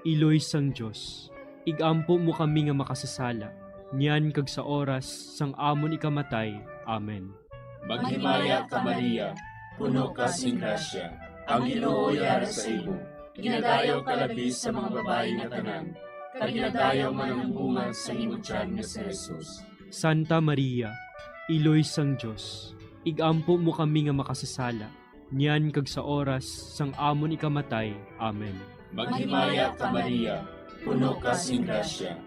Iloy sang Diyos, igampo mo kami nga makasasala, niyan kag sa oras sang amon ikamatay. Amen. Maghimaya ka Maria, puno ka sing grasya. Ang Ginoo yara sa imo. Ginadayaw ka labis sa mga babae nga tanan. Kag ginadayaw man ang bunga sa imo tiyan nga si Jesus. Santa Maria, Iloy sang Diyos, igampo mo kami nga makasasala, niyan kag sa oras sang amon ikamatay. Amen. Maghimaya ka Maria, puno ka sing grasya.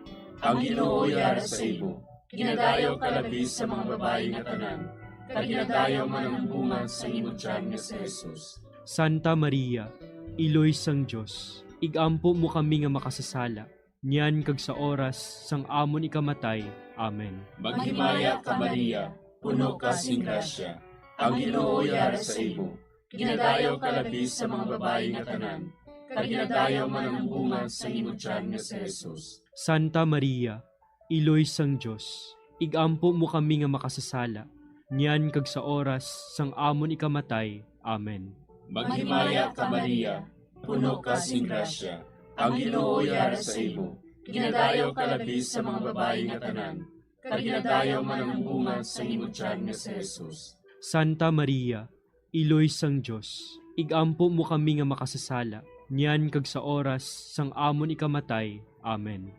Ang Ginoo yara sa imo. Ginadayaw ka labis sa mga babae nga tanan. Kag ginadayaw man ang bunga sa imo tiyan nga si Jesus. Santa Maria, Iloy sang Diyos, igampo mo kami nga makasasala, niyan kag sa oras sang amon ikamatay. Amen. Maghimaya ka Maria, puno ka sing grasya. Ang Ginoo yara sa imo. Ginadayaw ka labis sa mga babae nga tanan. Kag ginadayaw man ang bunga sa imo tiyan nga si Jesus. Santa Maria, Iloy sang Diyos, igampo mo kami nga makasasala, niyan kag sa oras sang amon ikamatay. Amen. Maghimaya ka Maria, puno ka sing grasya. Ang Ginoo yara sa imo. Ginadayaw ka labis sa mga babae nga tanan. Kag ginadayaw man ang bunga sa imo tiyan nga si Jesus. Santa Maria, Iloy sang Diyos, igampo mo kami nga makasasala, niyan kag sa oras sang amon ikamatay. Amen.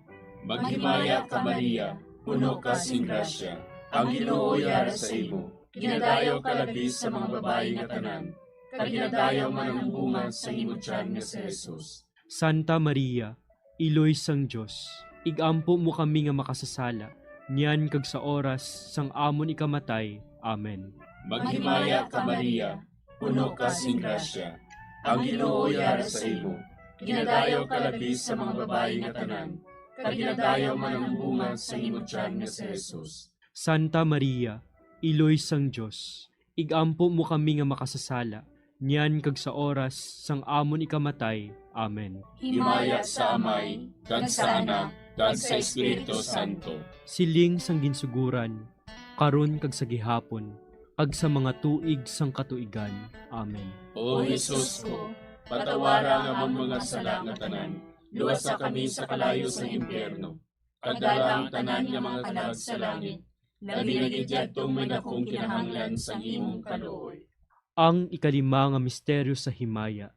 Maghimaya ka Maria, puno ka sing grasya. Ang Ginoo yara sa imo. Ginadayaw ka labis sa mga babae nga tanan. Kag ginadayaw man ang bunga sa imo tiyan nga si Jesus. Santa Maria, Iloy sang Diyos, igampo mo kami nga makasasala, niyan kag sa oras sang amon ikamatay. Amen. Maghimaya ka Maria, puno ka sing grasya. Ang Ginoo yara sa imo. Ginadayaw ka labis sa mga babae nga tanan. Kag ginadayaw man ang bunga sa imo tiyan nga si Jesus. Santa Maria, Iloy sang Diyos, igampo mo kami nga makasasala, niyan kag sa oras sang amon ikamatay. Amen. Himaya sa Amay, kag sa Anak, kag sa Espiritu Santo. Siling sang ginsuguran, karon kag sa gihapon, kag sa mga tuig sang katuigan. Amen. O Jesus ko, patawara nga among mga sala nga tanan. Luwasa kami sa kalayo sa impyerno. Kagdala ang tanan nga mga kalag sa langit. Labi na gidyadtong may dakong kinahanglan sa imong kaluoy. Ang ikalima nga misteryo sa himaya,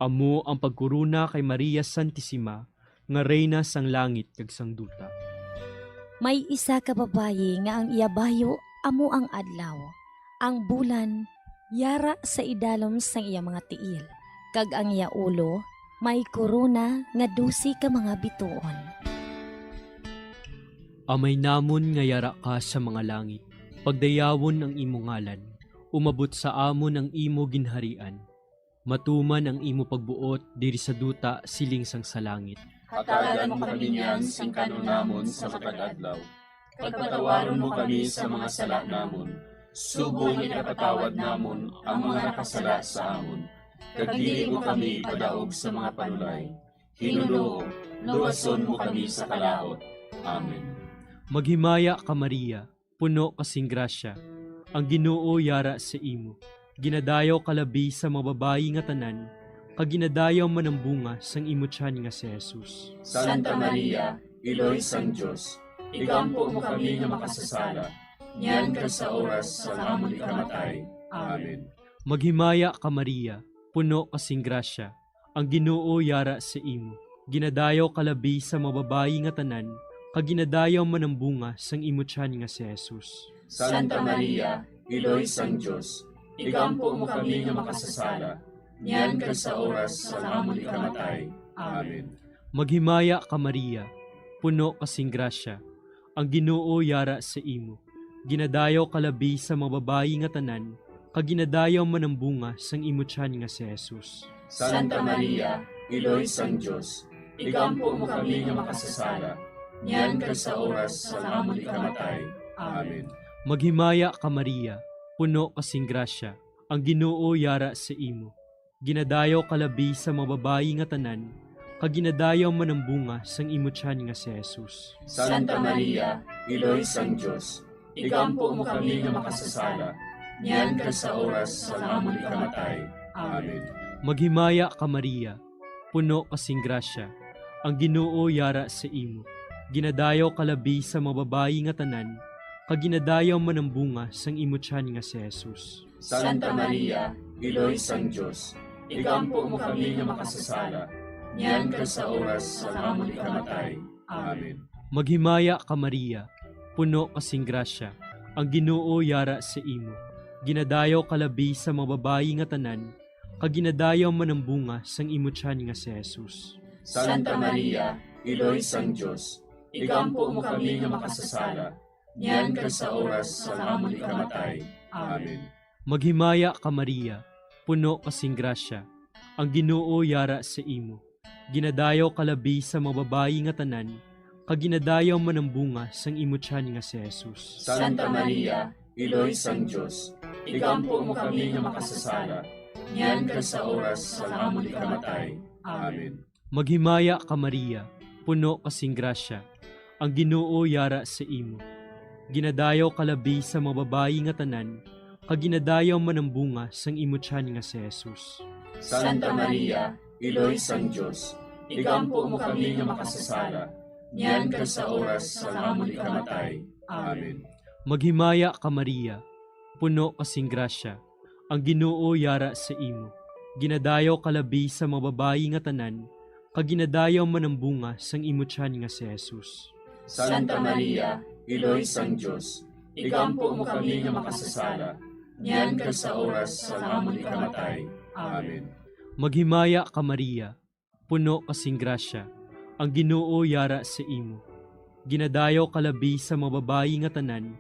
amo ang pagkuruna kay Maria Santissima, nga reyna sang langit kag sang duta. May isa ka babayi nga ang iyabayo amo ang adlaw. Ang bulan yara sa idalom sang iya mga tiil. Kag ang iya ulo may korona nga 12 ka mga bituon. Amay namon nga yara ka sa mga langit, pagdayawon ang imo ngalan, umabot sa amon ang imo ginharian. Matuman ang imo pagbuot diri sa duta siling sang sa langit. Hatagan mo kami niyan sing kanon namon sa matag adlaw. Pagpatawaron mo kami sa mga sala namon. Subong ipatawad namon ang mga nakasala sa amon. Kag dili mo kami padaog sa mga panulay. Hinunoo, luwason mo kami sa kalaot. Amen. Maghimaya ka Maria, puno kasing grasya, ang Ginoo yara sa imo. Ginadayaw kalabi sa mga babayi nga tanan, kag ginadayaw man ang bunga sang imo tiyan nga si Jesus. Santa Maria, Iloy sang Diyos, igampo mo kami nga makasasala, niyan kag sa oras sa amon ikamatay. Amen. Maghimaya ka Maria, puno kasing grasya, ang Ginoo yara sa imo. Ginadayaw kalabi sa mga babayi nga tanan, kag ginadayaw man ang bunga sang imo tiyan nga si Jesus. Santa Maria, Iloy sang Diyos, igampo mo kami nga makasasala, niyan kag sa oras sa amon ikamatay. Amen. Maghimaya ka Maria, puno kasing grasya, ang Ginoo yara sa imo. Ginadayaw kalabi sa mga babayi nga tanan, kag ginadayaw man ang bunga sang imo tiyan nga si Jesus. Santa Maria, Iloy sang Diyos, igampo mo kami nga makasasala, niyan kag sa oras sa amon ikamatay. Amen. Maghimaya ka Maria, puno kasing grasya, ang Ginoo yara sa imo. Ginadayaw kalabi sa mga babayi nga tanan, kag ginadayaw man ang bunga sang imo tiyan nga si Jesus. Santa Maria, Iloy sang Diyos, igampo mo kami nga makasasala, niyan kag sa oras sa amon ikamatay. Amen. Maghimaya ka Maria, puno kasing grasya, ang Ginoo yara sa imo. Ginadayaw kalabi sa mga babayi nga tanan, kag ginadayaw man ang bunga sang imo tiyan nga si Jesus. Santa Maria, Iloy sang Diyos, ikampo mo kami nga makasasala, niyan ka sa oras sa amon ikamatay. Amen. Maghimaya ka Maria, puno kasing grasya, ang Ginoo yara sa imo. Ginadayaw kalabi sa mga babayi nga tanan, kaginadayaw man ang bunga sang imo tiyan nga si Jesus. Santa Maria, Iloy sang Diyos, ikampo mo kami nga makasasala, niyan ka sa oras sa amon ikamatay. Amen. Maghimaya ka Maria, puno kasing grasya, ang Ginoo yara sa imo. Ginadayaw kalabi sa mga babayi nga tanan, kaginadayaw man ang bunga sang imo tiyan nga si Jesus. Santa Maria, Iloy sang Diyos, ikampo mo kami nga makasasala, niyan ka sa oras sa amon ikamatay. Amen. Maghimaya ka Maria, puno kasing grasya, ang Ginoo yara sa imo. Ginadayaw kalabi sa mga babayi nga tanan, kaginadayaw man ang bunga sang imo tiyan nga si Jesus. Santa Maria, Iloy sang Diyos, ikampo mo kami nga makasasala, niyan ka sa oras sa amon ikamatay. Amen. Maghimaya ka Maria, puno kasing grasya, ang Ginoo yara sa imo. Ginadayaw kalabi sa mga babayi nga tanan, kaginadayaw man ang bunga sang imo tiyan nga si Jesus. Santa Maria, Iloy sang Diyos, ikampo mo kami nga makasasala, niyan ka sa oras sa amon ikamatay. Amen. Maghimaya ka Maria, puno kasing grasya, ang Ginoo yara sa imo. Ginadayaw kalabi sa mga babayi nga tanan,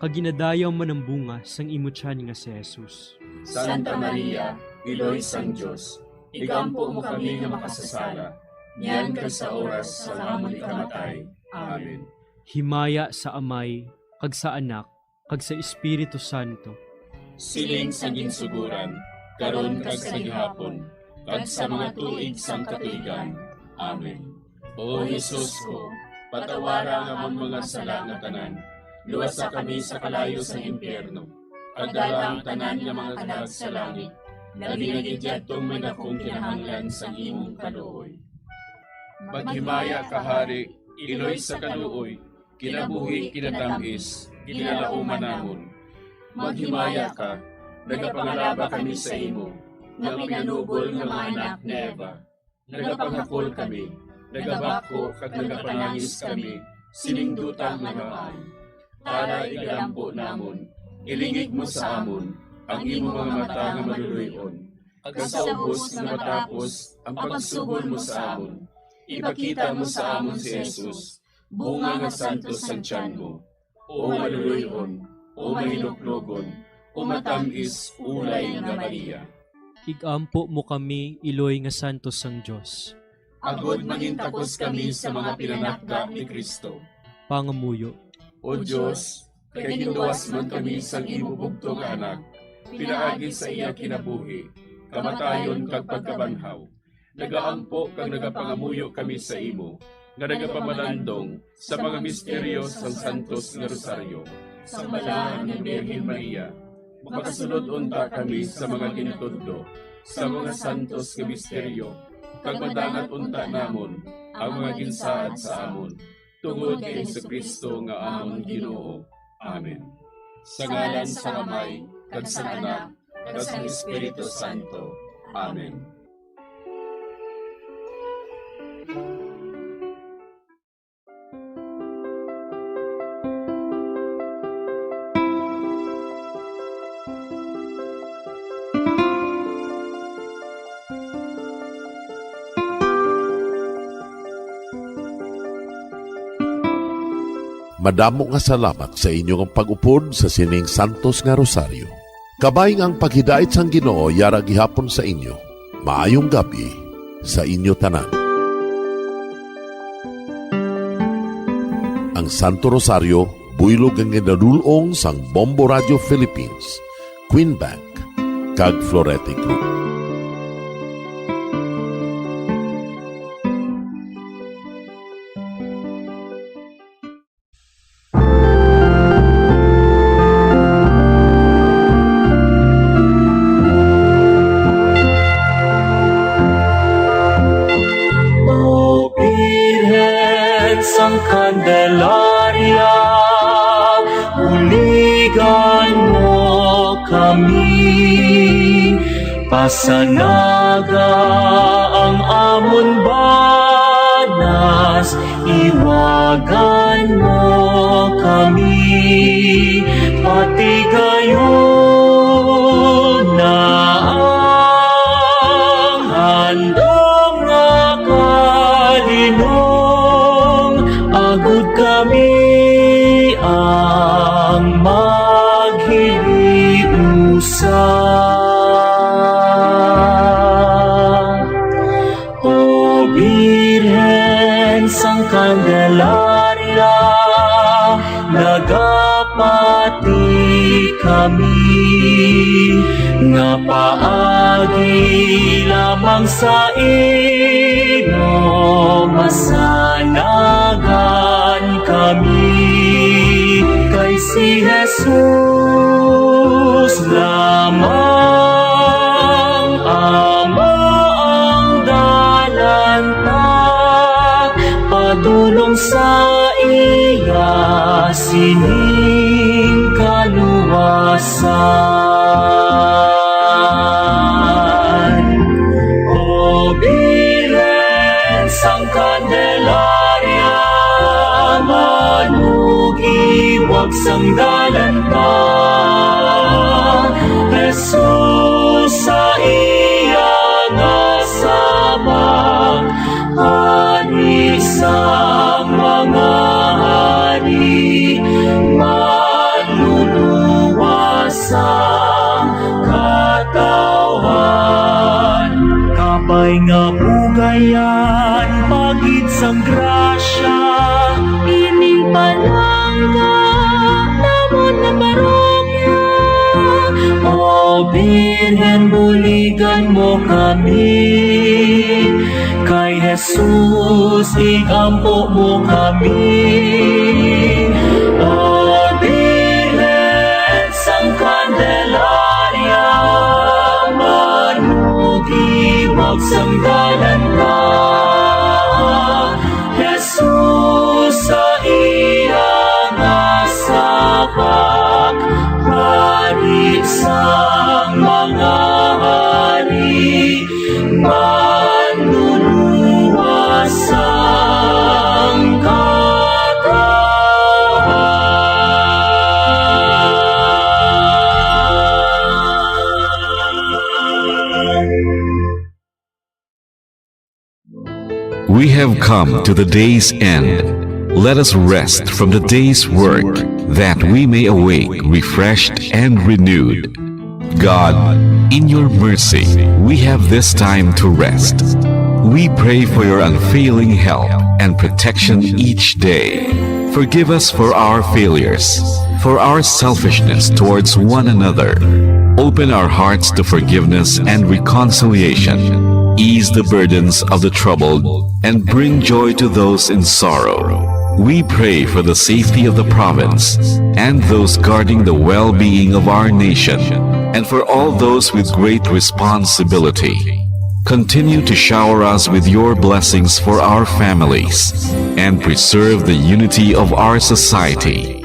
kaginadayaw man ang bunga sang imo tiyan nga si Jesus. Santa Maria, Iloy sang Diyos, ikampo mo kami nga makasasala, niyan ka sa oras sa amon ikamatay. Amen. Himaya sa Amay, kag sa Anak, kag sa Espiritu Santo. Siling sa ginsuguran, karon kag sa gihapon, kag sa mga tuig sang katuigan. Amen. O Jesus ko, patawara nga among mga sala nga tanan, luwasa kami sa kalayo sa impyerno, kagdala ang tanan nga mga kalag sa langit, nabinagidyaktong may akong kinahanglan sa imong kaluoy. Maghimaya ka Hari, Iloy sa kaluoy, kinabuhi kinatamis, kinalauman namon. Maghimaya ka, nagapangalaba kami sa imo, nga pinanubol nga mga anak ni Eva. Nagapangakol kami, nagabako kag nagapanangis kami, siningdutang nagaan. Para igalampo namon, ilingig mo sa amon, ang imo mga mata nga maluluyon. Kag sa ubos nga matapos, ang pagsugod mo sa amon. Ipakita mo sa amon si Jesus, bunga nga santos ang tiyan mo. O maluluyon, o mahiluklogon, o matamis, ulay nga Maria. Igampo mo kami, Iloy nga santos sang Diyos. Agod mangintagos kami sa mga pinanakda ni Kristo. Pangamuyo. O Diyos, kay ginduwas man kami sa imo bugtong anak, pinaagi sa iya kinabuhi, kamatayon kag pagkabanhaw. Nagaampo kag nagapangamuyo kami sa imo, nga nagapamalandong sa mga misteryo sang Santos nga Rosaryo. Sa balaan ng Birhen Maria, makasunod unta kami sa mga gintudlo, sa mga santos nga misteryo, kag madangat unta namon ang mga ginsaad sa amon, tungod kay Jesucristo nga amon Ginoo. Amen. Sa ngalan sa Amay, kag sa Anak, kag sa Espiritu Santo. Amen. Madamo nga salamat sa inyong pag-upod sa sining Santos nga Rosaryo. Kabayng ang paghidait sang Ginoo yara gihapon sa inyo. Maayong gabi sa inyo tanan. Ang Santo Rosario buylog ang ginadulong sang Bombo Radio Philippines, Queen Bank, kag Florete Group. Sang Candelaria, uligan mo kami Pasanaga ang amon banas, iwagan mo kami, pati gayon na ang handong nga kalinong, agud kami ang maghiliusa. O Birhen sang Candelaria, nagapati kami, nga paagi lamang sa ino, masanagan kami, kay si Jesus lamang amo ang dalanta, padulong sa iya sining kaluwasan. O Birhen sang Candelaria, manugiwag sang dalanta, Jesus sa iya nga sabak, hari sang mga hari, maluluwasang katawan. Kapay nga bugayan, pagid sang grasya, ining palangga, namon na parokya. O Birhen, buligan mo kami, kay Jesus igampo mo kami. O Birhen sang Candelaria, manugiwag sang dalanta, Jesus sa iya nga sabak, hari sang mga hari, manluluwasang We have come to the day's end. Let us rest from the day's work, that we may awake refreshed and renewed. God, in your mercy, we have this time to rest. We pray for your unfailing help and protection each day. Forgive us for our failures, for our selfishness towards one another. Open our hearts to forgiveness and reconciliation. Ease the burdens of the troubled and bring joy to those in sorrow. We pray for the safety of the province and those guarding the well-being of our nation, and for all those with great responsibility. Continue to shower us with your blessings for our families and preserve the unity of our society.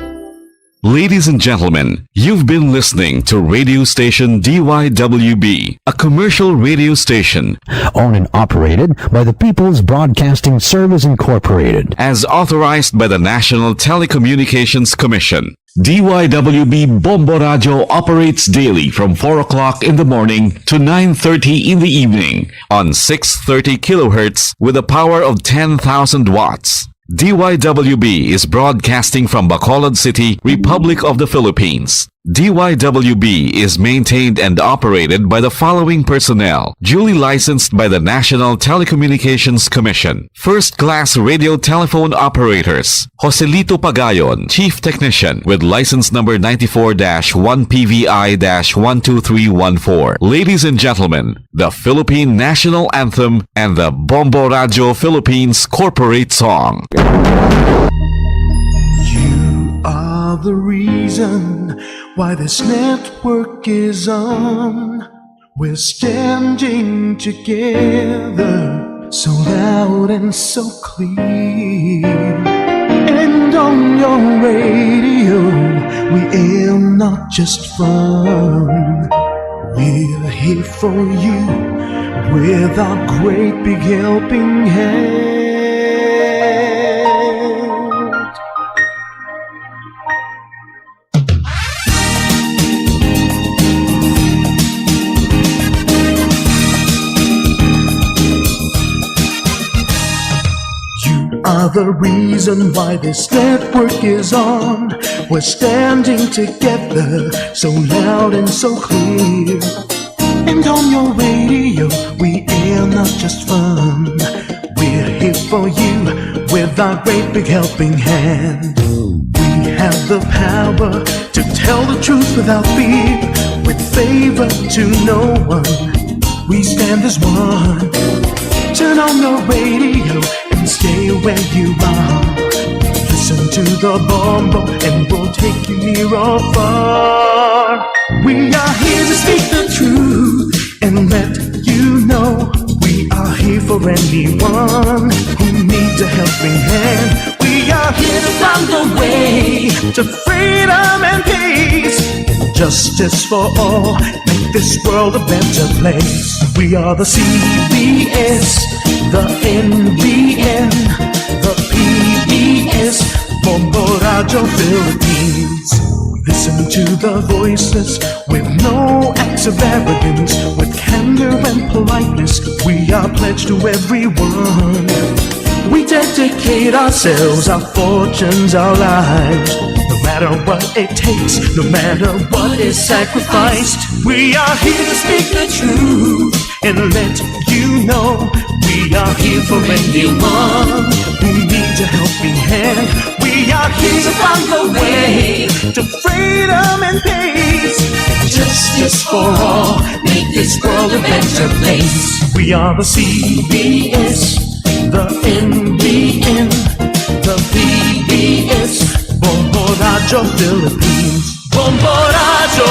Ladies and gentlemen, you've been listening to radio station DYWB, a commercial radio station owned and operated by the People's Broadcasting Service Incorporated, as authorized by the National Telecommunications Commission. DYWB Bombo Radio operates daily from 4 o'clock in the morning to 9:30 in the evening on 630 kilohertz with a power of 10,000 watts. DYWB is broadcasting from Bacolod City, Republic of the Philippines. DYWB is maintained and operated by the following personnel, duly licensed by the National Telecommunications Commission. First-class radio telephone operators, Joselito Pagayon, Chief Technician with license number 94-1PVI-12314. Ladies and gentlemen, the Philippine National Anthem and the Bombo Radio Philippines Corporate Song. You are the reason why this network is on. We're standing together, so loud and so clear. And on your radio, we air not just fun. We're here for you with our great big helping hand. You are the reason why this network is on. We're standing together so loud and so clear. And on your radio, we air not just fun. We're here for you with our great big helping hand. We have the power to tell the truth without fear, with favor to no one. We stand as one. Turn on the radio and stay where you are. Listen to the bombo and we'll take you near or far. We are here to speak the truth and let you know we are here for anyone who needs a helping hand. We are here to find the way to freedom and peace, justice for all, make this world a better place. We are the CBS, the NBN, the PBS, Bombo Radio Philippines. Listen to the voices with no acts of arrogance, with candor and politeness. We are pledged to everyone. We dedicate ourselves, our fortunes, our lives. No matter what it takes, no matter what is sacrificed, we are here to speak the truth and let you know we are here for anyone who needs a helping hand. We are here to find the way to freedom and peace, justice for all, make this world a better place. We are the CBS, the NBN, the PBS, Bombo Radio Philippines. Bombo Radio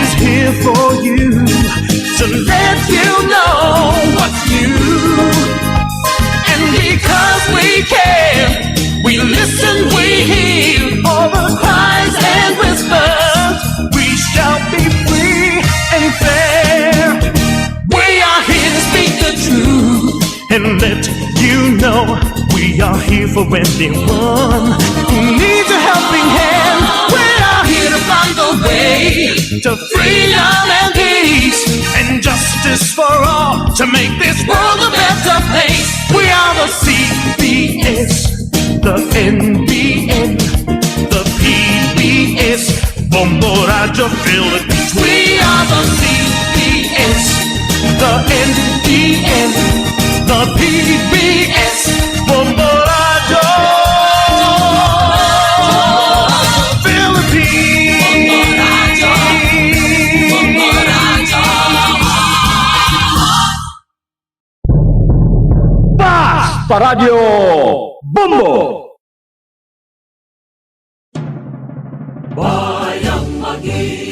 is here for you to let you know what's new. And because we care, we listen, we hear all the cries and whispers. We shall be free and fair. We are here to speak the truth and let you know we are here for anyone who needs a helping hand. We are here to find the way to freedom and peace and justice for all, to make this world a better place. We are the CBS, the NBN, the PBS, Bombo Radio Philippines. We are the CBS, the NBN, the PBS, Bombo Radio Philippines. Basta Radio Bombo! Bayang Magi